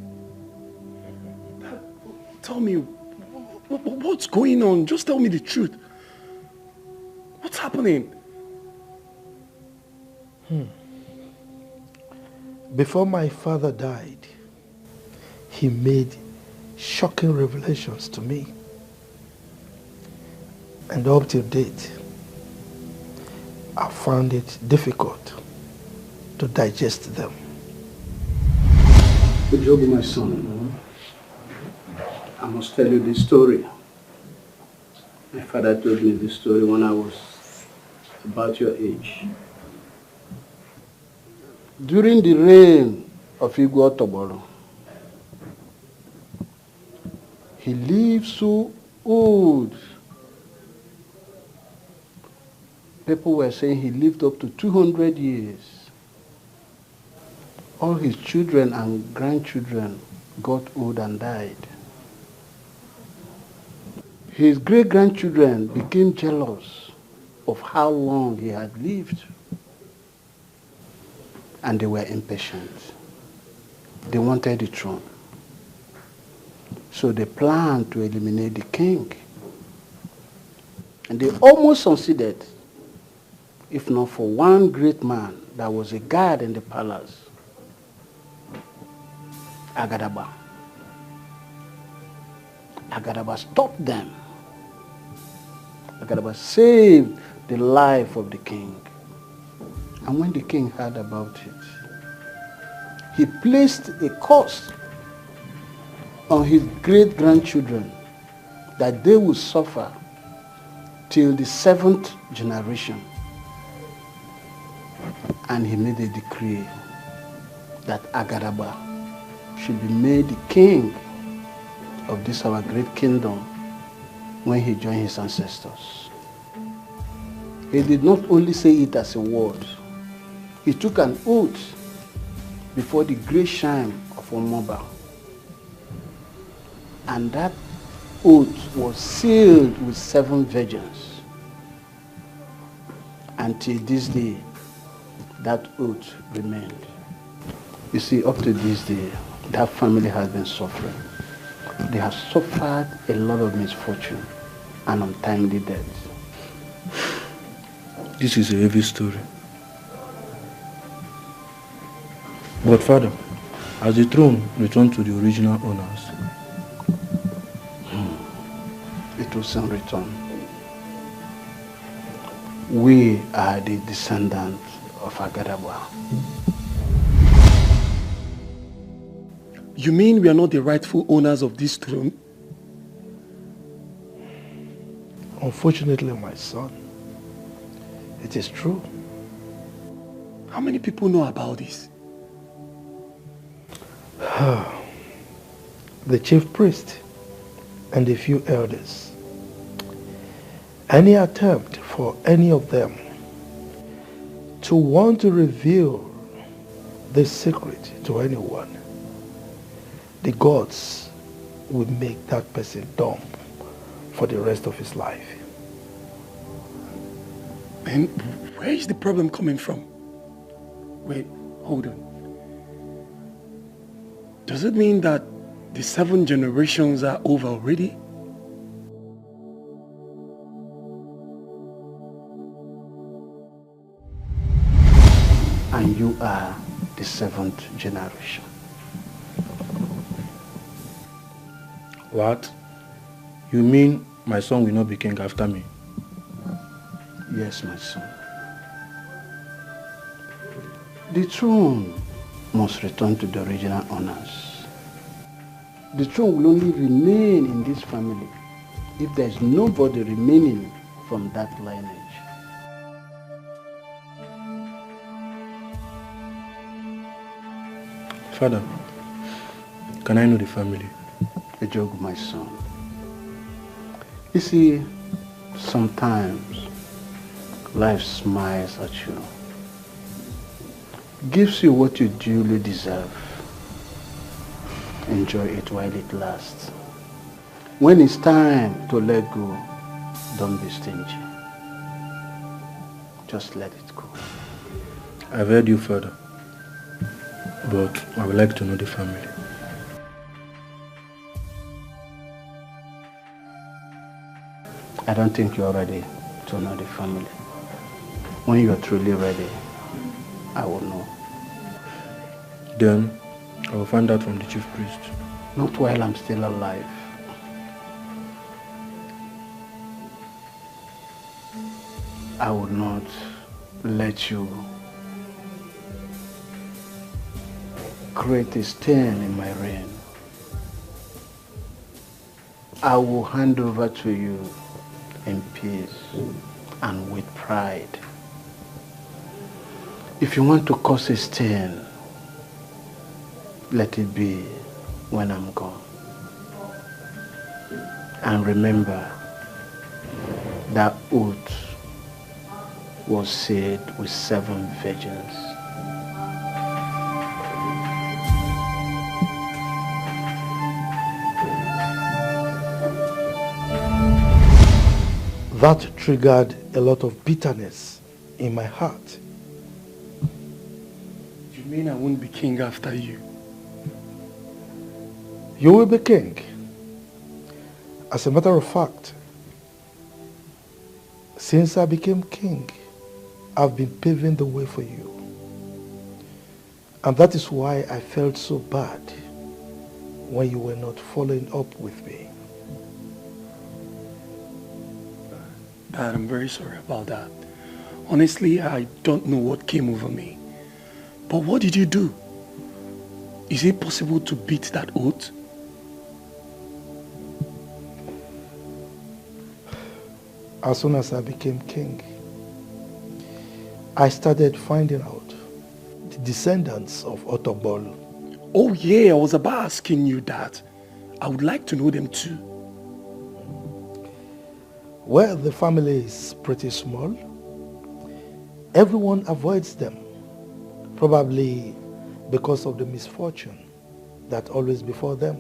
Tell me, what's going on? Just tell me the truth. What's happening? Before my father died, he made shocking revelations to me. And up till date, I found it difficult to digest them. Uju, my son, I must tell you this story. My father told me this story when I was about your age. During the reign of Igwe Otoboro, he lived so old. People were saying he lived up to 200 years. All his children and grandchildren got old and died. His great-grandchildren became jealous of how long he had lived. And they were impatient. They wanted the throne. So they planned to eliminate the king. And they almost succeeded, if not for one great man that was a guard in the palace, Agadaba. Agadaba stopped them. Agadaba saved the life of the king. And when the king heard about it, he placed a curse on his great-grandchildren that they would suffer till the 7th generation. And he made a decree that Agadaba should be made the king of this our great kingdom when he joined his ancestors. He did not only say it as a word, he took an oath before the great shrine of Omoba. And that oath was sealed with 7 virgins. Until this day, that oath remained. You see, up to this day, that family has been suffering. They have suffered a lot of misfortune and untimely death. This is a heavy story. But Father, as the throne returned to the original owners, it will soon return. We are the descendants of Agadaba. You mean we are not the rightful owners of this throne? Unfortunately, my son, it is true. How many people know about this? The chief priest and a few elders. Any attempt for any of them to want to reveal this secret to anyone, the gods will make that person dumb for the rest of his life. And where is the problem coming from? Wait, hold on. Does it mean that the 7 generations are over already? And you are the 7th generation. what? You mean my son will not be king after me? Yes, my son. The throne must return to the original owners. The throne will only remain in this family if there is nobody remaining from that lineage. Father, can I know the family? A joke, my son. You see, sometimes life smiles at you, gives you what you duly deserve. Enjoy it while it lasts. When it's time to let go, don't be stingy. Just let it go. I've heard you, Father, but I would like to know the family. I don't think you're ready to know the family. When you're truly ready, I will know. Then I will find out from the chief priest. Not while I'm still alive. I will not let you create a stain in my reign. I will hand over to you in peace and with pride. If you want to cause a stain, let it be when I'm gone. And remember, that oath was said with 7 virgins. That triggered a lot of bitterness in my heart. You mean I won't be king after you? You will be king. As a matter of fact, since I became king, I've been paving the way for you. And that is why I felt so bad when you were not following up with me. Dad, I'm very sorry about that. Honestly, I don't know what came over me. But what did you do? Is it possible to beat that oath? As soon as I became king, I started finding out the descendants of Otobol. Oh yeah, I was about asking you that. I would like to know them too. Well, the family is pretty small. Everyone avoids them, probably because of the misfortune that always befall them.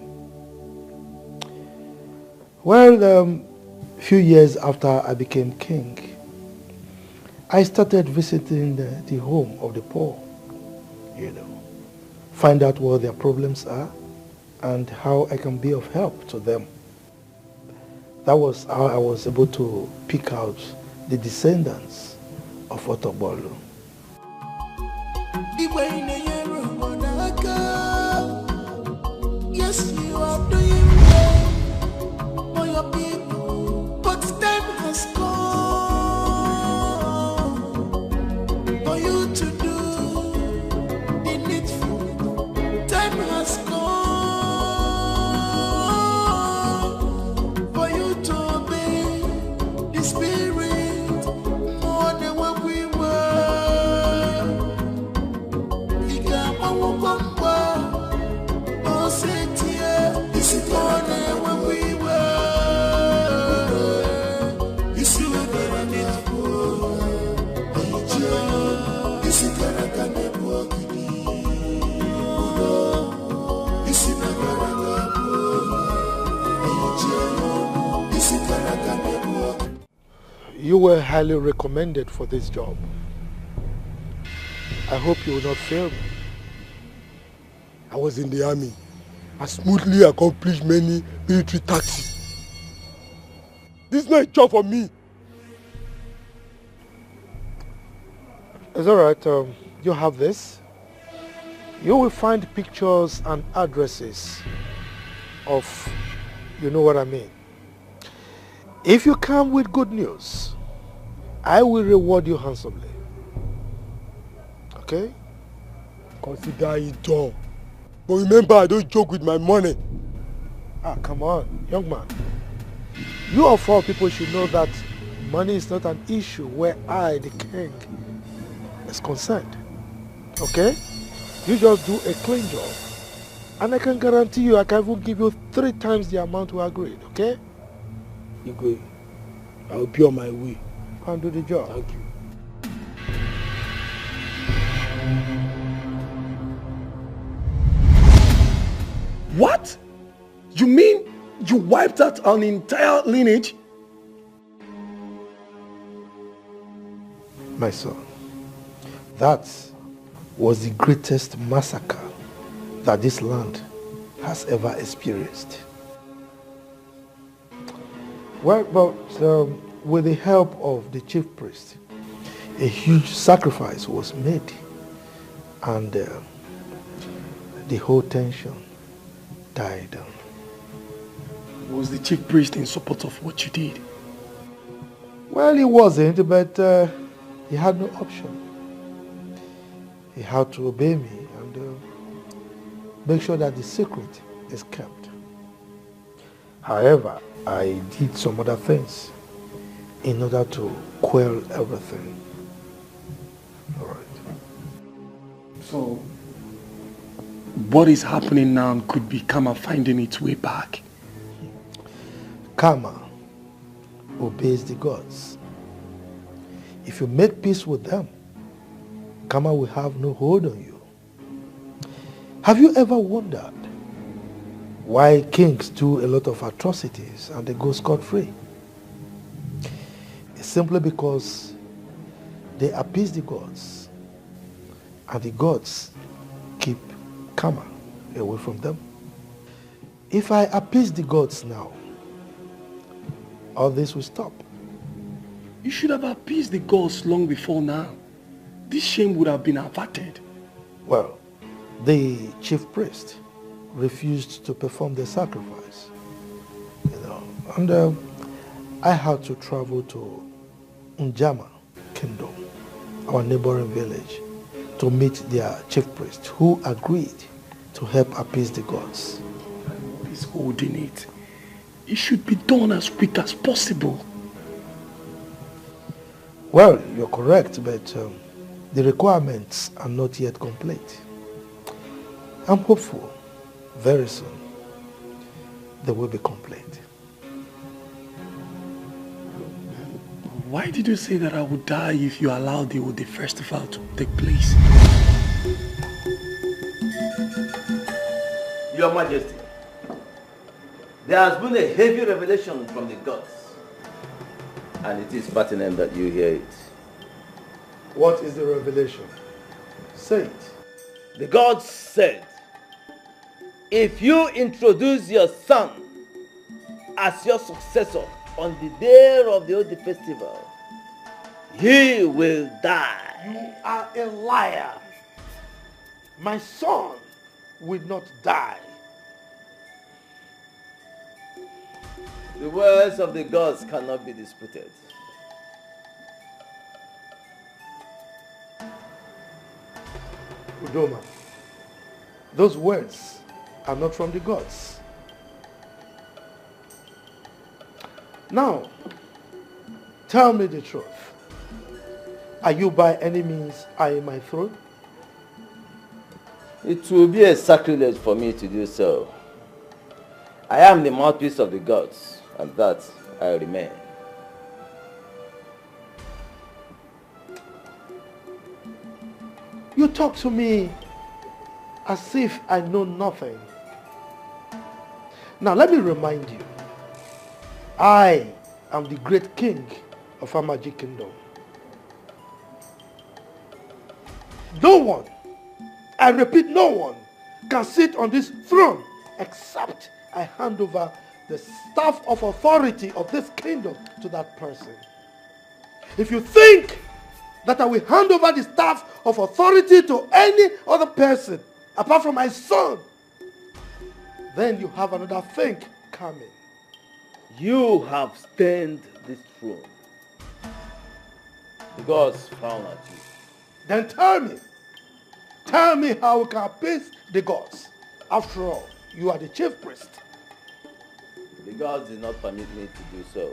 Well, a few years after I became king, I started visiting the home of the poor, find out what their problems are and how I can be of help to them. That was how I was able to pick out the descendants of Otobolo. Yes, you are doing well for your people, but time has come for you to do the needful. Time has come. You were highly recommended for this job. I hope you will not fail me. I was in the army. I smoothly accomplished many military tasks. This is not a job for me. It's alright, you have this. You will find pictures and addresses of, you know what I mean. If you come with good news, I will reward you handsomely. Okay? Consider it done. But remember, I don't joke with my money. Ah, come on, young man. You of all people should know that money is not an issue where I, the king, is concerned. Okay? You just do a clean job. And I can guarantee you I can even give you 3 times the amount we agreed, okay? Igwe, I will be on my way. Go and do the job. Thank you. What? You mean you wiped out an entire lineage? My son, that was the greatest massacre that this land has ever experienced. Well, but with the help of the chief priest, a huge sacrifice was made, and the whole tension died down. Was the chief priest in support of what you did? Well, he wasn't, but he had no option. He had to obey me and make sure that the secret is kept. However, I did some other things in order to quell everything. All right. So, what is happening now could be karma finding its way back? Karma obeys the gods. If you make peace with them, karma will have no hold on you. Have you ever wondered why kings do a lot of atrocities and they go scot-free? It's simply because they appease the gods, and the gods keep karma away from them. If I appease the gods now, all this will stop. You should have appeased the gods long before now. This shame would have been averted. Well, the chief priest refused to perform the sacrifice. And I had to travel to Njama Kingdom, our neighboring village, to meet their chief priest, who agreed to help appease the gods. What is holding it? It should be done as quick as possible. Well, you're correct, but the requirements are not yet complete. I'm hopeful very soon they will be complete. Why did you say that I would die if you allowed the festival to take place? Your Majesty, there has been a heavy revelation from the gods, and it is pertinent that you hear it. What is the revelation? Say it. The gods said, if you introduce your son as your successor on the day of the Odi festival, he will die. You are a liar. My son will not die. The words of the gods cannot be disputed. Udoma, those words are not from the gods. Now, tell me the truth. Are you by any means eyeing my throne? It will be a sacrilege for me to do so. I am the mouthpiece of the gods, and that I remain. You talk to me as if I know nothing. Now let me remind you, I am the great king of Amaji Kingdom. No one, I repeat, no one can sit on this throne except I hand over the staff of authority of this kingdom to that person. If you think that I will hand over the staff of authority to any other person apart from my son, then you have another thing coming. You have stained this throne. The gods frown at you. Then tell me how we can appease the gods. After all, you are the chief priest. The gods did not permit me to do so.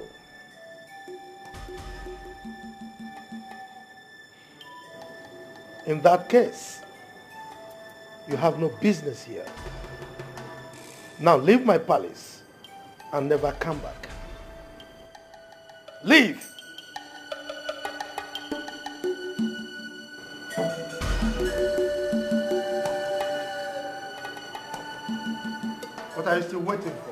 In that case, you have no business here. Now leave my palace and never come back. Leave! What are you still waiting for?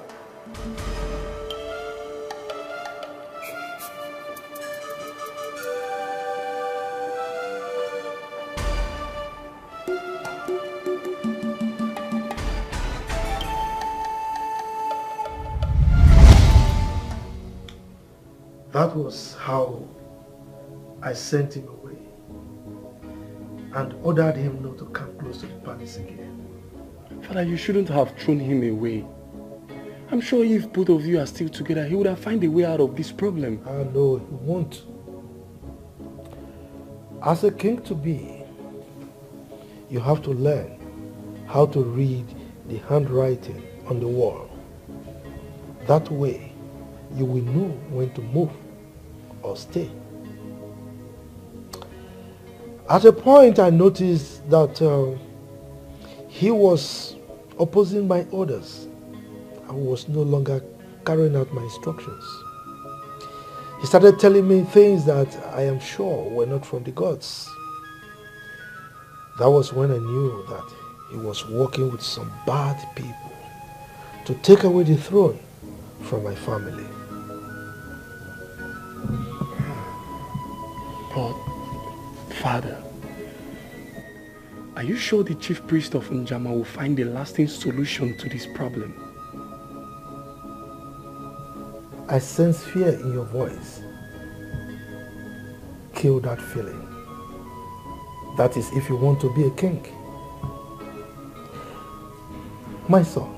That was how I sent him away and ordered him not to come close to the palace again. Father, you shouldn't have thrown him away. I'm sure if both of you are still together, he would have found a way out of this problem. No, he won't. As a king to be, you have to learn how to read the handwriting on the wall. That way, you will know when to move or stay. At a point, I noticed that he was opposing my orders and was no longer carrying out my instructions. He started telling me things that I am sure were not from the gods. That was when I knew that he was working with some bad people to take away the throne from my family. But, Father, are you sure the chief priest of Njama will find a lasting solution to this problem? I sense fear in your voice. Kill that feeling. That is if you want to be a king. My son,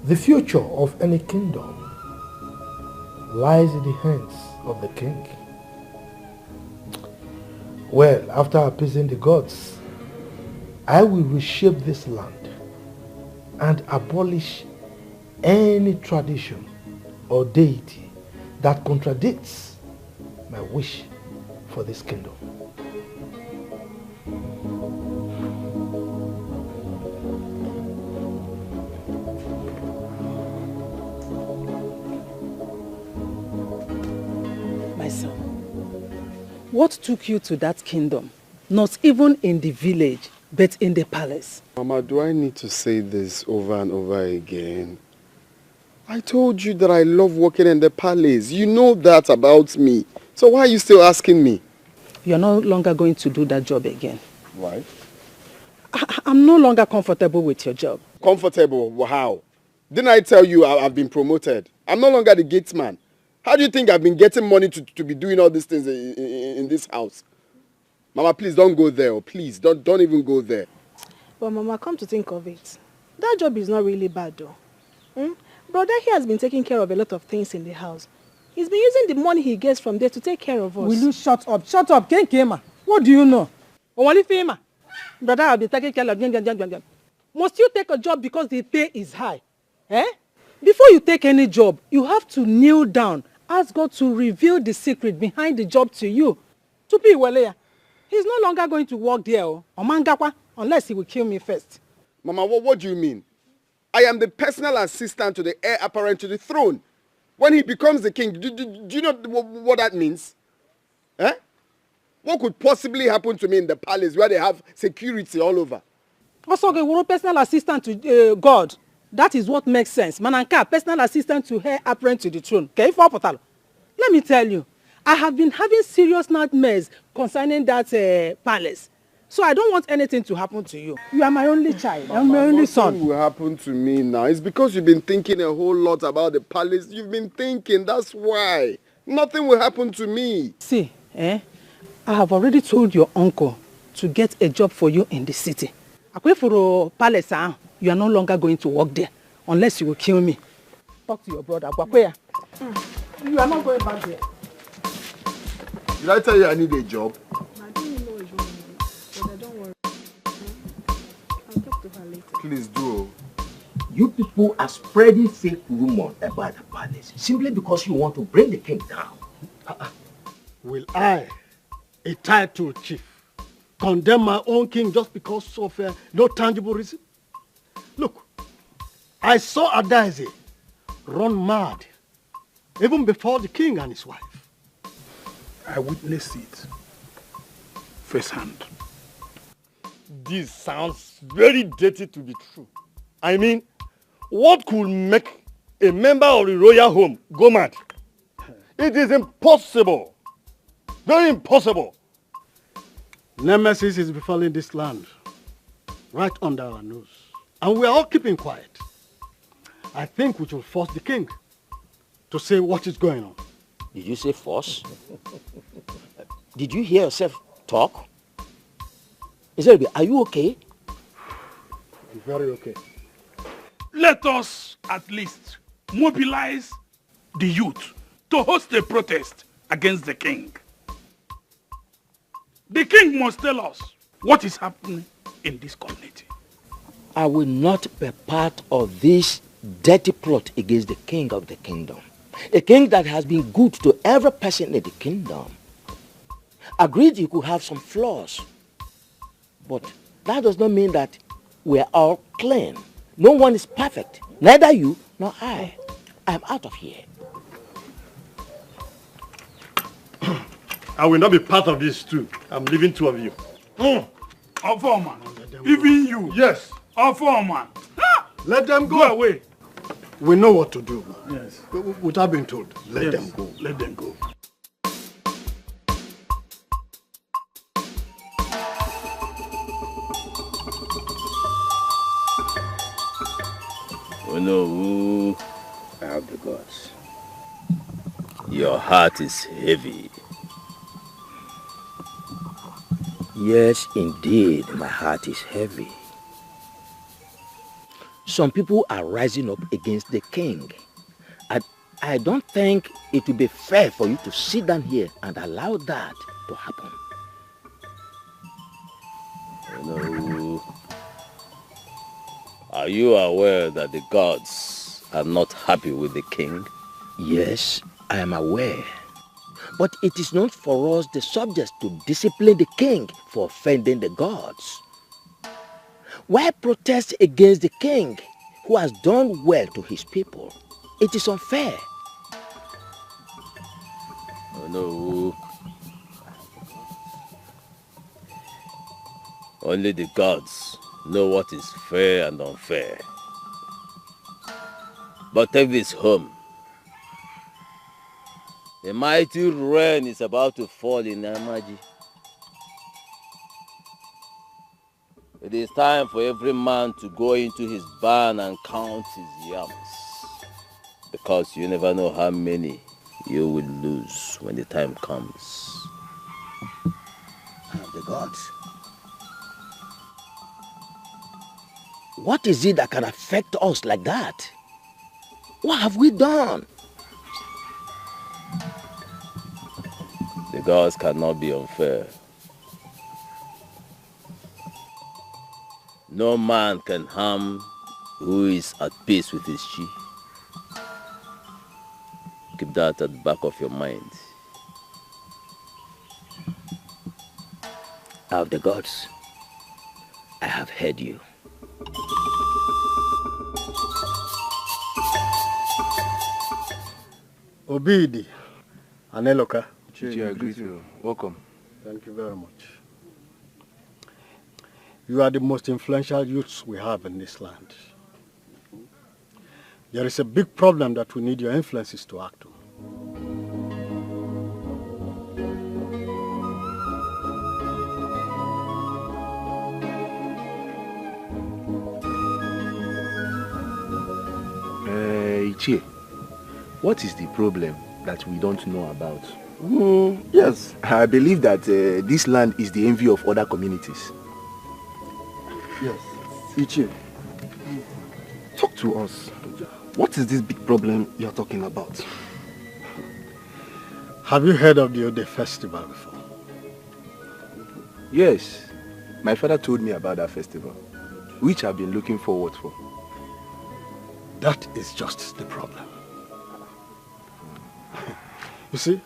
the future of any kingdom lies in the hands of the king. Well, after appeasing the gods, I will reshape this land and abolish any tradition or deity that contradicts my wish for this kingdom. My son, what took you to that kingdom? Not even in the village, but in the palace. Mama, do I need to say this over and over again? I told you that I love working in the palace. You know that about me. So why are you still asking me? You're no longer going to do that job again. Why? I'm no longer comfortable with your job. Comfortable? How? Didn't I tell you I've been promoted? I'm no longer the gate man. How do you think I've been getting money to be doing all these things in this house? Mama, please don't go there. Please, don't even go there. But Mama, come to think of it, that job is not really bad though. Brother here has been taking care of a lot of things in the house. He's been using the money he gets from there to take care of us. Will you shut up? Shut up, Kingmaker. What do you know? Brother, I'll be taking care of. Must you take a job because the pay is high? Before you take any job, you have to kneel down, ask God to reveal the secret behind the job to you. He's no longer going to work there, unless he will kill me first. Mama, what do you mean? I am the personal assistant to the heir apparent to the throne. When he becomes the king, do you know what that means? What could possibly happen to me in the palace where they have security all over? Also, the personal assistant to God. That is what makes sense. Mananka, personal assistant to heir apparent to the throne. Let me tell you, I have been having serious nightmares concerning that palace. So I don't want anything to happen to you. You are my only child. I'm my only son. Nothing will happen to me now. It's because you've been thinking a whole lot about the palace. You've been thinking, that's why. Nothing will happen to me. See, I have already told your uncle to get a job for you in the city. For a palace, you are no longer going to work there unless you will kill me. Talk to your brother. You are not going back there. Did I tell you I need a job? Please do. You people are spreading fake rumors about the palace simply because you want to bring the king down. Will I, a titled chief, condemn my own king just because of no tangible reason? Look, I saw Adaeze run mad even before the king and his wife. I witnessed it firsthand. This sounds very dirty to be true. I mean, what could make a member of the royal home go mad? It is impossible. Very impossible. Nemesis is befalling this land right under our nose. And we are all keeping quiet. I think we should force the king to say what is going on. Did you say force? Did you hear yourself talk? Ezeruonye, are you okay? I'm very okay. Let us at least mobilize the youth to host a protest against the king. The king must tell us what is happening in this community. I will not be part of this dirty plot against the king of the kingdom. A king that has been good to every person in the kingdom. Agreed, you could have some flaws. But that does not mean that we are all clean. No one is perfect. Neither you nor I. I'm out of here. I will not be part of this too. I'm leaving two of you. Foreman. Even you. Yes. Foreman. Let them go. Go away. We know what to do. Yes. Without being told. Let Yes. them go. Let them go. Oh no, I have the gods. Your heart is heavy. Yes, indeed, my heart is heavy. Some people are rising up against the king. And I don't think it will be fair for you to sit down here and allow that to happen. Oh no. Are you aware that the gods are not happy with the king? Yes, I am aware. But it is not for us, the subjects, to discipline the king for offending the gods. Why protest against the king who has done well to his people? It is unfair. Oh no. Only the gods know what is fair and unfair. But take this home. A mighty rain is about to fall in Namaji. It is time for every man to go into his barn and count his yams. Because you never know how many you will lose when the time comes. The gods. What is it that can affect us like that? What have we done? The gods cannot be unfair. No man can harm who is at peace with his chi. Keep that at the back of your mind. Of the gods, I have heard you. Obidi, Aneloka. I greet you. Welcome. Thank you very much. You are the most influential youths we have in this land. There is a big problem that we need your influences to act on. Ichie, what is the problem that we don't know about? Yes, I believe that this land is the envy of other communities. Yes. Ichie, talk to us. What is this big problem you're talking about? Have you heard of the Ode festival before? Yes, my father told me about that festival, which I've been looking forward for. That is just the problem. You see,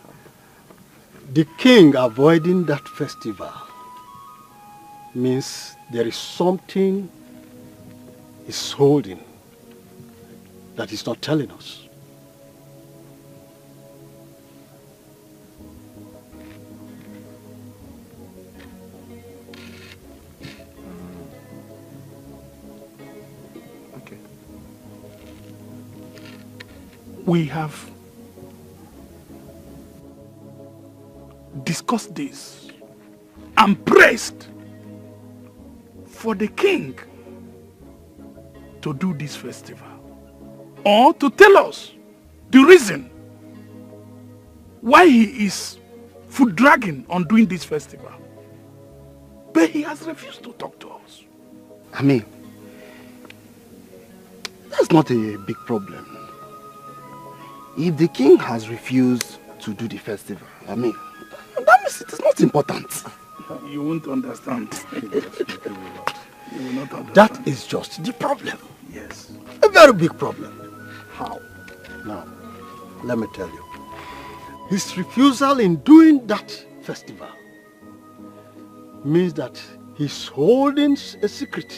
the king avoiding that festival means there is something he's holding that he's not telling us. Okay. We have discussed this and pressed for the king to do this festival, or to tell us the reason why he is foot dragging on doing this festival. But he has refused to talk to us. I mean, that's not a big problem. If the king has refused to do the festival, I mean, that means it is not important. You won't understand. You will not understand. That is just the problem. Yes. A very big problem. How? Now, let me tell you. His refusal in doing that festival means that he's holding a secret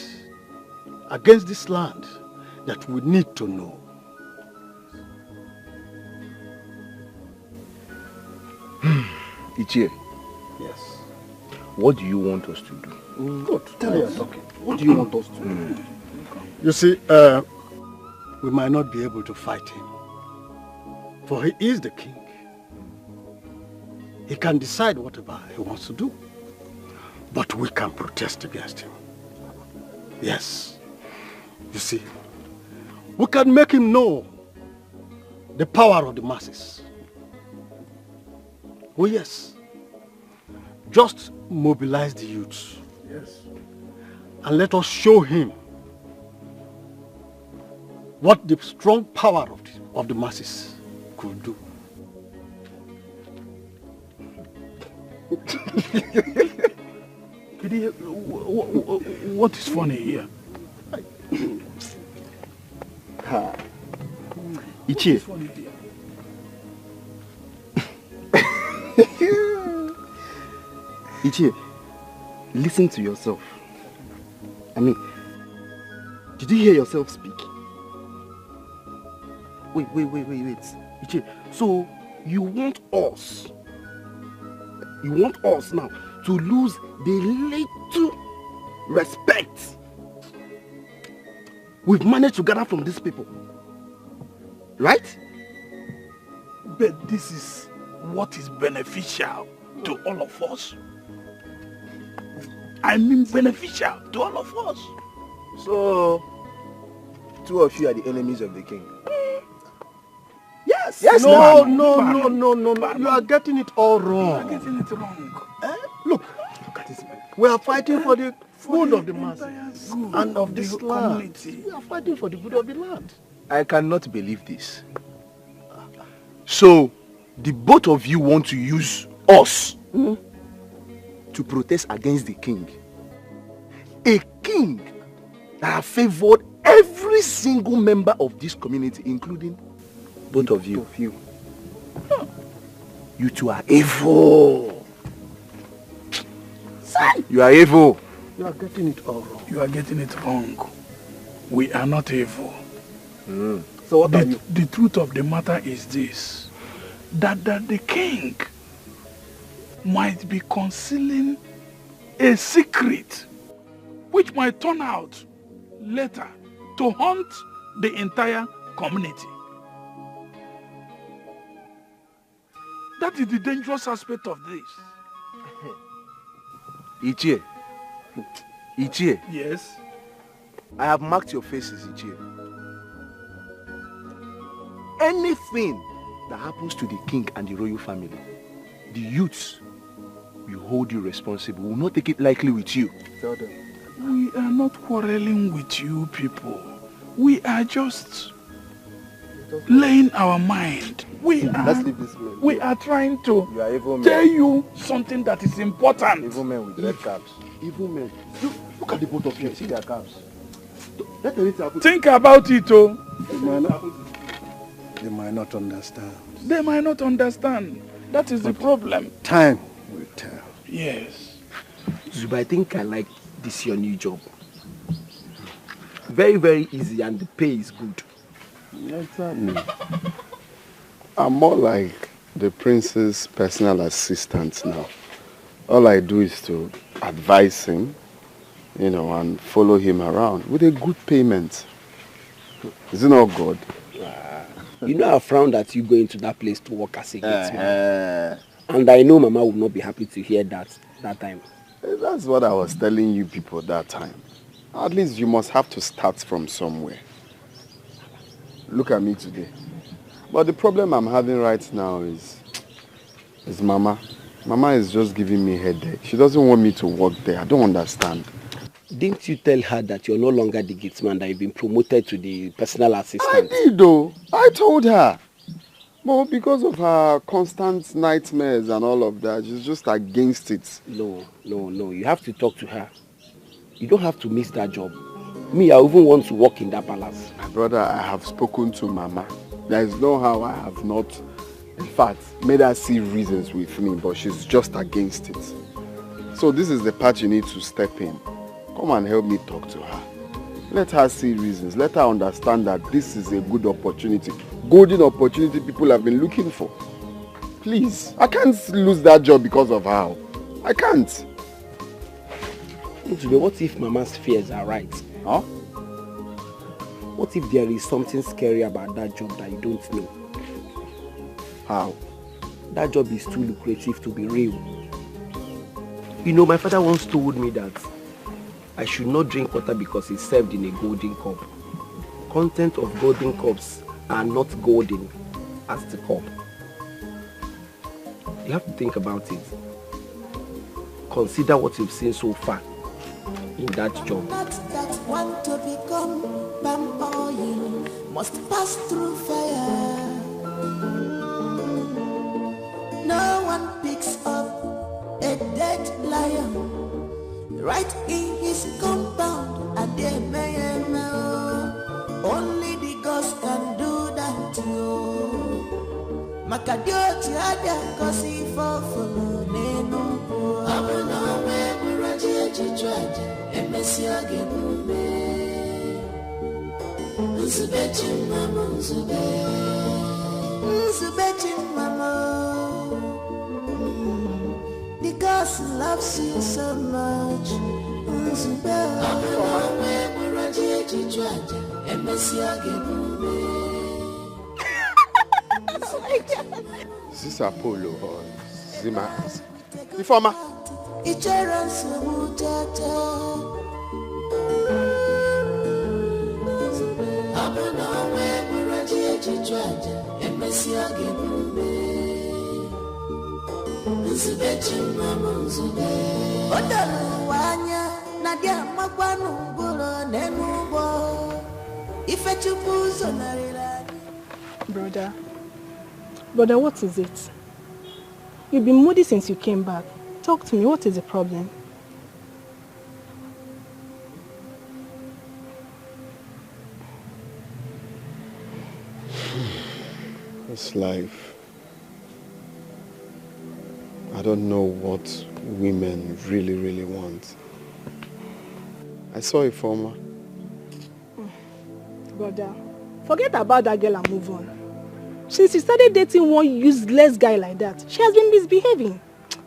against this land that we need to know. Ichie. Yes. What do you want us to do? Good. Tell us. Okay. What do you want us to do? You see, we might not be able to fight him. For he is the king. He can decide whatever he wants to do. But we can protest against him. Yes. You see, we can make him know the power of the masses. Oh yes. Just mobilize the youths. Yes. And let us show him what the strong power of the masses could do. What is funny here? Ichie. Ichie, listen to yourself. I mean, did you hear yourself speak? Wait. Ichie, so you want us now to lose the little respect we've managed to gather from these people, right? But this is what is beneficial to all of us. I mean beneficial to all of us. So, two of you are the enemies of the king. Yes. Yes. No. You are getting it all wrong. You are getting it wrong. Look at this man. We are fighting for the good of the masses and of this community. We are fighting for the good of the land. I cannot believe this. So, the both of you want to use us to protest against the king. A king that has favored every single member of this community, including both of you. You two are evil. Son. You are evil. You are getting it all wrong. You are getting it wrong. We are not evil. So what are you? The truth of the matter is this. That the king might be concealing a secret which might turn out later to haunt the entire community. That is the dangerous aspect of this. Ichie. Yes? I have marked your faces, Ichie. Anything that happens to the king and the royal family, the youths will hold you responsible. We will not take it lightly with you. Tell them. We are not quarreling with you people. We are just laying our mind. We are trying to tell you something that is important. Evil men with red caps. Evil men. Look at the both of you. See their caps. Let anything happen. Think about it, oh. They might not understand. They might not understand. That is the problem. Time will tell. Yes. Zubby, I think I like this your new job. Very, very easy and the pay is good. Exactly. I'm more like the prince's personal assistant now. All I do is to advise him, and follow him around with a good payment. Is it not good? You know I frowned at you going to that place to work as a gatesman. And I know Mama would not be happy to hear that time. That's what I was telling you people that time. At least you must have to start from somewhere. Look at me today. But the problem I'm having right now is Mama. Mama is just giving me a headache. She doesn't want me to work there. I don't understand. Didn't you tell her that you're no longer the gatesman, that you've been promoted to the personal assistant? I did though. I told her. But because of her constant nightmares and all of that, she's just against it. No. You have to talk to her. You don't have to miss that job. Me, I even want to work in that palace. My brother, I have spoken to Mama. There is no how I have not, in fact, made her see reasons with me, but she's just against it. So this is the part you need to step in. Come and help me talk to her. Let her see reasons. Let her understand that this is a good opportunity. Golden opportunity people have been looking for. Please, I can't lose that job because of her. I can't. Odimgbe, what if Mama's fears are right? Huh? What if there is something scary about that job that you don't know? How? That job is too lucrative to be real. You know, my father once told me that I should not drink water because it's served in a golden cup. Content of golden cups are not golden as the cup. You have to think about it. Consider what you've seen so far in that job. Not that want to become palm oil must pass through fire. No one picks up a dead lion right in his compound, and they may know only the ghost can do that to you. Makadioti ada kosi fofolo nenu po. Abuna we muraji ejijaja emesi agebume. Nzubechi mama nzube. Nzubechi mama. The ghost loves you so much. Nzube. Abuna we muraji ejijaja emesi agebume. Is this Apollo or Zima? The former. Brother, what is it? You've been moody since you came back. Talk to me, what is the problem? It's life. I don't know what women really want. I saw a former. Brother, forget about that girl and move on. Since you started dating one useless guy like that, she has been misbehaving.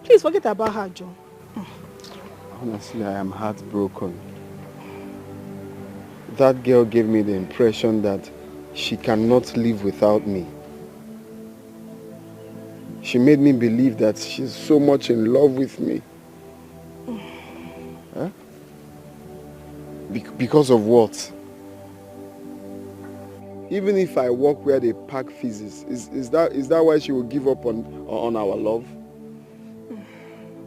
Please forget about her, Joe. Honestly, I am heartbroken. That girl gave me the impression that she cannot live without me. She made me believe that she's so much in love with me. Huh? Because of what? Even if I walk where they pack feces, is that why she will give up on our love?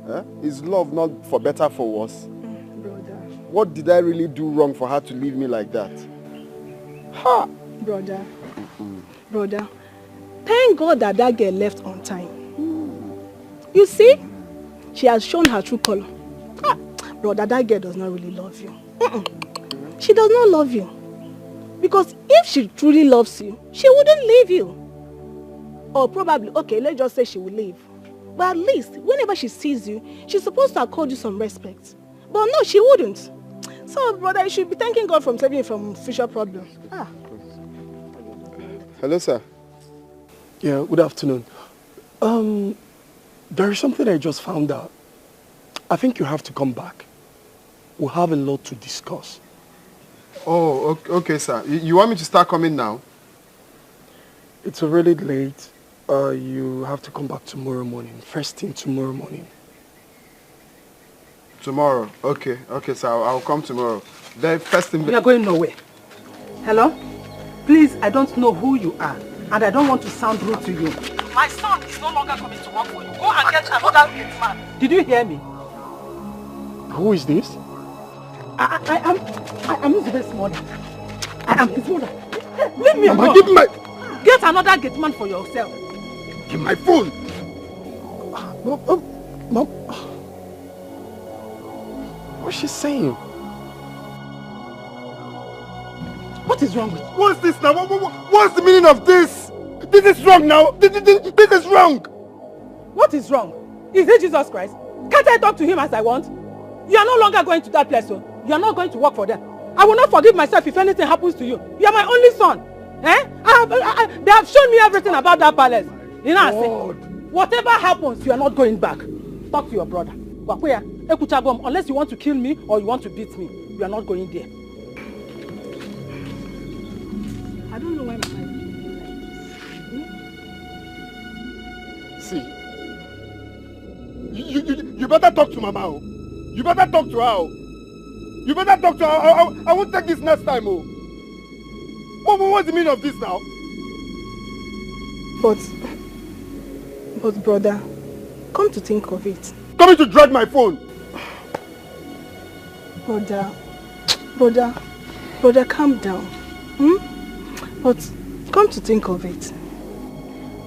Huh? Is love not for better, for worse? Brother. What did I really do wrong for her to leave me like that? Ha! Brother. Brother, thank God that that girl left on time. You see, she has shown her true color. Brother, that girl does not really love you. She does not love you. Because if she truly loves you, she wouldn't leave you. Or probably, okay, let's just say she will leave. But at least, whenever she sees you, she's supposed to accord you some respect. But no, she wouldn't. So, brother, you should be thanking God for saving you from future problems. Hello, sir. Yeah, good afternoon. There is something I just found out. I think you have to come back. We'll have a lot to discuss. Oh, okay, sir. You want me to start coming now? It's already late. You have to come back tomorrow morning. First thing tomorrow morning. Tomorrow? Okay, sir. I'll come tomorrow. Then first thing... We are going nowhere. Hello? Please, I don't know who you are. And I don't want to sound rude to you. My son is no longer coming to work for you. Go and get another man. Did you hear me? Who is this? I am his mother. I am his mother. Leave me alone. Mama, give my... Get another gate man for yourself. Give my phone. Mom. What's she saying? What is wrong with you? What's this now? What's the meaning of this? This is wrong now. This is wrong. What is wrong? Is it Jesus Christ? Can't I talk to him as I want? You are no longer going to that place, so you are not going to work for them. I will not forgive myself if anything happens to you. You are my only son. Eh? They have shown me everything about that palace. You know what I'm saying? Whatever happens, you are not going back. Talk to your brother. Unless you want to kill me or you want to beat me, you are not going there. I don't know why my See, you better talk to Mama. Oh. You better talk to her. Oh. You better talk to her. I won't take this next time. Oh. What's the meaning of this now? But brother, come to think of it. Coming to drag my phone. Brother, calm down. But come to think of it.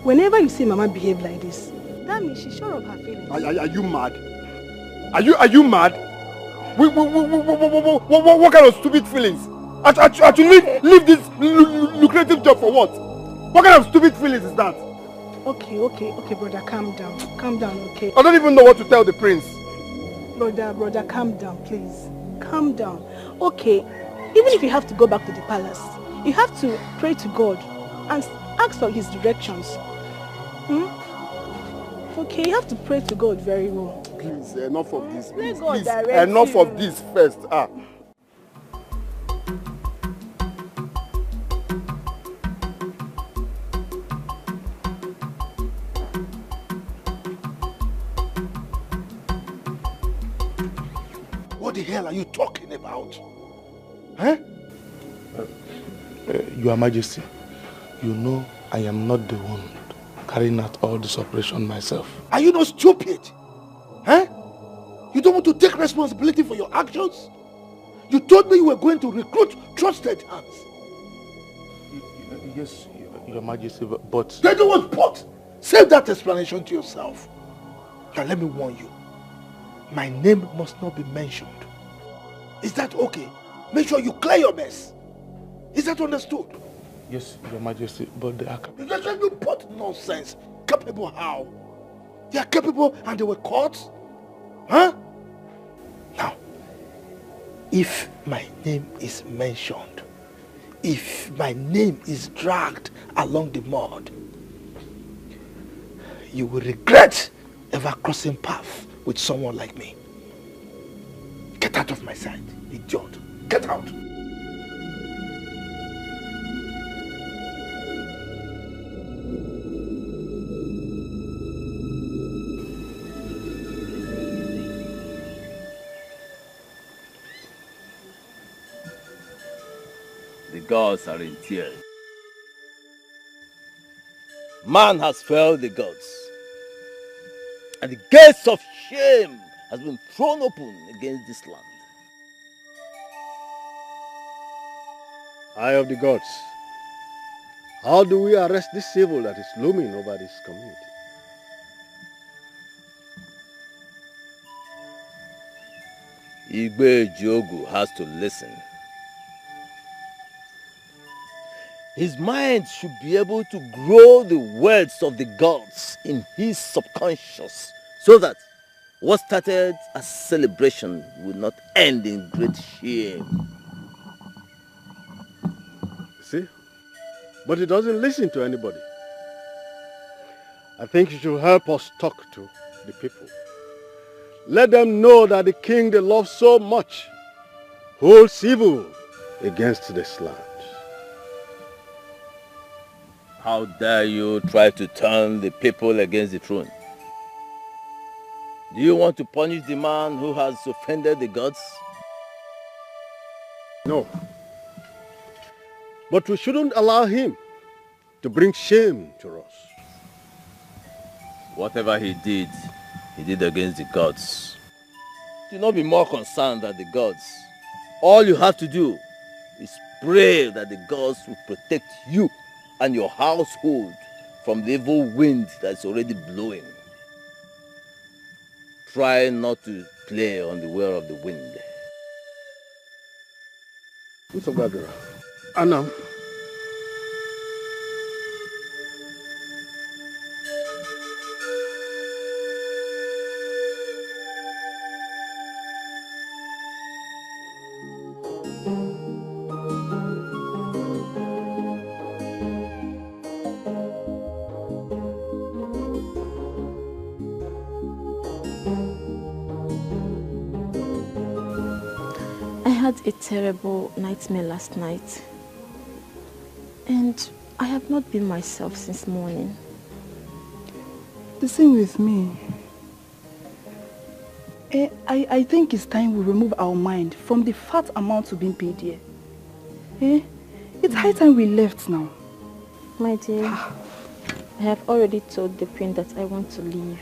Whenever you see Mama behave like this, that means she's sure of her feelings. Are you mad? Are you mad? What kind of stupid feelings? I should leave this lucrative job for what? What kind of stupid feelings is that? Okay, brother, calm down. Calm down, okay? I don't even know what to tell the prince. Brother, calm down, please. Calm down. Okay, even if you have to go back to the palace, you have to pray to God and ask for his directions. Okay, you have to pray to God very well. Please, enough of this. Please, direct enough you. of this first. What the hell are you talking about? Huh? Your Majesty, you know I am not the one carrying out all this operation myself. Are you not stupid? Huh? You don't want to take responsibility for your actions? You told me you were going to recruit trusted hands. Yes, Your Majesty, but... They don't want but. Save that explanation to yourself. Now let me warn you. My name must not be mentioned. Is that okay? Make sure you clear your mess. Is that understood? Yes, Your Majesty, but they are... You just you put nonsense. Capable how? They are capable and they were caught? Huh? Now, if my name is mentioned, if my name is dragged along the mud, you will regret ever crossing paths with someone like me. Get out of my sight, idiot. Get out. The gods are in tears. Man has failed the gods. And the gates of shame has been thrown open against this land. Eye of the gods, how do we arrest this evil that is looming over this community? Igbe Jogu has to listen. His mind should be able to grow the words of the gods in his subconscious so that what started as celebration will not end in great shame. See? But he doesn't listen to anybody. I think you should help us talk to the people. Let them know that the king they love so much holds evil against this land. How dare you try to turn the people against the throne? Do you want to punish the man who has offended the gods? No. But we shouldn't allow him to bring shame to us. Whatever he did against the gods. Do not be more concerned than the gods. All you have to do is pray that the gods will protect you and your household from the evil wind that's already blowing. Try not to play on the whir of the wind. Anam. I had a terrible nightmare last night. And I have not been myself since morning. The same with me. I think it's time we remove our mind from the fat amount we've been paid here. It's high time we left now. My dear, I have already told the queen that I want to leave.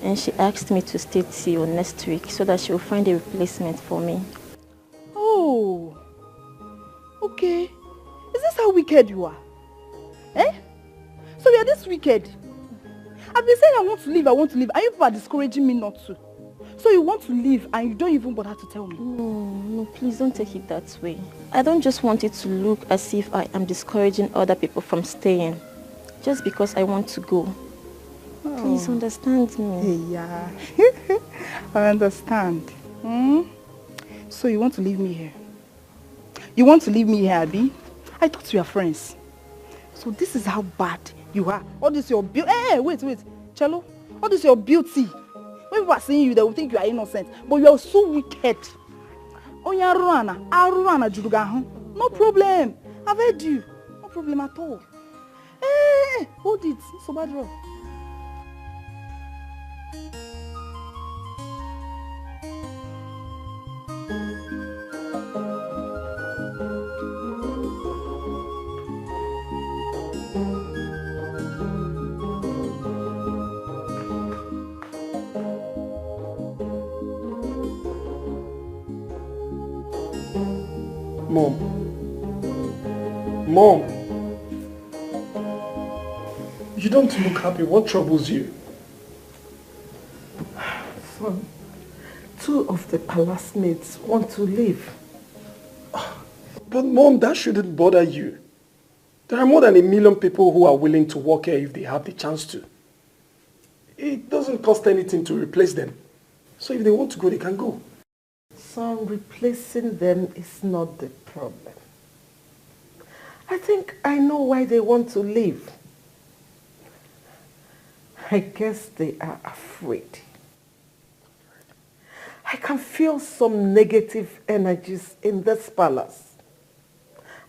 And she asked me to stay till next week so that she will find a replacement for me. Oh, okay. Is this how wicked you are? So you are this wicked? I've been saying I want to leave, and you people are discouraging me not to. So you want to leave and you don't even bother to tell me? No, please don't take it that way. I don't just want it to look as if I am discouraging other people from staying. Just because I want to go. Oh. Please understand me. Yeah, I understand. So you want to leave me here? You want to leave me here, Abi? I thought we were friends. So this is how bad you are. All this your beauty. Hey, wait. Cello. All this your beauty. When people are seeing you, they will think you are innocent. But you are so wicked. No problem. I've heard you. No problem at all. Hey, hold it. So bad. Mom, you don't look happy. What troubles you? Son, 2 of the palace maids want to leave. But Mom, that shouldn't bother you. There are more than 1 million people who are willing to work here if they have the chance to. It doesn't cost anything to replace them. So if they want to go, they can go. Son, replacing them is not the problem. I think I know why they want to leave. I guess they are afraid. I can feel some negative energies in this palace.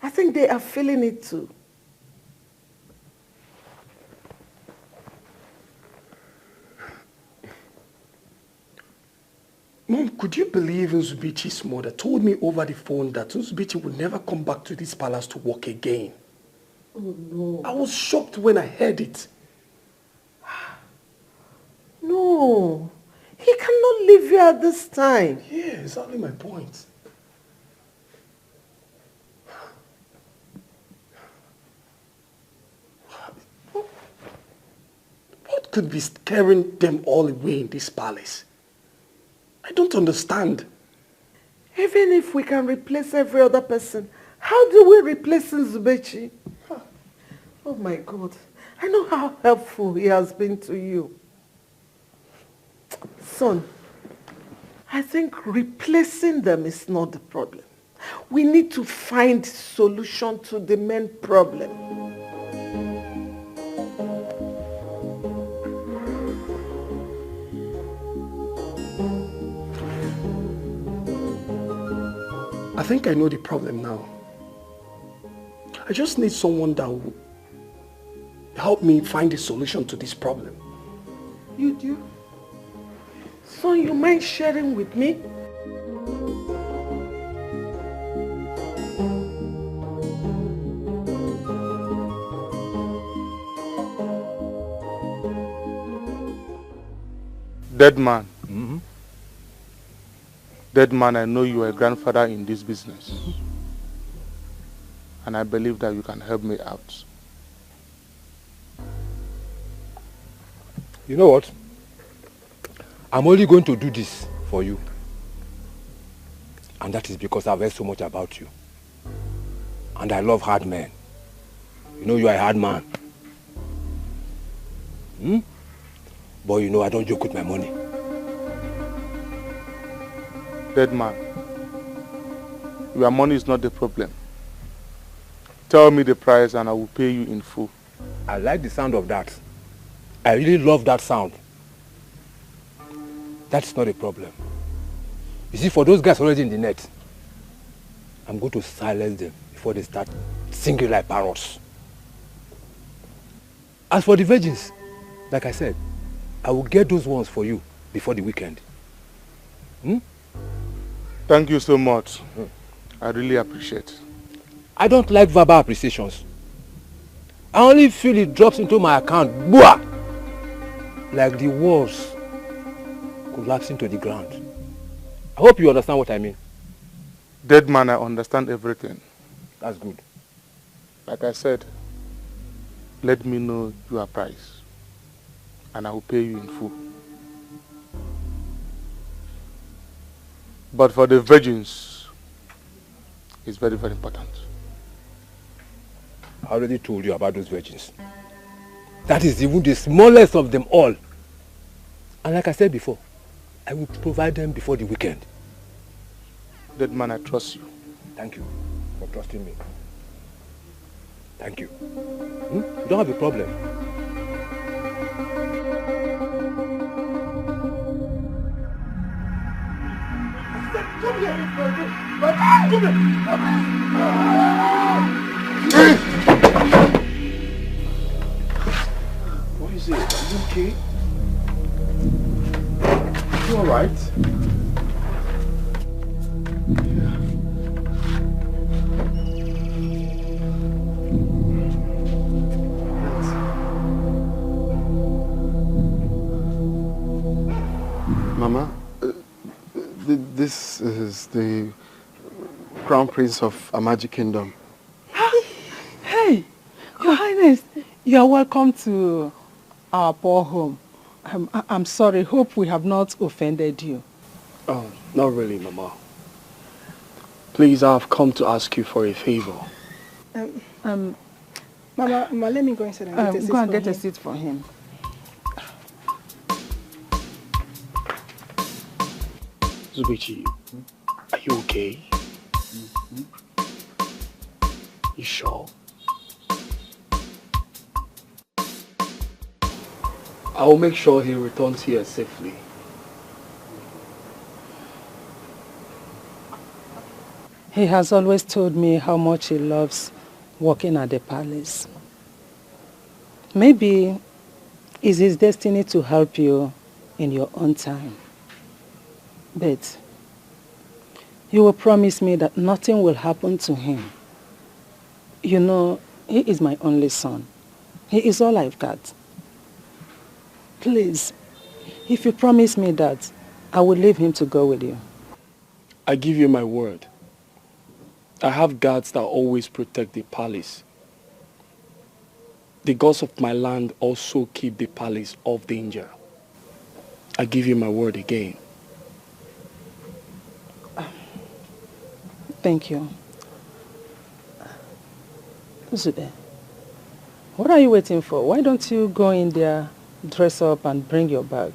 I think they are feeling it too. Mom, could you believe Nzubichi's mother told me over the phone that Nzubichi would never come back to this palace to work again? Oh no. I was shocked when I heard it. No, he cannot live here at this time. Yeah, exactly my point. What could be scaring them all away in this palace? I don't understand. Even if we can replace every other person, how do we replace Nzubechi? Oh my God, I know how helpful he has been to you. Son, I think replacing them is not the problem. We need to find solution to the main problem. I think I know the problem now. I just need someone that will help me find a solution to this problem. You do? So you mind sharing with me? Dead man. Mm-hmm. Dead man, I know you are a grandfather in this business. And I believe that you can help me out. You know what? I'm only going to do this for you. And that is because I've heard so much about you. And I love hard men. You know you are a hard man. But you know I don't joke with my money. Dead man, your money is not the problem. Tell me the price and I will pay you in full. I like the sound of that. I really love that sound. That's not a problem. You see, for those guys already in the net, I'm going to silence them before they start singing like parrots. As for the virgins, like I said, I will get those ones for you before the weekend. Hmm? Thank you so much. I really appreciate. I don't like verbal appreciations. I only feel it drops into my account, boah, like the walls collapsing to the ground. I hope you understand what I mean. Dead man, I understand everything. That's good. Like I said, let me know your price and I will pay you in full. But for the virgins, it's very, very important. I already told you about those virgins. That is even the smallest of them all. And like I said before, I will provide them before the weekend. Dead man, I trust you. Thank you for trusting me. Thank you. You don't have a problem. Come here, What is it? Are you okay? You alright? Mama, this is the Crown Prince of Amaji Kingdom. Hey, Your Highness, you are welcome to our poor home. I'm sorry, hope we have not offended you. Oh, not really, Mama. Please, I have come to ask you for a favor. Mama, let me go inside and get a seat go and get a seat for him. Zubichi, are you okay? You sure? I will make sure he returns here safely. He has always told me how much he loves working at the palace. Maybe it's his destiny to help you in your own time. But you will promise me that nothing will happen to him. You know, he is my only son. He is all I've got. Please, if you promise me that, I will leave him to go with you. I give you my word. I have guards that always protect the palace. The gods of my land also keep the palace off danger. I give you my word again. Thank you. Zube, what are you waiting for? Why don't you go in there, dress up and bring your bag?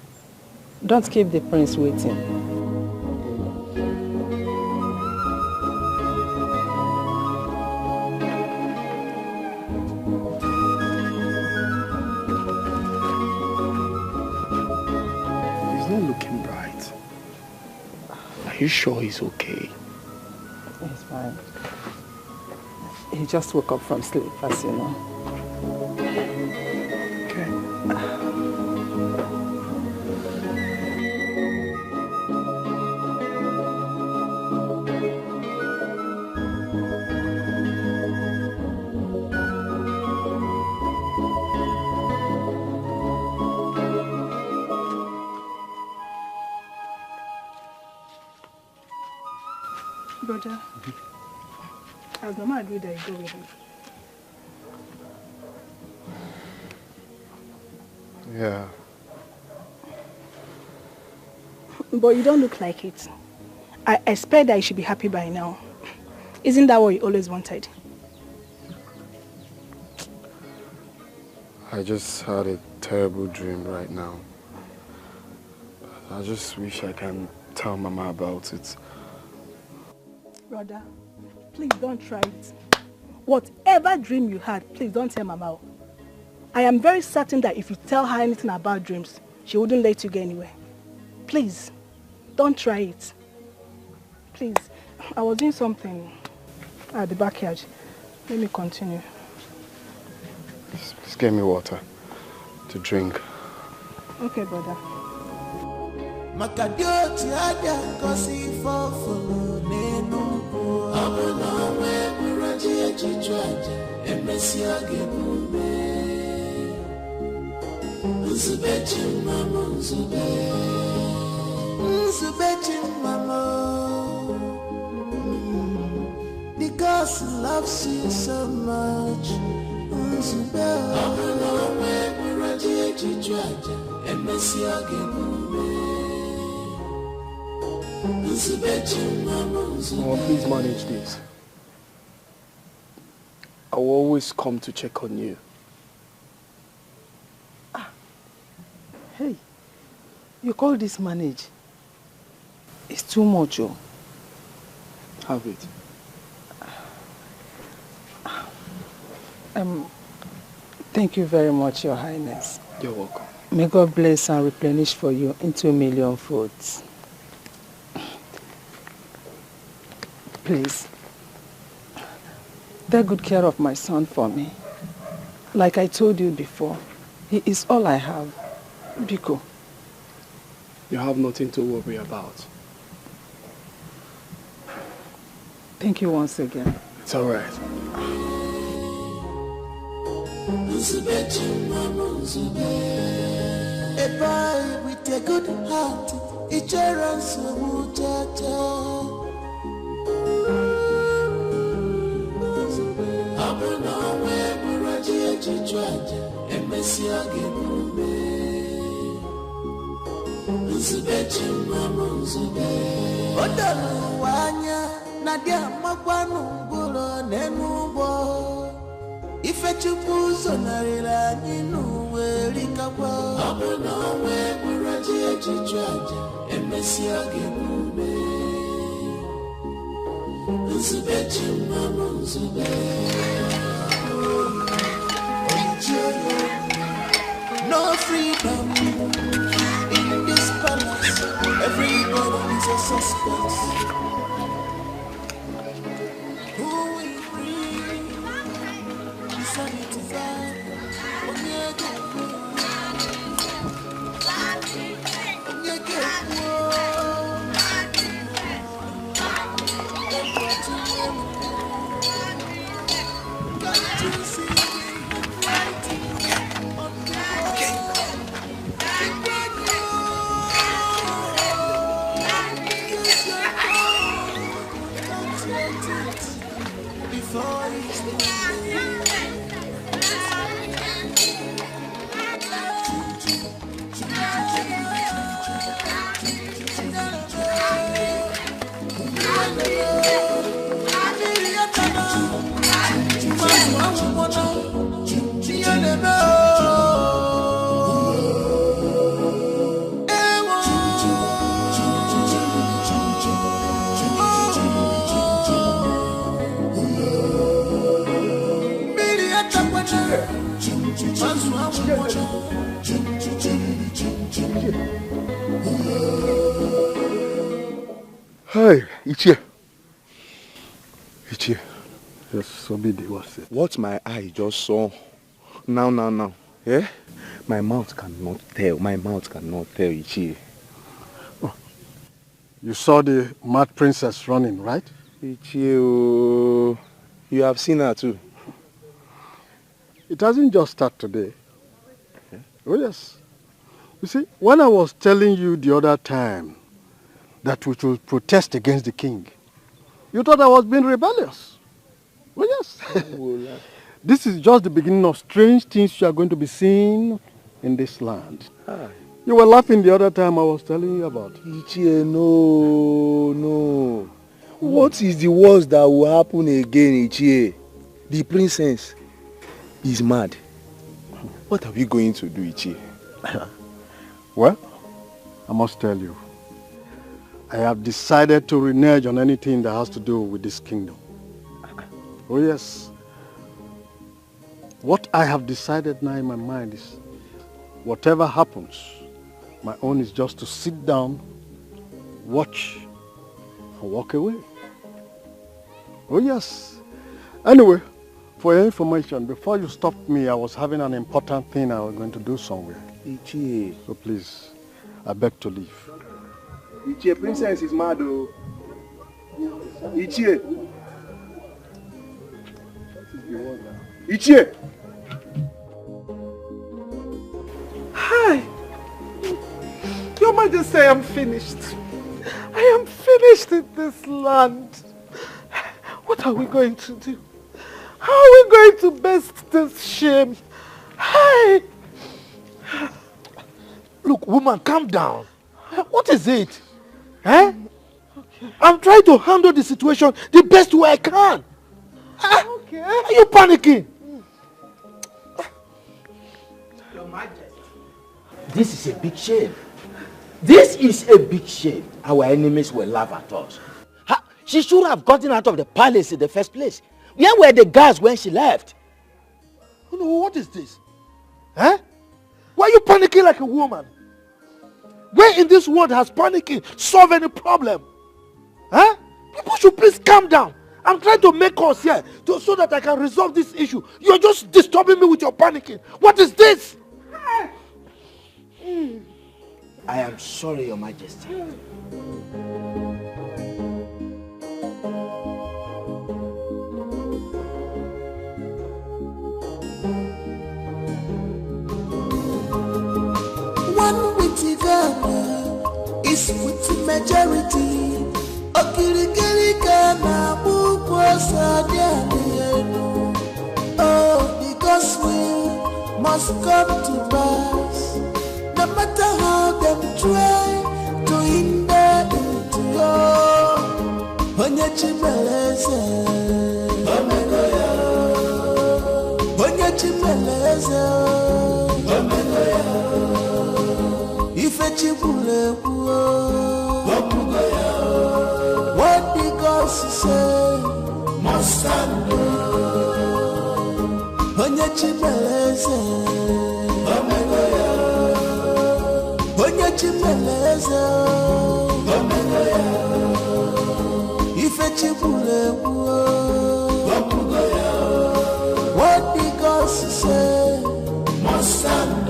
Don't keep the prince waiting. He's not looking bright. Are you sure he's okay? He's fine. He just woke up from sleep, as you know. Okay. Brother, as Mama agreed that you go with him. Yeah. But you don't look like it. I expect that you should be happy by now. Isn't that what you always wanted? I just had a terrible dream right now. I just wish I can tell Mama about it. Brother, please don't try it. Whatever dream you had, please don't tell Mama. I am very certain that if you tell her anything about dreams, she wouldn't let you go anywhere. Please, don't try it. Please, I was doing something at the backyard. Let me continue. Please get me water to drink. Okay, brother. Makadioti aja kosi fofolo nenu abona we muraji ejijaja emesi agebume Nzubechi mama Nzubechi mama because he loves you so much Nzube abona we muraji ejijaja emesi agebume Oh, please manage this. I will always come to check on you. Hey, you call this manage? It's too much, oh. Have it. Thank you very much, Your Highness. You're welcome. May God bless and replenish for you into 1 million folds. Please, take good care of my son for me. Like I told you before, he is all I have. Biko. You have nothing to worry about. Thank you once again. It's all right. A boy with a good heart, it runs so much. Odaluwanya nadia makwanu ngolo nenubo ife chukwu sonarira nyinu werikakwa abuna we muraji ejijaja emesi agebume Nzubechi mama nzube No freedom in this palace. Everybody is a suspect. Who will bring sanity back? Hey, Ichie. Ichie. Yes, so be the what's it? What my eye just saw. Now. Yeah? My mouth cannot tell. Ichie. Oh. You saw the mad princess running, right? Ichie, you have seen her too. It hasn't just started today. Okay. Oh yes. You see, when I was telling you the other time that we should protest against the king, you thought I was being rebellious. Oh yes. This is just the beginning of strange things you are going to be seeing in this land. You were laughing the other time I was telling you about. Ichie, no. What is the worst that will happen again, Ichie? The princess is mad. What are we going to do, Ichie? Well, I must tell you, I have decided to renege on anything that has to do with this kingdom. Oh yes. What I have decided now in my mind is, whatever happens, my own is just to sit down, watch, and and walk away. Oh yes. Anyway, for your information, before you stopped me, I was having an important thing I was going to do somewhere. Ichie. So please, I beg to leave. Ichie, princess is mad though. Ichie. Ichie. Hi. Your Majesty, I am finished. I am finished in this land. What are we going to do? How are we going to best this shame? Hi. Look, woman, calm down. What is it? Eh? Okay. I'm trying to handle the situation the best way I can. Okay. Are you panicking? Your Majesty, this is a big shame. This is a big shame. Our enemies will laugh at us. She should have gotten out of the palace in the first place. Where were the guards when she left? No, what is this? Huh? Why are you panicking like a woman? Where in this world has panicking solved any problem? Huh? People should please calm down. I'm trying to make us here so that I can resolve this issue. You're just disturbing me with your panicking. What is this? I am sorry, Your Majesty. One witty Ghana is with majority. Okirikiri Ghana oh, the gospel must come to pass. No matter how them try to hinder it, Onye Chimeleze, Omegoya, Onye Chimeleze, Omegoya, Ife Chibule, Omegoya, what the gods say must stand. Onye Chimeleze, Omegoya, Onye Chimeleze, Omegoya, Ife Chibule, Omegoya, what the gods say must stand.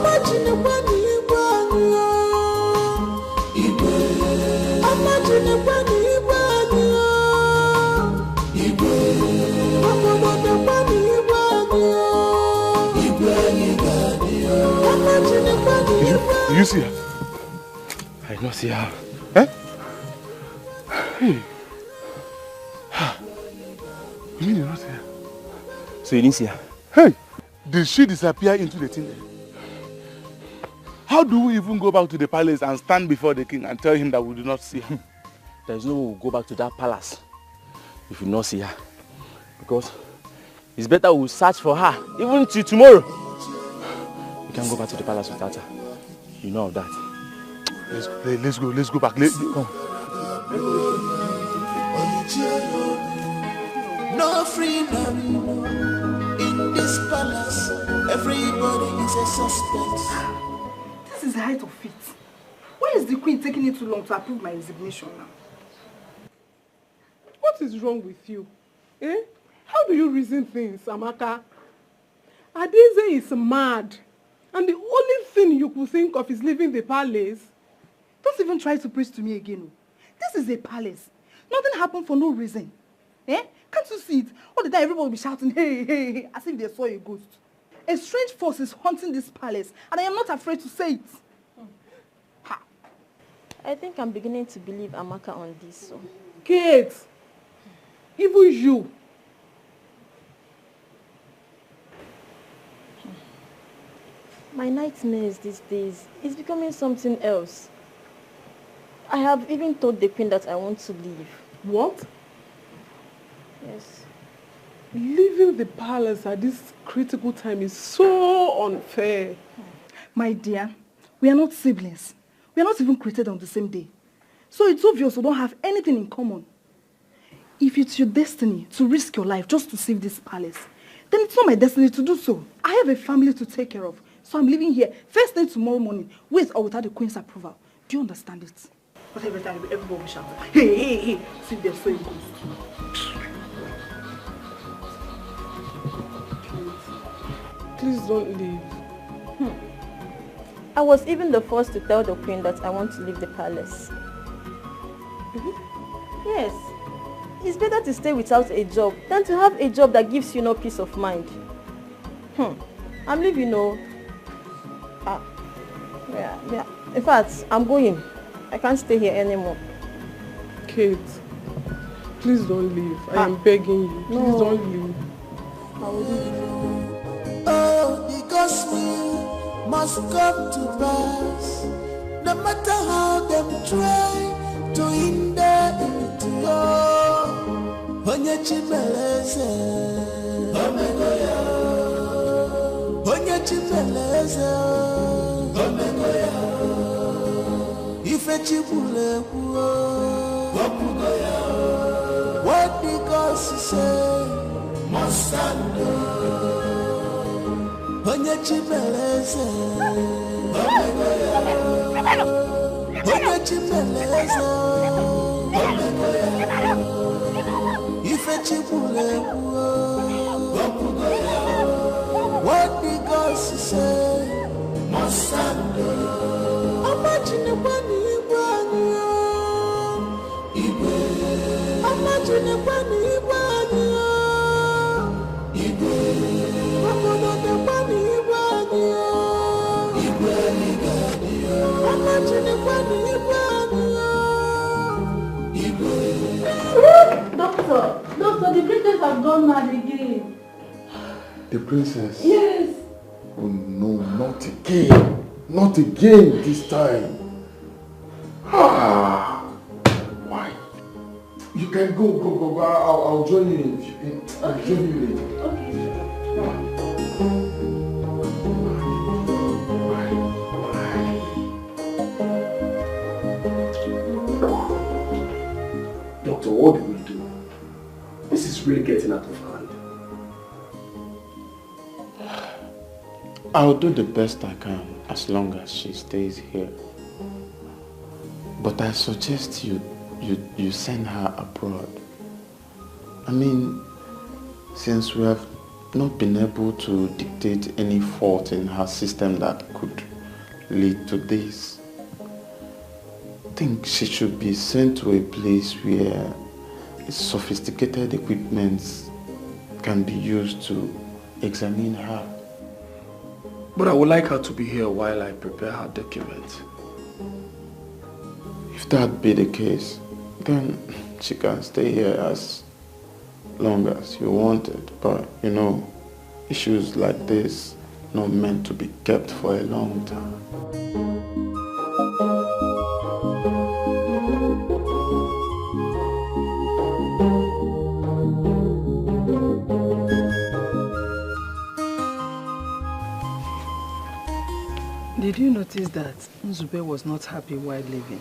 Imagine when Imagine when You see her? I don't see her. Eh? Hey. You mean you don't see her? So you didn't see her? Hey! Did she disappear into the thing? How do we even go back to the palace and stand before the king and tell him that we do not see her? There is no way we'll go back to that palace if we not see her. Because it's better we'll search for her even till tomorrow. We can't go back to the palace without her. You know of that. Let's go back. Come. No freedom in this palace. Everybody is a suspect. This is the height of it. Why is the queen taking it too long to approve my resignation now? What is wrong with you? Eh? How do you reason things, Amaka? Adize is mad. And the only thing you could think of is leaving the palace. Don't even try to preach to me again. This is a palace. Nothing happened for no reason. Eh? Can't you see it? All the time everybody will be shouting, hey, hey, hey, as if they saw a ghost. A strange force is haunting this palace, and I am not afraid to say it. Ha. I think I'm beginning to believe Amaka on this. So. Kate, even you. My nightmares these days is becoming something else. I have even told the queen that I want to leave. What? Yes. Leaving the palace at this critical time is so unfair. My dear, we are not siblings. We are not even created on the same day. So it's obvious we don't have anything in common. If it's your destiny to risk your life just to save this palace, then it's not my destiny to do so. I have a family to take care of. So I'm leaving here first thing tomorrow morning, with or without the queen's approval. Do you understand it? Whatever time everybody will shout, hey, hey, hey, see they're so ghost. Please don't leave. I was even the first to tell the queen that I want to leave the palace. Yes. It's better to stay without a job than to have a job that gives you no peace of mind. I'm leaving, no. Yeah. In fact, I'm going. I can't stay here anymore. Kate, please don't leave. I am begging you. Please don't leave. I will leave. Oh, because we must come to pass. No matter how them try to hinder it. Onye chibeleze, omegoya. Onye chibeleze, omegoya. Ife chibule kuo, wapugoya. What the gods say, mustando. Onye chibeleze, omegoya. Onye chibeleze, omegoya. Ife chibule kuo, wapugoya. What the gods say, mustando. Imagine kwani Igwe. Imagine kwani Igwe. Imagine kwani Igwe. Imagine kwani Igwe. Doctor, the princess has gone mad again. The princess? Yes. Oh no, not again. Not again this time. Why? You can go. I'll join you in. I'll join you later. Okay. Doctor, what do we do? This is really getting out of hand. I'll do the best I can as long as she stays here. But I suggest you send her abroad. I mean, since we have not been able to dictate any fault in her system that could lead to this, I think she should be sent to a place where sophisticated equipment can be used to examine her. But I would like her to be here while I prepare her document. If that be the case, then she can stay here as long as you want it. But, you know, issues like this are not meant to be kept for a long time. Did you notice that Nzube was not happy while leaving?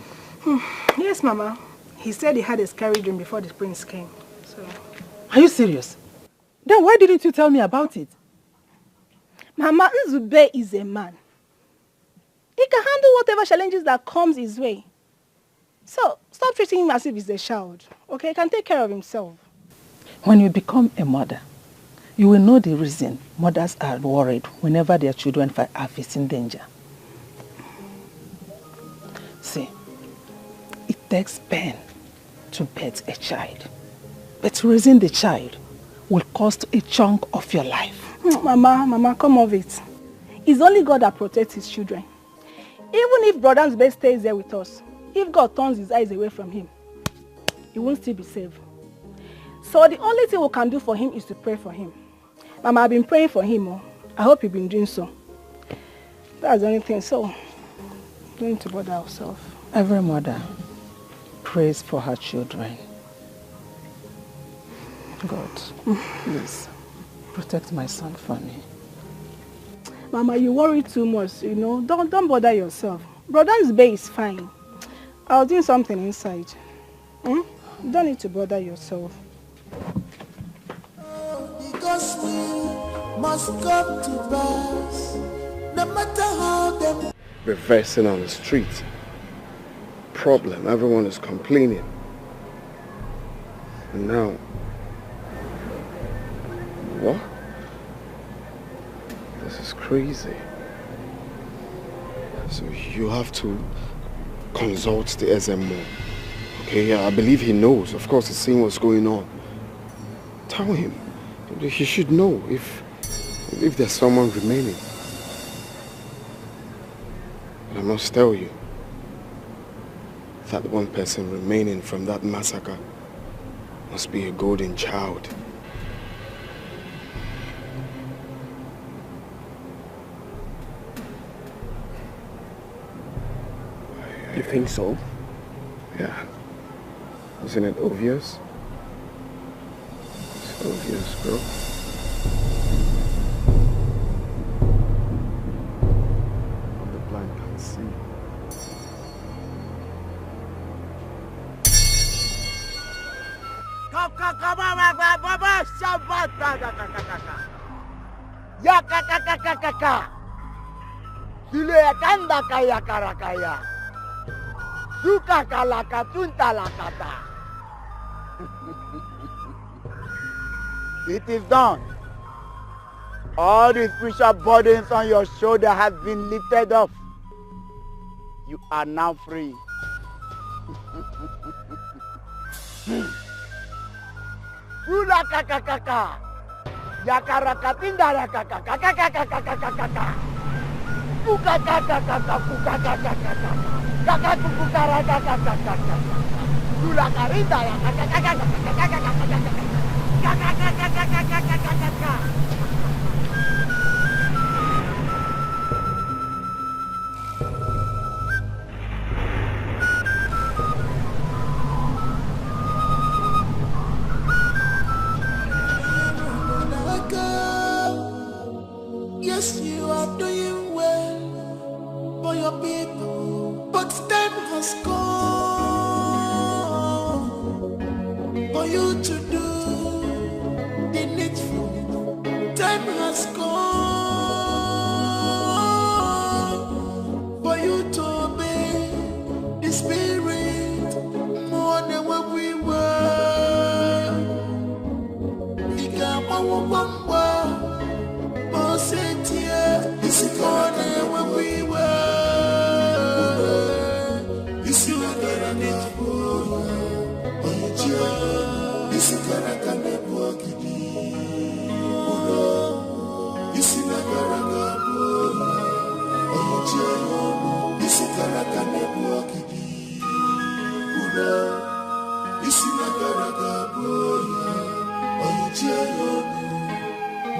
Yes, Mama. He said he had a scary dream before the prince came. So. Are you serious? Then why didn't you tell me about it? Mama, Nzube is a man. He can handle whatever challenges that comes his way. So, stop treating him as if he's a child. Okay, he can take care of himself. When you become a mother, you will know the reason mothers are worried whenever their children are facing danger. See, it takes pain to birth a child. But raising the child will cost a chunk of your life. Mama, come off it. It's only God that protects his children. Even if Brother Nzube stays there with us, if God turns his eyes away from him, he won't still be saved. So the only thing we can do for him is to pray for him. Mama, I've been praying for him. I hope you've been doing so. That's the only thing. So, don't need to bother ourselves. Every mother prays for her children. God, please protect my son for me. Mama, you worry too much, you know. Don't bother yourself. Brother Nzube is fine. I was doing something inside. You don't need to bother yourself. Because we must come to pass, no matter how them reversing on the street, problem. Everyone is complaining. And now, what? This is crazy. So you have to consult the SMO. Okay, yeah, I believe he knows. Of course, he's seeing what's going on. Tell him. He should know if there's someone remaining. But I must tell you, that one person remaining from that massacre must be a golden child. You think so? Yeah. Isn't it obvious? It's obvious, bro. The blind can see. It is done. All the spiritual burdens on your shoulder have been lifted off. You are now free. Ula kakakaka. Yakarakatinda rakakakakakakakakaka. Kukakakakaka kukakakakaka. Kakakukukarakakakakaka. Ula karinda yakakakakakakakakakaka. Yes, you are doing well for your people, but time has come for you to do the needful. Time has come for you to obey the Spirit more than what we were. Is it gonna when we were? Is it gonna need for? Is it gonna walk in? Is it gonna is it gonna walk in? Is it gonna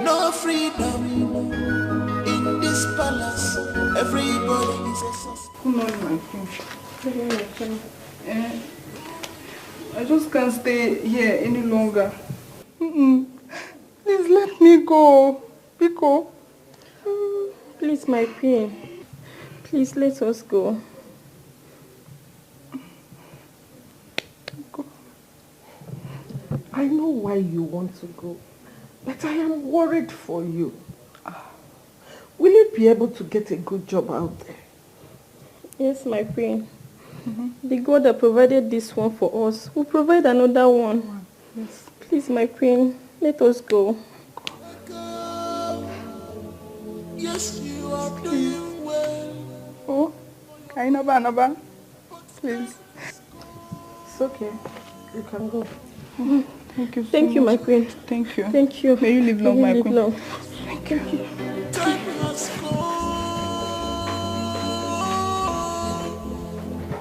no freedom in this palace. Everybody is a suspect. Good morning, my friend. I just can't stay here any longer. Please let me go. Biko. Please, my queen. Please let us go. I know why you want to go, but I am worried for you. Will you be able to get a good job out there? Yes, my queen. The God that provided this one for us will provide another one. Yes. Please, my queen, let us go. Yes, you are doing well. Oh, Kainaba, please. It's okay. You can go. Thank you so Thank you, much. my queen. Thank you. Thank you. May you live long, my queen. Long. Thank you. Time has come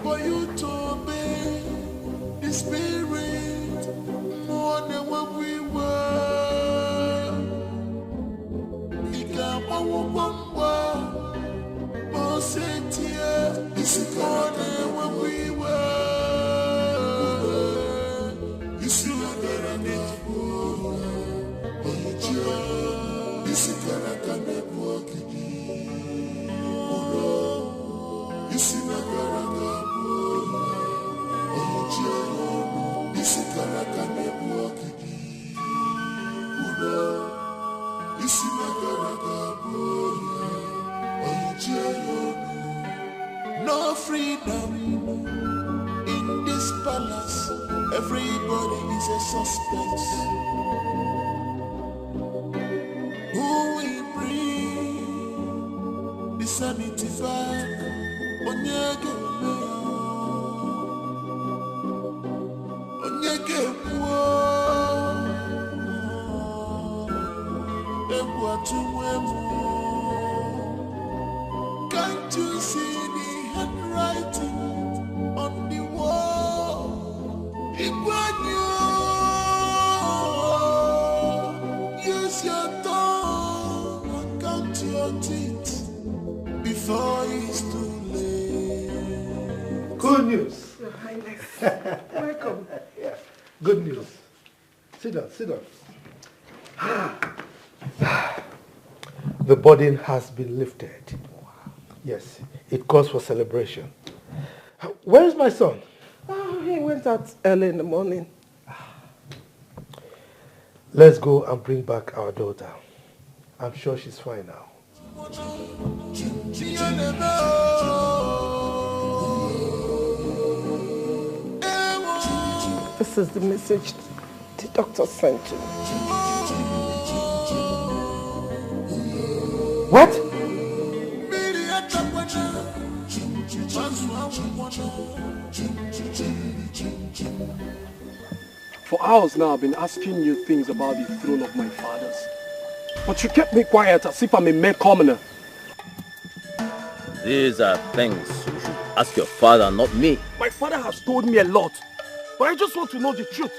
for you to obey the Spirit more than what we were. Is it more than what we were? Is it not gonna need for? Is it gonna walk in? Is it not gonna is it gonna walk in? Is it not gonna no freedom palace, everybody is a suspect. Who will bring the sanity back? Onyeke can't you see the handwriting on the wall? Use your tongue and count your teeth before it's too late. Good news. Your Highness. Welcome. Yeah. Good news. Sit down, sit down. The burden has been lifted. Yes, it calls for celebration. Where is my son? Oh, he went out early in the morning. Let's go and bring back our daughter. I'm sure she's fine now. This is the message the doctor sent to me. What? For hours now, I've been asking you things about the throne of my fathers. But you kept me quiet as if I'm a mere commoner. These are things you should ask your father, not me. My father has told me a lot, but I just want to know the truth.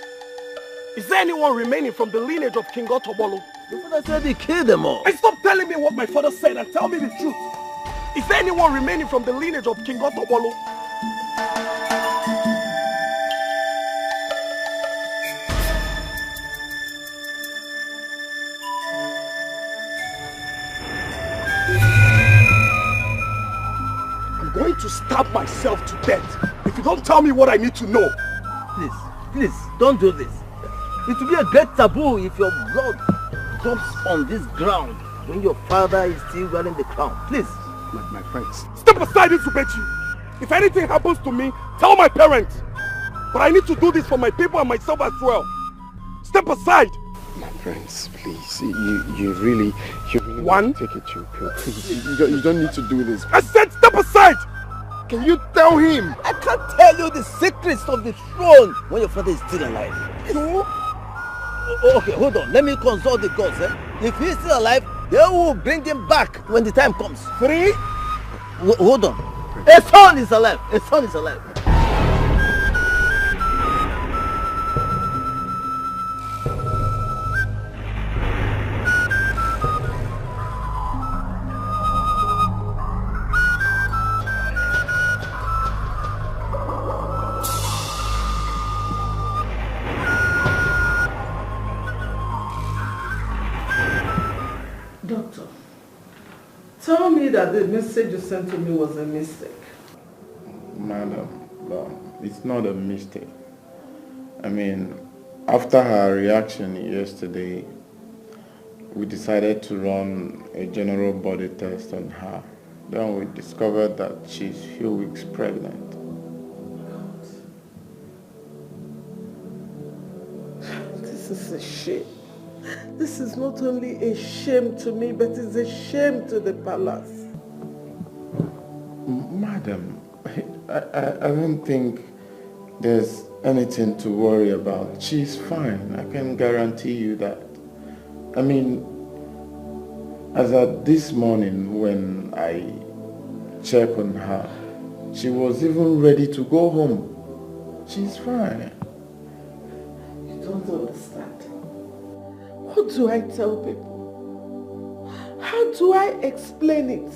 Is there anyone remaining from the lineage of King Otobolo? Your father said he killed them all. And stop telling me what my father said and tell me the truth. Is there anyone remaining from the lineage of King Otobolo? I'm going to stab myself to death if you don't tell me what I need to know. Please, don't do this. It will be a great taboo if your blood drops on this ground when your father is still wearing the crown. Please. My friends. Step aside, Zubechi. If anything happens to me, tell my parents. But I need to do this for my people and myself as well. Step aside. My friends, please. You really One. Take it chill pill. Please. You don't need to do this. I said step aside. Can you tell him? I can't tell you the secrets of the throne when your father is still alive. No. Okay, hold on. Let me consult the gods. If he's still alive, they will bring him back when the time comes. 3. Hold on. A son is alive. A son is alive. Doctor, tell me that the message you sent to me was a mistake. Madam, it's not a mistake. I mean, after her reaction yesterday, we decided to run a general body test on her. Then we discovered that she's a few weeks pregnant. This is a shame. This is not only a shame to me, but it's a shame to the palace. Madam, I don't think there's anything to worry about. She's fine. I can guarantee you that. I mean, as at this morning when I checked on her, she was even ready to go home. She's fine. You don't understand. What do I tell people? How do I explain it?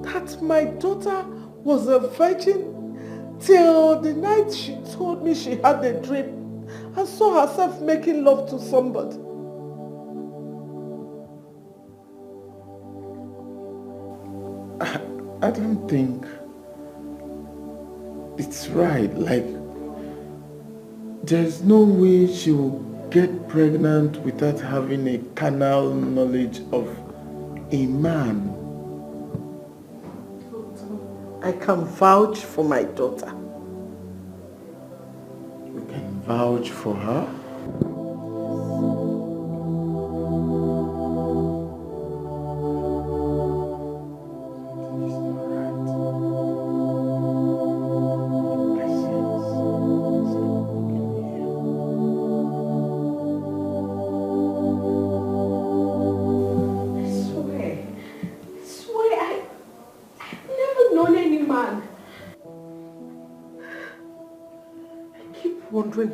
That my daughter was a virgin till the night she told me she had a dream and saw herself making love to somebody. I don't think it's right. Like, there's no way she will get pregnant without having a carnal knowledge of a man. I can vouch for my daughter. vouch for her?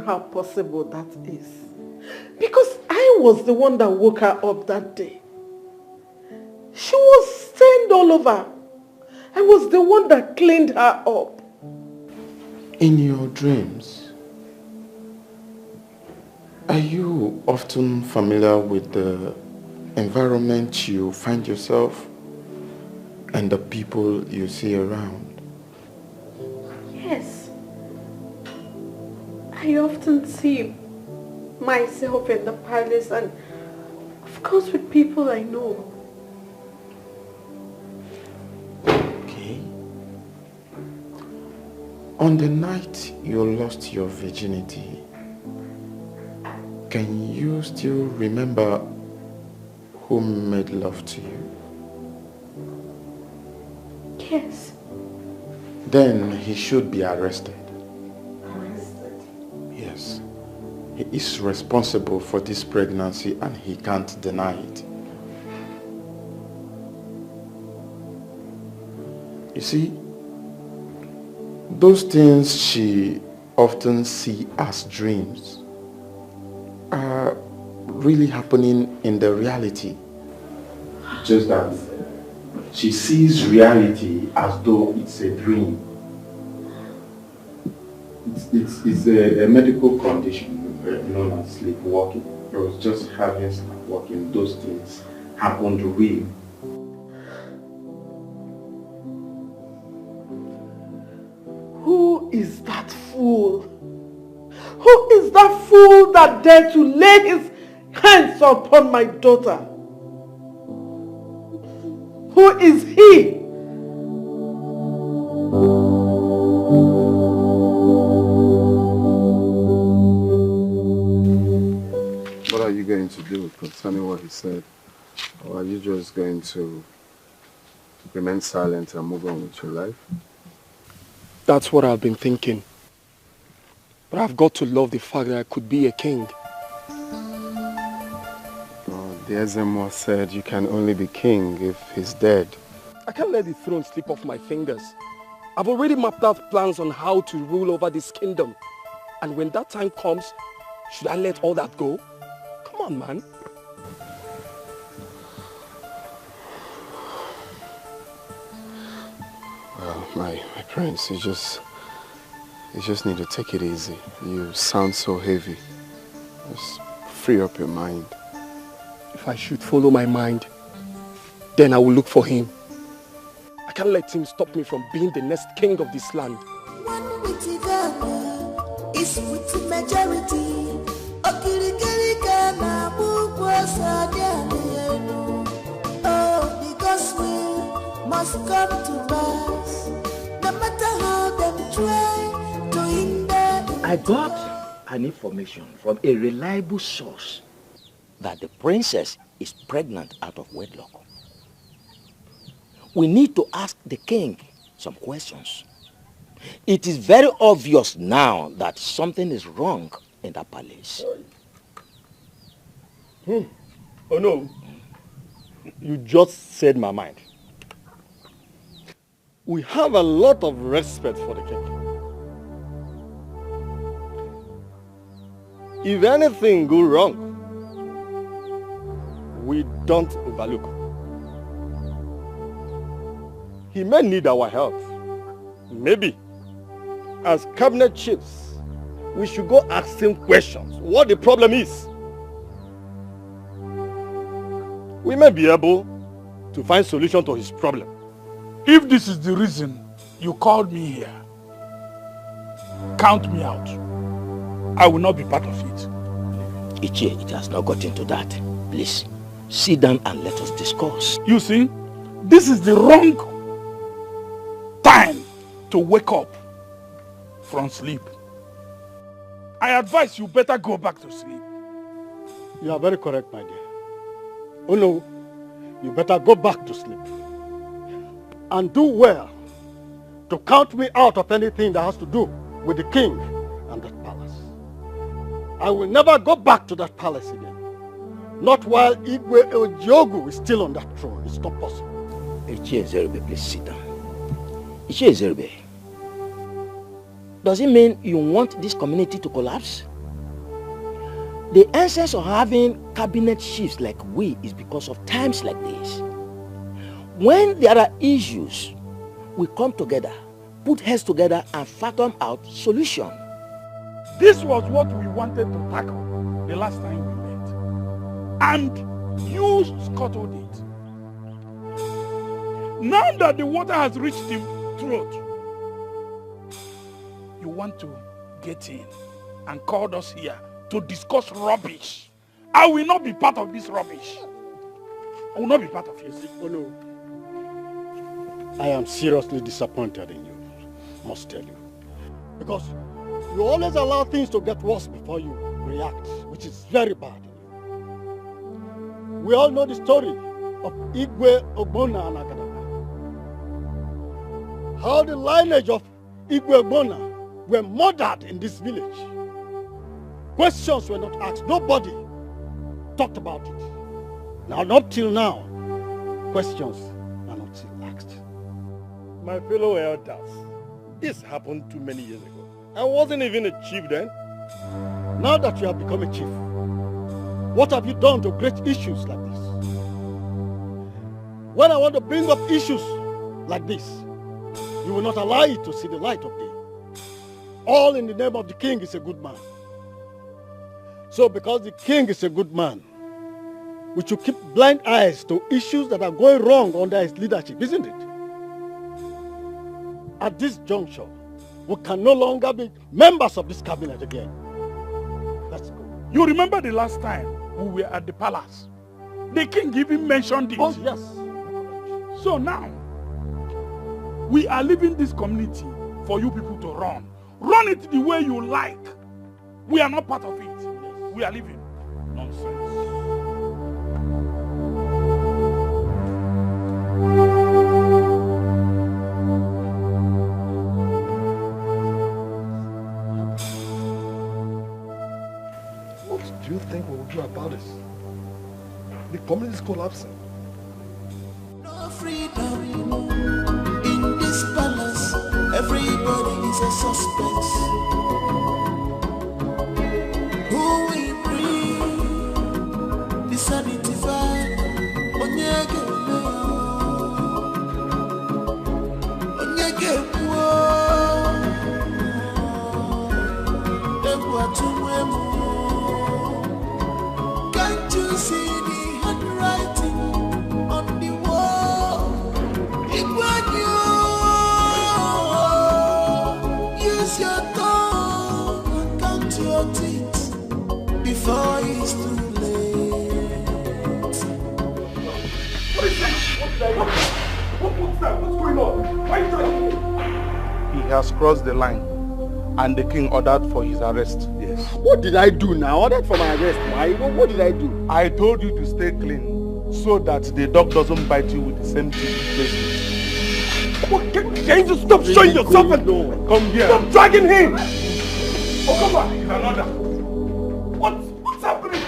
How possible that is. Because I was the one that woke her up that day. She was stained all over. I was the one that cleaned her up. In your dreams, are you often familiar with the environment you find yourself and the people you see around? Yes. I often see myself in the palace and of course with people I know. Okay. On the night you lost your virginity, can you still remember who made love to you? Yes. Then he should be arrested. Yes. He is responsible for this pregnancy and he can't deny it. You see, those things she often sees as dreams are really happening in the reality. Just that she sees reality as though it's a dream. It's a medical condition known as sleepwalking. I was just having sleepwalking. Those things happened real. Who is that fool? Who is that fool that dared to lay his hands upon my daughter? Who is he? What are you going to do concerning what he said? Or are you just going to remain silent and move on with your life? That's what I've been thinking. But I've got to love the fact that I could be a king. The Ezemo said you can only be king if he's dead. I can't let the throne slip off my fingers. I've already mapped out plans on how to rule over this kingdom. And when that time comes, should I let all that go? Come on, man. Well, my prince, you just need to take it easy. You sound so heavy. Just free up your mind. If I should follow my mind, then I will look for him. I can't let him stop me from being the next king of this land. One with Ghana is with the majority. Oh, because we must come to pass, no matter how them try to hinder. I got an information from a reliable source that the princess is pregnant out of wedlock. We need to ask the king some questions. It is very obvious now that something is wrong in that palace. Oh no, you just said my mind. We have a lot of respect for the king. If anything goes wrong, we don't overlook. He may need our help. Maybe, as cabinet chiefs, we should go ask him questions, what the problem is. We may be able to find solution to his problem. If this is the reason you called me here, count me out. I will not be part of it. Ichie, it has not gotten to that. Please, sit down and let us discuss. You see, this is the wrong time to wake up from sleep. I advise you better go back to sleep. You are very correct, my dear. Oh no, you better go back to sleep. And do well to count me out of anything that has to do with the king and that palace. I will never go back to that palace again. Not while Igwe Ojiogu is still on that throne. It's not possible. Ichie Ezerube, please sit down. Ichie Ezerube, does it mean you want this community to collapse? The essence of having cabinet chiefs like we is because of times like this. When there are issues, we come together, put heads together and fathom out solution. This was what we wanted to tackle the last time we met. And you scuttled it. Now that the water has reached the throat, you want to get in and called us here to discuss rubbish. I will not be part of this rubbish. I will not be part of it. Oh no. I am seriously disappointed in you, must tell you. Because you always allow things to get worse before you react, which is very bad in you. We all know the story of Igwe Ogbonna and Agadaba. How the lineage of Igwe Ogbonna were murdered in this village. Questions were not asked. Nobody talked about it. Now, up till now, questions are not still asked. My fellow elders, this happened too many years ago. I wasn't even a chief then. Now that you have become a chief, what have you done to great issues like this? When I want to bring up issues like this, you will not allow it to see the light of day. All in the name of the king is a good man. So because the king is a good man, we should keep blind eyes to issues that are going wrong under his leadership, isn't it? At this juncture, we can no longer be members of this cabinet again. Let's go. You remember the last time we were at the palace? The king even mentioned it. Oh, yes. So now, we are leaving this community for you people to run. Run it the way you like. We are not part of it. We are leaving. Nonsense. What do you think we will do about this? The community is collapsing. No freedom in this palace. Everybody is a suspect. Who will bring the sanity back? Onyege can't you see the handwriting on the wall? Use your tongue and count your teeth before it's too late. What is that? What's that? What's going on? Why are you trying to... He has crossed the line and the king ordered for his arrest. Yes. What did I do now? Ordered for my arrest. Why? What did I do? I told you to stay clean so that the dog doesn't bite you with the same teeth. Can you just stop showing yourself and come here? Stop dragging him! Oh, come on! Another. What's happening?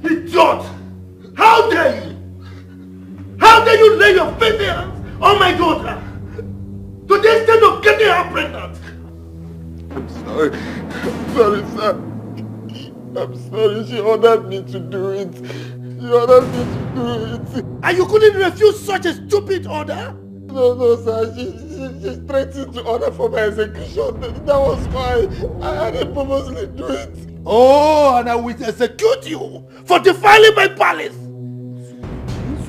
Idiot! How dare you? How dare you lay your filthy hands on my daughter? To the extent of getting her pregnant? I'm sorry. I'm sorry, sir. I'm sorry. She ordered me to do it. She ordered me to do it. And you couldn't refuse such a stupid order? No, sir. She threatened to order for my execution. That was why I didn't purposely do it. Oh, and I will execute you for defiling my palace.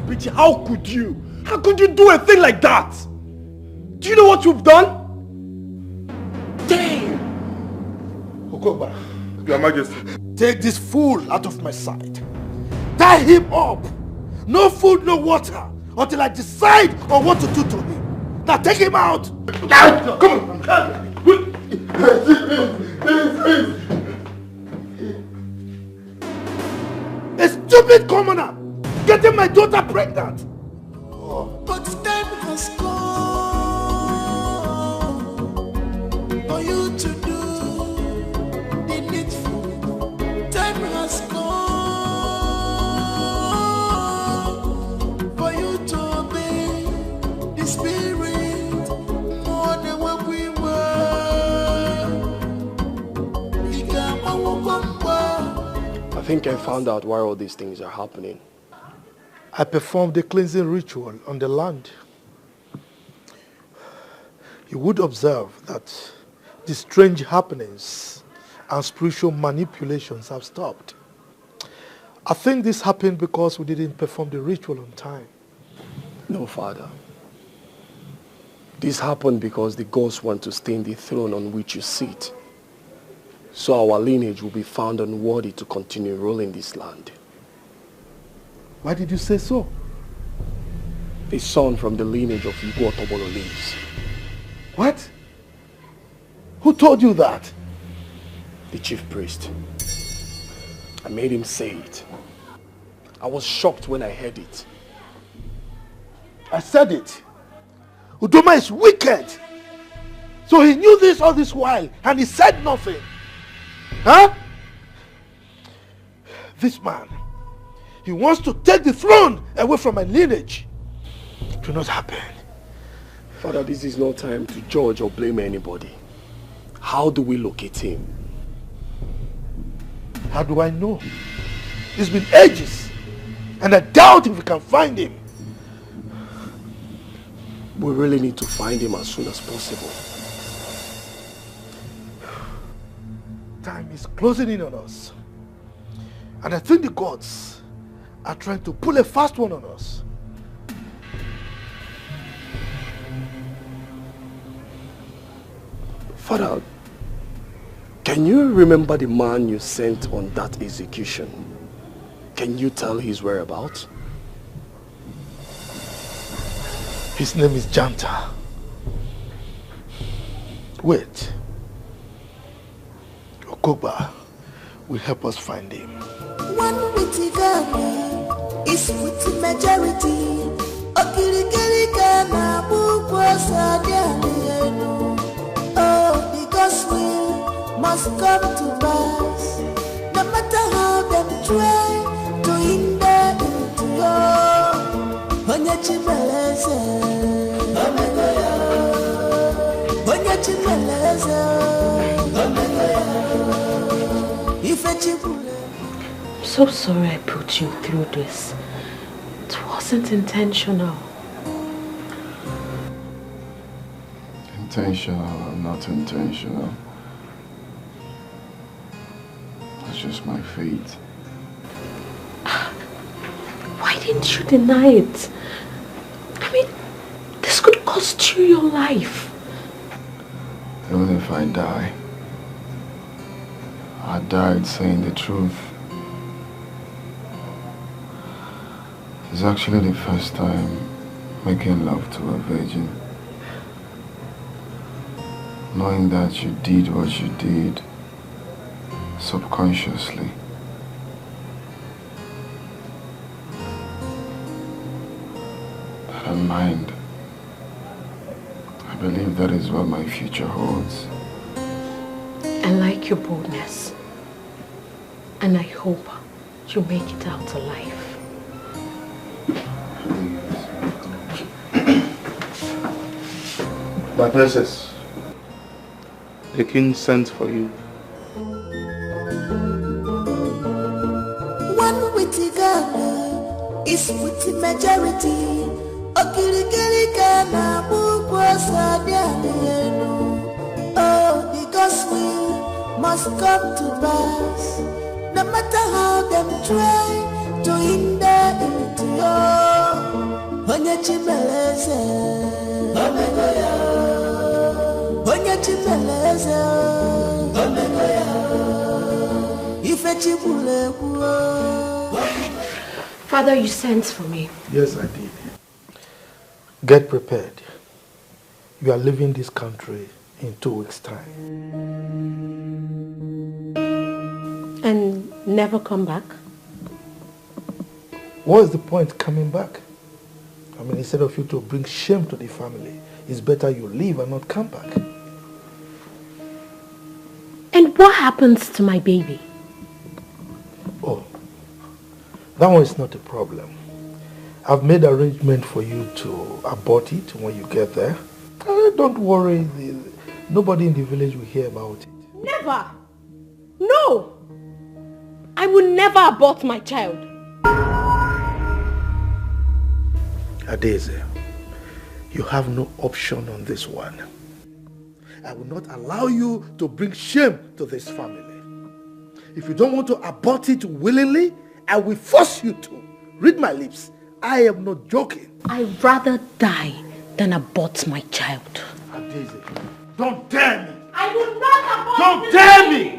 Bitch, how could you? How could you do a thing like that? Do you know what you've done? Damn! Okoba, Your Majesty. Take this fool out of my sight. Tie him up. No food, no water, until I decide on what to do to him. Now take him out! Come on! A stupid commoner getting my daughter pregnant! But time has come for you to do the needful. Time has come for you to obey the Spirit more than what we were. I think I found out why all these things are happening. I performed a cleansing ritual on the land. You would observe that the strange happenings and spiritual manipulations have stopped. I think this happened because we didn't perform the ritual on time. No, Father. This happened because the gods want to stain the throne on which you sit. So our lineage will be found unworthy to continue ruling this land. Why did you say so? A son from the lineage of Yul Edochie lives. What? Who told you that? The chief priest. I made him say it. I was shocked when I heard it. I said it. Udoma is wicked. So he knew this all this while and he said nothing. Huh? This man, he wants to take the throne away from my lineage. It will not happen. Father, this is no time to judge or blame anybody. How do we locate him? How do I know? It's been ages. And I doubt if we can find him. We really need to find him as soon as possible. Time is closing in on us. And I think the gods are trying to pull a fast one on us. Father, can you remember the man you sent on that execution? Can you tell his whereabouts? His name is Janta. Wait. Okoba will help us find him. One witty girl is with the majority. Oh, because we must come to pass. No matter how them try to hinder into your Onyechimeleze. Onyechimeleze. I'm so sorry I put you through this. It wasn't intentional. Intentional or not intentional, that's just my fate. Why didn't you deny it? I mean, this could cost you your life. Even if I die, I died saying the truth. It's actually the first time making love to a virgin. Knowing that you did what you did subconsciously. I don't mind. I believe that is what my future holds. I like your boldness. And I hope you make it out alive. My princess. The king sent for you. One witty girl is with the majority. Oh, because we must come to pass. No matter how them try to hinder into your Onyechimeleze. Onyechimeleze. Father, you sent for me. Yes, I did. Get prepared. You are leaving this country in 2 weeks' time. And never come back? What is the point coming back? I mean, instead of you to bring shame to the family, it's better you leave and not come back. And what happens to my baby? Oh, that one is not a problem. I've made arrangement for you to abort it when you get there. Don't worry, nobody in the village will hear about it. Never! No! I will never abort my child. Adeze, you have no option on this one. I will not allow you to bring shame to this family. If you don't want to abort it willingly, I will force you to. Read my lips. I am not joking. I'd rather die than abort my child. Adeze, don't dare me. I will not abort. Don't dare me.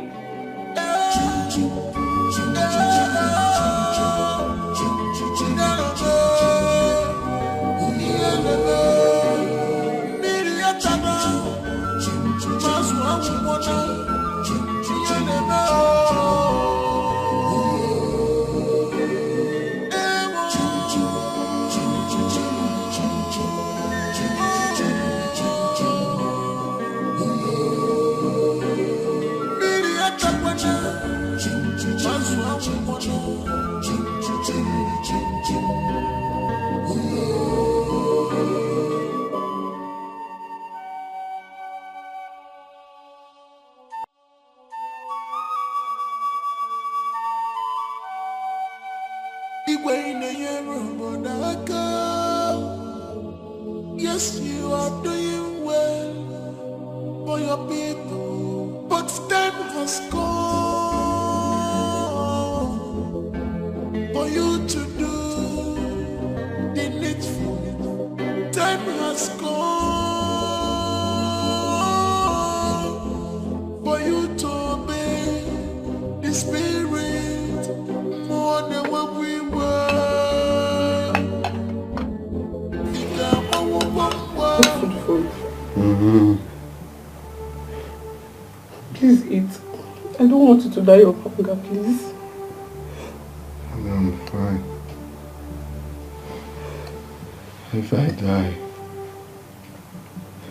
Yes, you are doing well for your people, but time has come for you to do the needful. Time has come for you to obey the Spirit more than what we were. Please eat. I don't want you to die of hunger, please. I'm fine. If I die,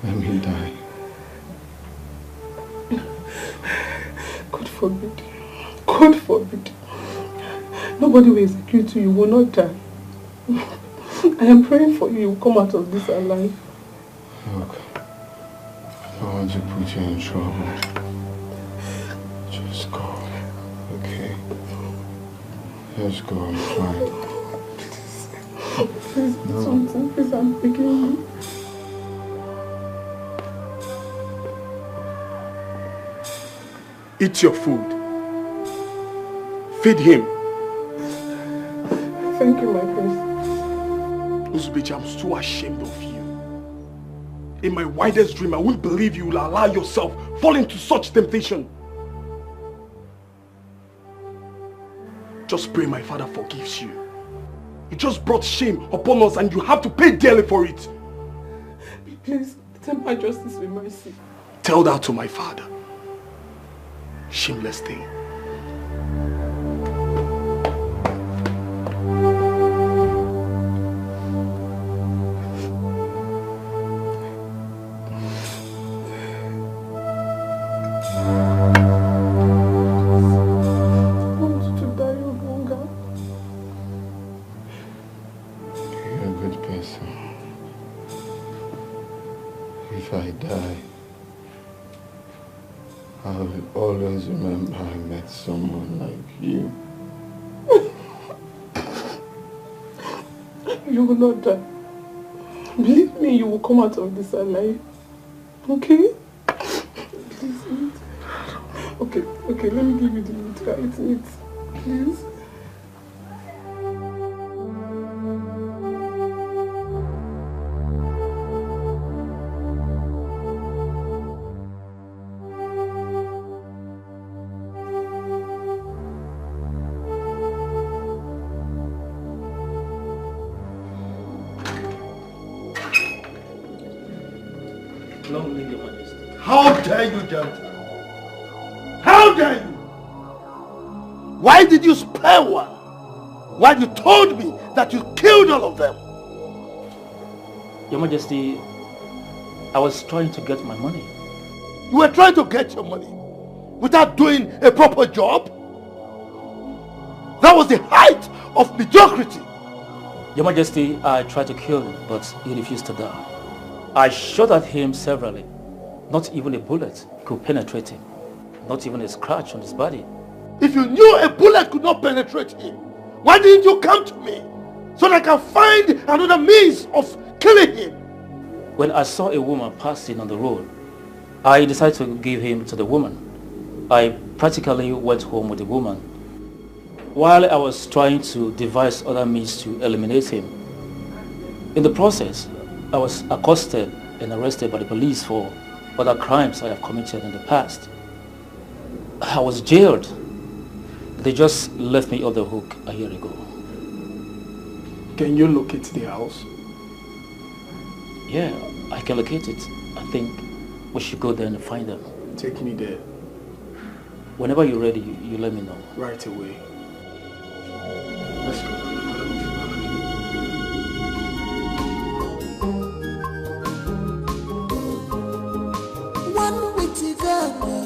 let me die. God forbid. God forbid. Nobody will execute you. You will not die. I am praying for you. You will come out of this alive. Look, I don't want to put you in trouble. Just go, okay? Just go, I'm fine. Please, do something. Please, I'm begging you. Eat your food. Feed him. Thank you, my prince. Uzubeji, I'm so ashamed of you. In my wildest dream, I wouldn't believe you will allow yourself fall into such temptation. Just pray my father forgives you. You just brought shame upon us and you have to pay dearly for it. Please, temper justice with mercy. Tell that to my father. Shameless thing. Someone like you. You will not die. Believe me, you will come out of this alive. Okay? Please eat. Okay, let me give you the meat. Eat, please. dare you, gentlemen? How dare you? Why did you spare one? While you told me that you killed all of them? Your Majesty, I was trying to get my money. You were trying to get your money without doing a proper job? That was the height of mediocrity. Your Majesty, I tried to kill him, but he refused to die. I shot at him severally. Not even a bullet could penetrate him. Not even a scratch on his body. If you knew a bullet could not penetrate him, why didn't you come to me so that I can find another means of killing him? When I saw a woman passing on the road, I decided to give him to the woman. I practically went home with the woman. While I was trying to devise other means to eliminate him, in the process, I was accosted and arrested by the police for other crimes I have committed in the past. I was jailed. They just left me off the hook a year ago. Can you locate the house? Yeah, I can locate it. I think we should go there and find them. Take me there. Whenever you're ready, you let me know. Right away. Let's go. One witty Ghana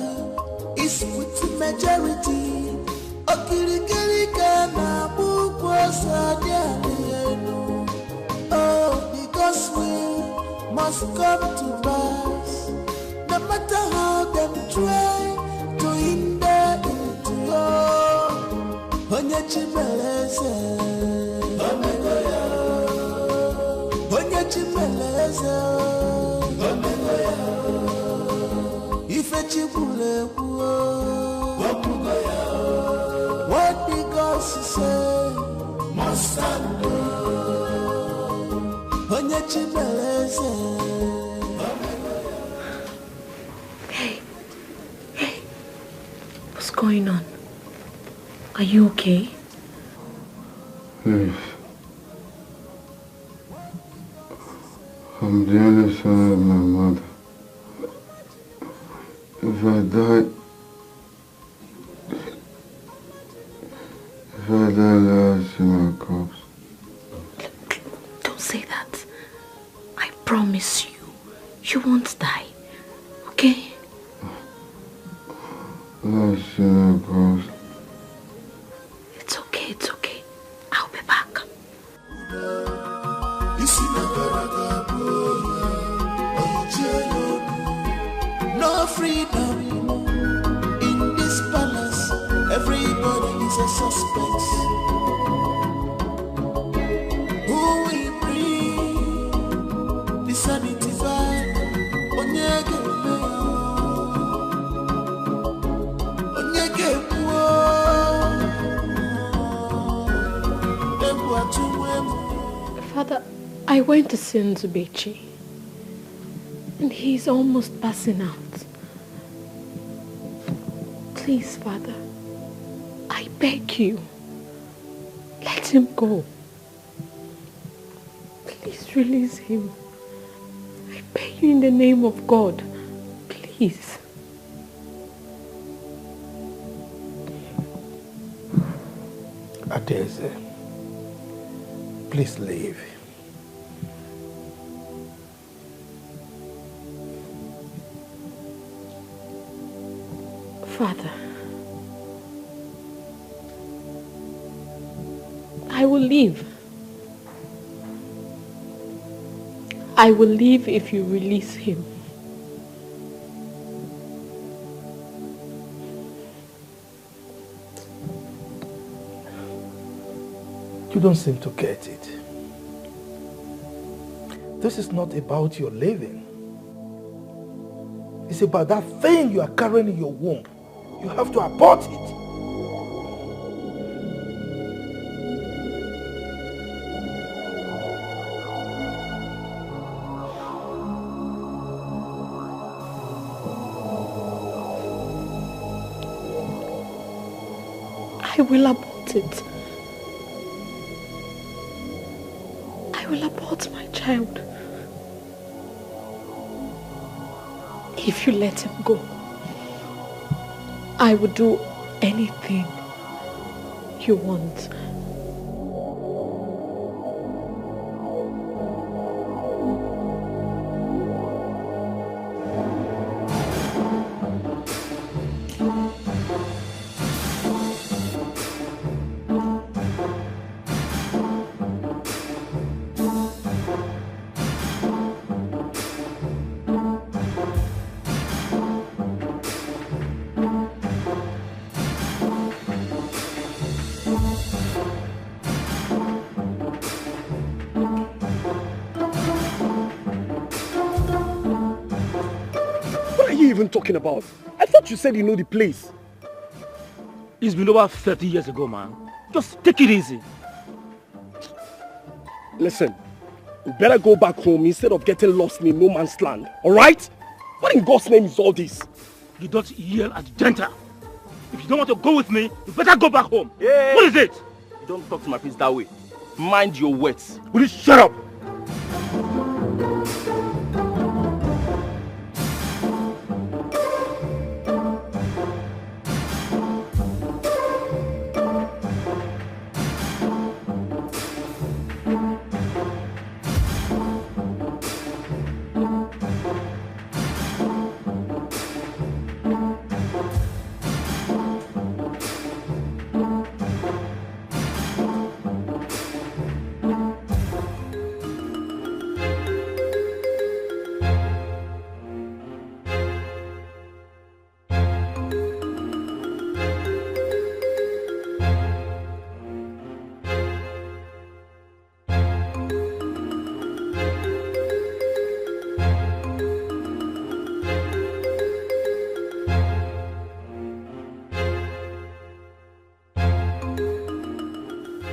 is with the majority. Okirikiri Ghana oh, because we must come to pass. No matter how them try to hinder into your Onye Chimeleze, Omegoya, Onye Chimeleze, Omegoya, Ife Chibule, Wapugoya, what the gods say, Mosando, Onye Chimeleze. Hey, what's going on? Are you okay? Yes. I'm the only son of my mother. If I die, let her see my corpse. Don't say that. I promise you won't die. Okay? Let her see my corpse. It's okay. I'll be back. No freedom in this palace. Everybody is a suspect. Who will bring the sanity back? Onyege Father, I went to see Nzubechi, and he's almost passing out. Please, Father, I beg you, let him go. Please release him. I beg you in the name of God. Please. Adeze, please leave. Father, I will leave. I will leave if you release him. You don't seem to get it. This is not about your living. It's about that thing you are carrying in your womb. You have to abort it. I will abort it. I will abort my child. If you let him go, I would do anything you want. Talking about? I thought you said you know the place. It's been over 30 years ago, man. Just take it easy. Listen, you better go back home instead of getting lost in a no man's land. Alright? What in God's name is all this? You don't yell at the janta. If you don't want to go with me, you better go back home. Hey. What is it? You don't talk to my priest that way. Mind your words. Will you shut up?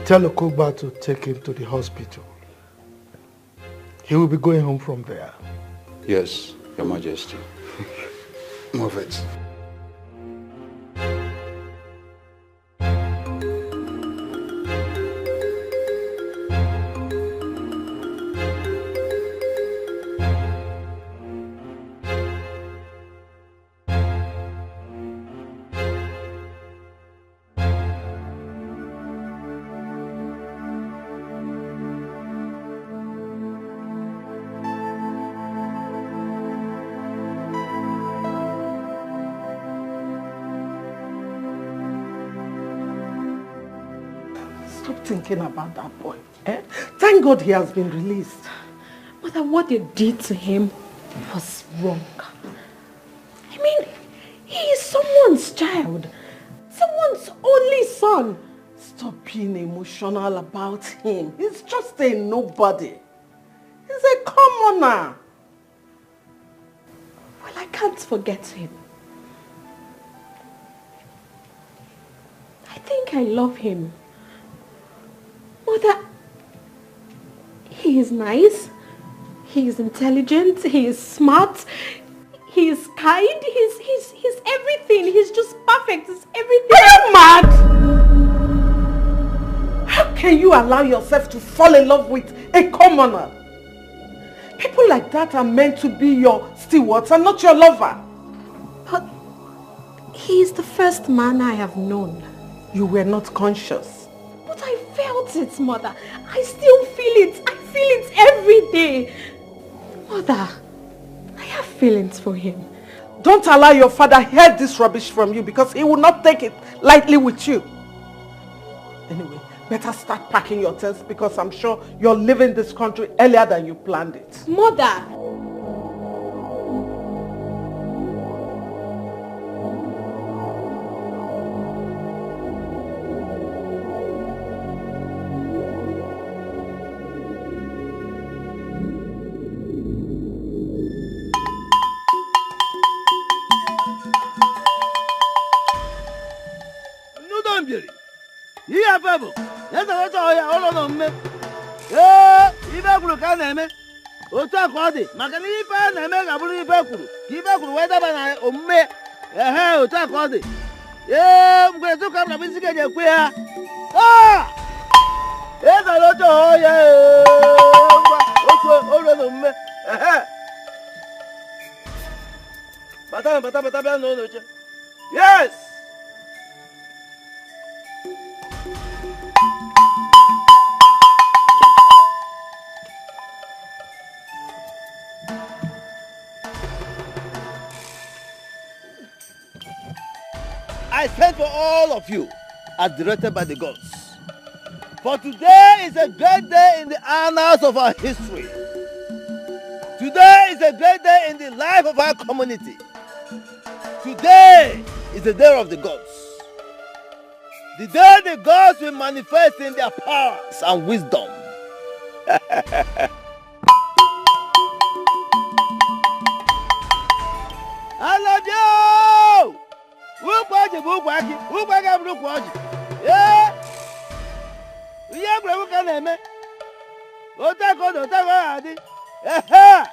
Tell Okogba to take him to the hospital. He will be going home from there. Yes, Your Majesty. Move it. Thinking about that boy. Thank God he has been released. Mother, what they did to him was wrong. I mean, he is someone's child. Someone's only son. Stop being emotional about him. He's just a nobody. He's a commoner. Well, I can't forget him. I think I love him. Mother, he is nice, he is intelligent, he is smart, he is kind, he's everything, he's just perfect, he's everything. Are you mad? How can you allow yourself to fall in love with a commoner? People like that are meant to be your stewards and not your lover. But he is the first man I have known. You were not conscious. But I felt it, Mother. I still feel it. I feel it every day. Mother, I have feelings for him. Don't allow your father hear this rubbish from you because he will not take it lightly with you. Anyway, better start packing your things because I'm sure you're leaving this country earlier than you planned it. Mother! otu a ka ọ dị maka na ife a na-eme ga-abụrụ ife kwuru ka ife kwuru wee daba na omume otu a ka ọ dị mgbe ezuka m na isi ga-eji ekwe ha ezara oche ọhịa ngwa otu olu na omume Yes! I sent for all of you as directed by the gods. For today is a great day in the annals of our history. Today is a great day in the life of our community. Today is the day of the gods. The day the gods will manifest in their powers and wisdom. I love you! Yeah! Yeah, bro, can I make? Otako, Adi. Eh,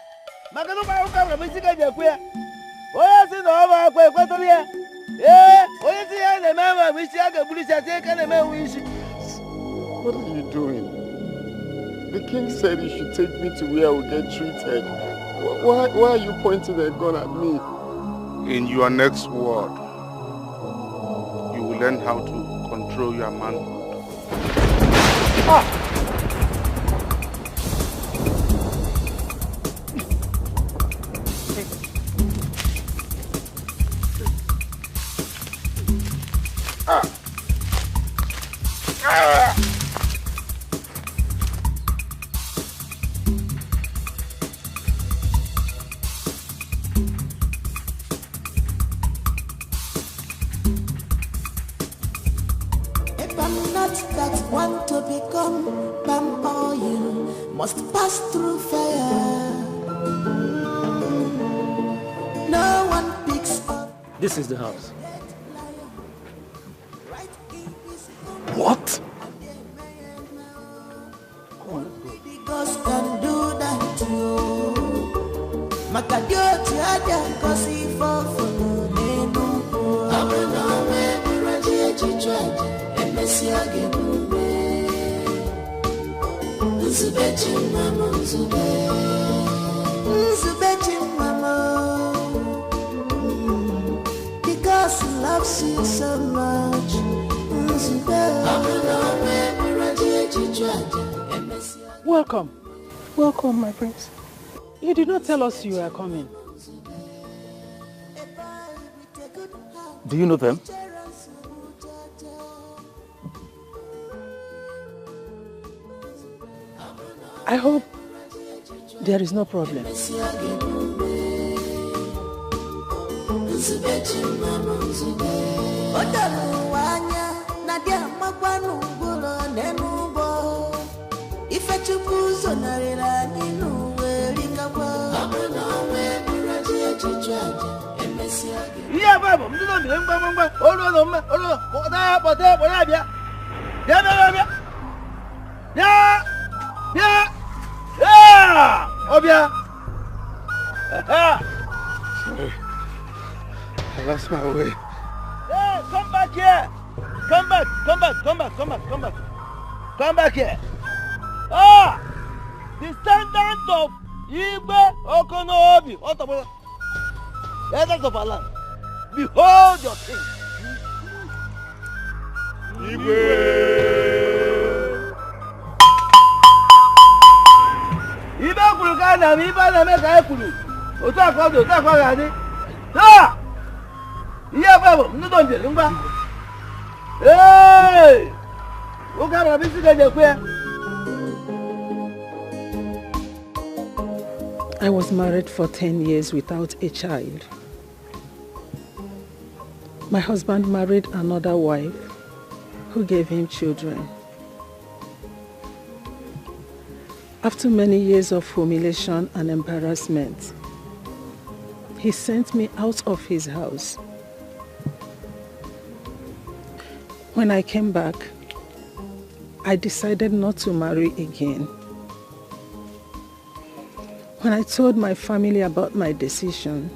Magano, Macam, Missika, Jaquia. Oh, yes, in over, Quatoria. Yeah, oh, yes, the man, we see the police are taking a man. What are you doing? The king said you should take me to where I will get treated. Why are you pointing a gun at me? In your next word, you will learn how to control your manhood. Must pass through fire. No one picks up. This is the house. What? Because can do that too. Makadioti aja kosi fofo nenu. Amena me Regina chichwaje emesi agebube. Nzubechi mama nzube. Nzubechi mama. Because he loves you so much. Nzube. Amena me Regina chichwaje. Welcome. Welcome, my prince. You did not tell us you were coming. Do you know them? I hope there is no problem. Yeah, Bible, you don't know, Obia. Sorry. I lost my way. Hey, come back here. Come back. Come back here. Ah! Descendant of Ebele Okaro, elders of our land. Behold your king. Hey! I was married for 10 years without a child. My husband married another wife who gave him children. After many years of humiliation and embarrassment, he sent me out of his house. When I came back, I decided not to marry again. When I told my family about my decision,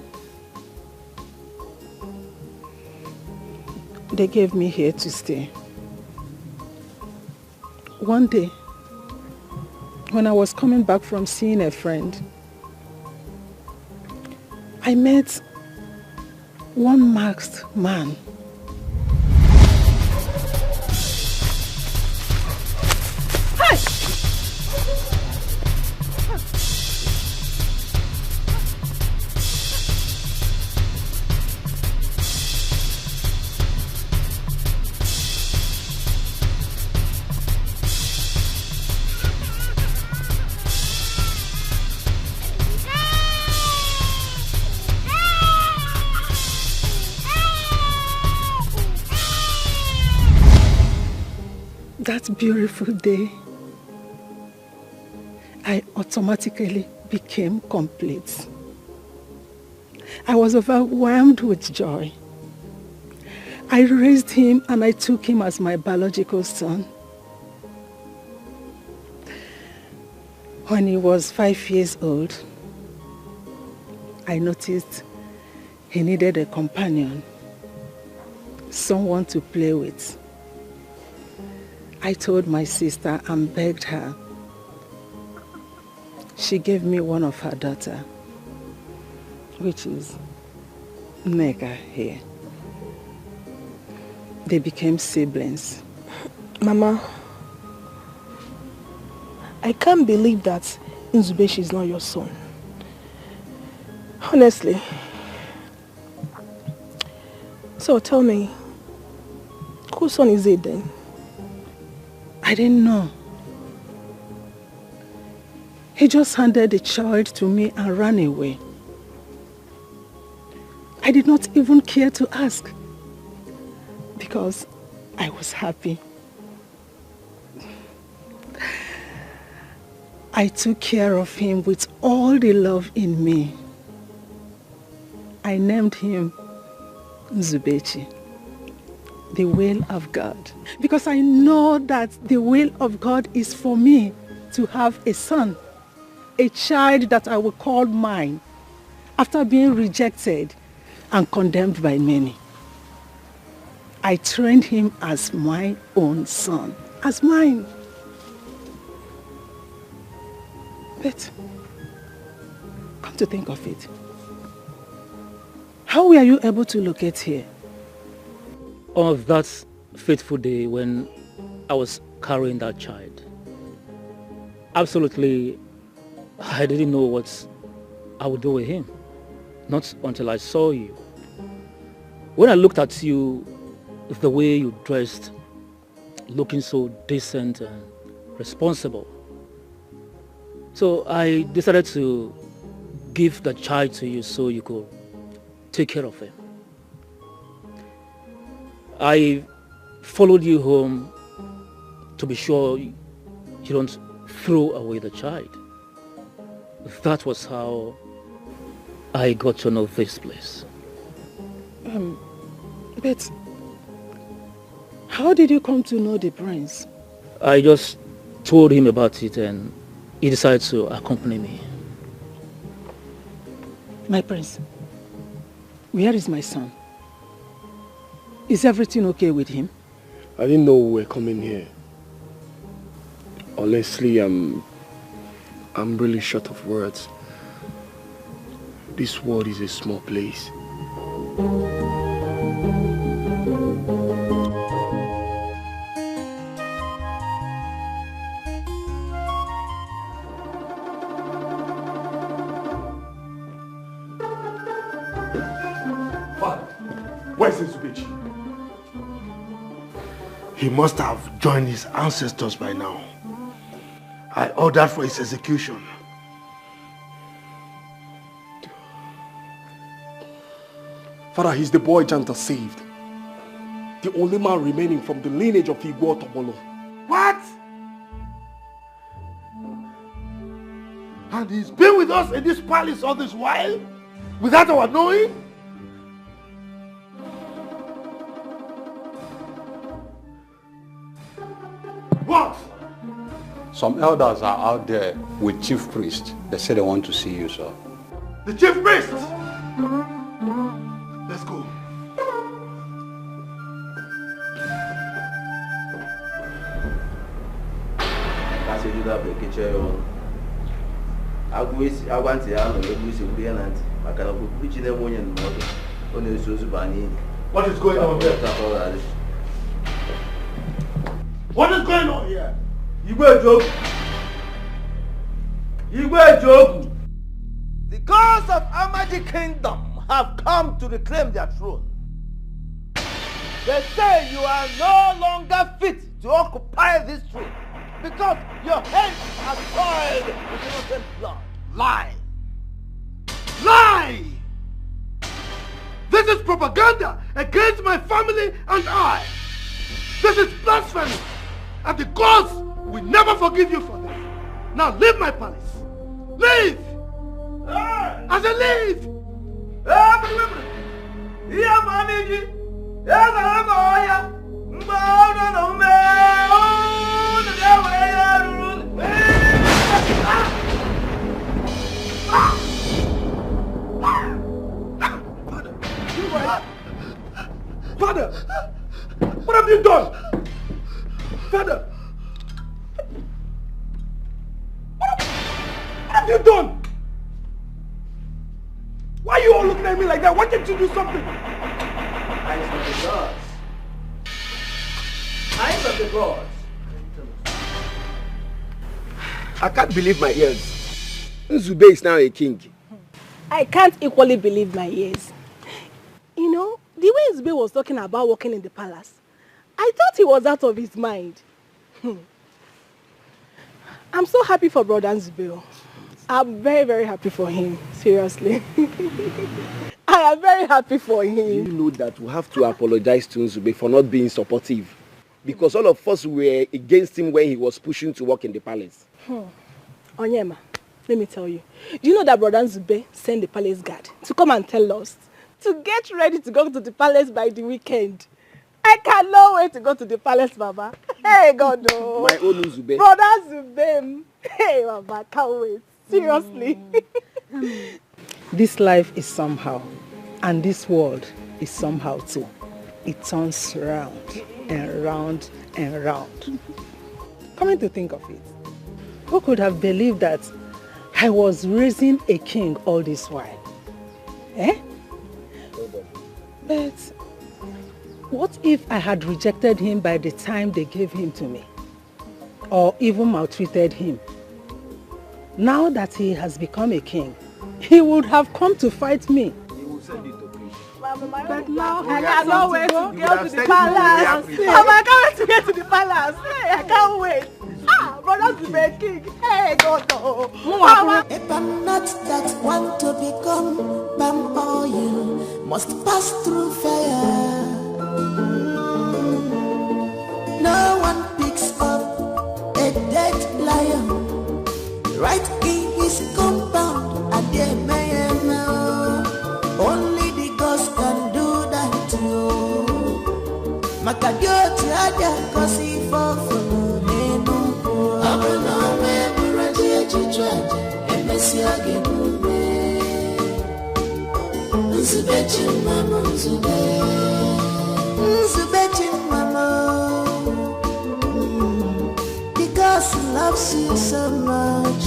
they gave me here to stay. One day, when I was coming back from seeing a friend, I met one masked man. That beautiful day, I automatically became complete. I was overwhelmed with joy. I raised him and I took him as my biological son. When he was 5 years old, I noticed he needed a companion, someone to play with. I told my sister and begged her. She gave me one of her daughters, which is Nega here. They became siblings. Mama, I can't believe that Nzubechi is not your son. Honestly. So tell me, whose son is it then? I didn't know. He just handed the child to me and ran away. I did not even care to ask because I was happy. I took care of him with all the love in me. I named him Nzubechi, the will of God, because I know that the will of God is for me to have a son, a child that I will call mine after being rejected and condemned by many. I trained him as my own son, as mine. But come to think of it, how were you able to locate here? On that fateful day when I was carrying that child, absolutely, I didn't know what I would do with him. Not until I saw you. When I looked at you, the way you dressed, looking so decent and responsible. So I decided to give the child to you so you could take care of him. I followed you home to be sure you don't throw away the child. That was how I got to know this place. But how did you come to know the prince? I just told him about it and he decided to accompany me. My prince, where is my son? Is everything okay with him? I didn't know we were coming here. Honestly, I'm really short of words. This world is a small place. Father, where's Nzubechi? He must have joined his ancestors by now. I ordered for his execution. Father, he's the boy Janta saved. The only man remaining from the lineage of Igbo Tobolo. What? And he's been with us in this palace all this while? Without our knowing? What? Some elders are out there with chief priest. They say they want to see you, sir. The chief priest? Let's go. What is going on here? What is going on here? The gods of Amaji Kingdom have come to reclaim their throne. They say you are no longer fit to occupy this throne because your hands are soiled with innocent blood. Lie! Lie! This is propaganda against my family and I. This is blasphemy. And the gods will never forgive you for this. Now leave my palace. Leave! I said leave! Father! What have you done? Father! What have you done? Why are you all looking at me like that? Why can't you do something? Eyes of the gods. Eyes of the gods. I can't believe my ears. Nzube is now a king. I can't equally believe my ears. You know, the way Zubby was talking about working in the palace, I thought he was out of his mind. I'm so happy for Brother Zubby. I'm very, very happy for him. Seriously. I am very happy for him. You know that we have to apologize to Nzube for not being supportive. Because all of us were against him when he was pushing to work in the palace. Onyema, let me tell you. Do you know that Brother Zubby sent the palace guard to come and tell us to get ready to go to the palace by the weekend? I cannot wait to go to the palace, Baba. Hey, God, no. My own Nzube. Brother Zubby. Hey, Baba, can't wait. Seriously. This life is somehow, and this world is somehow too. It turns round and round and round. Coming to think of it, who could have believed that I was raising a king all this while? Eh? But what if I had rejected him by the time they gave him to me? Or even maltreated him? Now that he has become a king, he would have come to fight me. He will send it to me. But now I cannot wait to get to the palace. I can't wait to get to the palace. Hey, I can't wait. Brother Zubby king. Hey, God. If I'm not that one to become palm oil, must pass through fire. No one picks up a dead lion right in his compound, and they may know only the gods can do that to you. Makadio tiada kosi fofo nenu. Abuna me buraji ejitraje emesi agenube. Nzube chimama nzube. Nzube chimama. Because he loves you so much.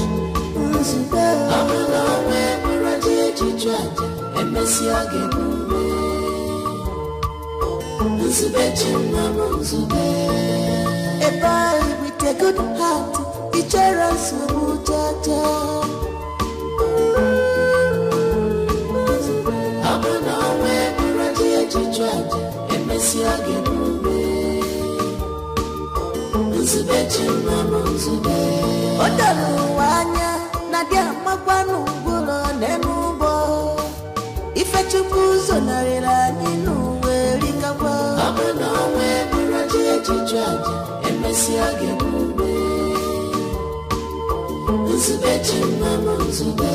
A boy with a good heart, each other so Chacha. Odaluwanya nadia makwanu gulo nenubo ife chukuzo narira ninu werikabwa abana we buraji echichaje emesi agemube Nzube chimama nzube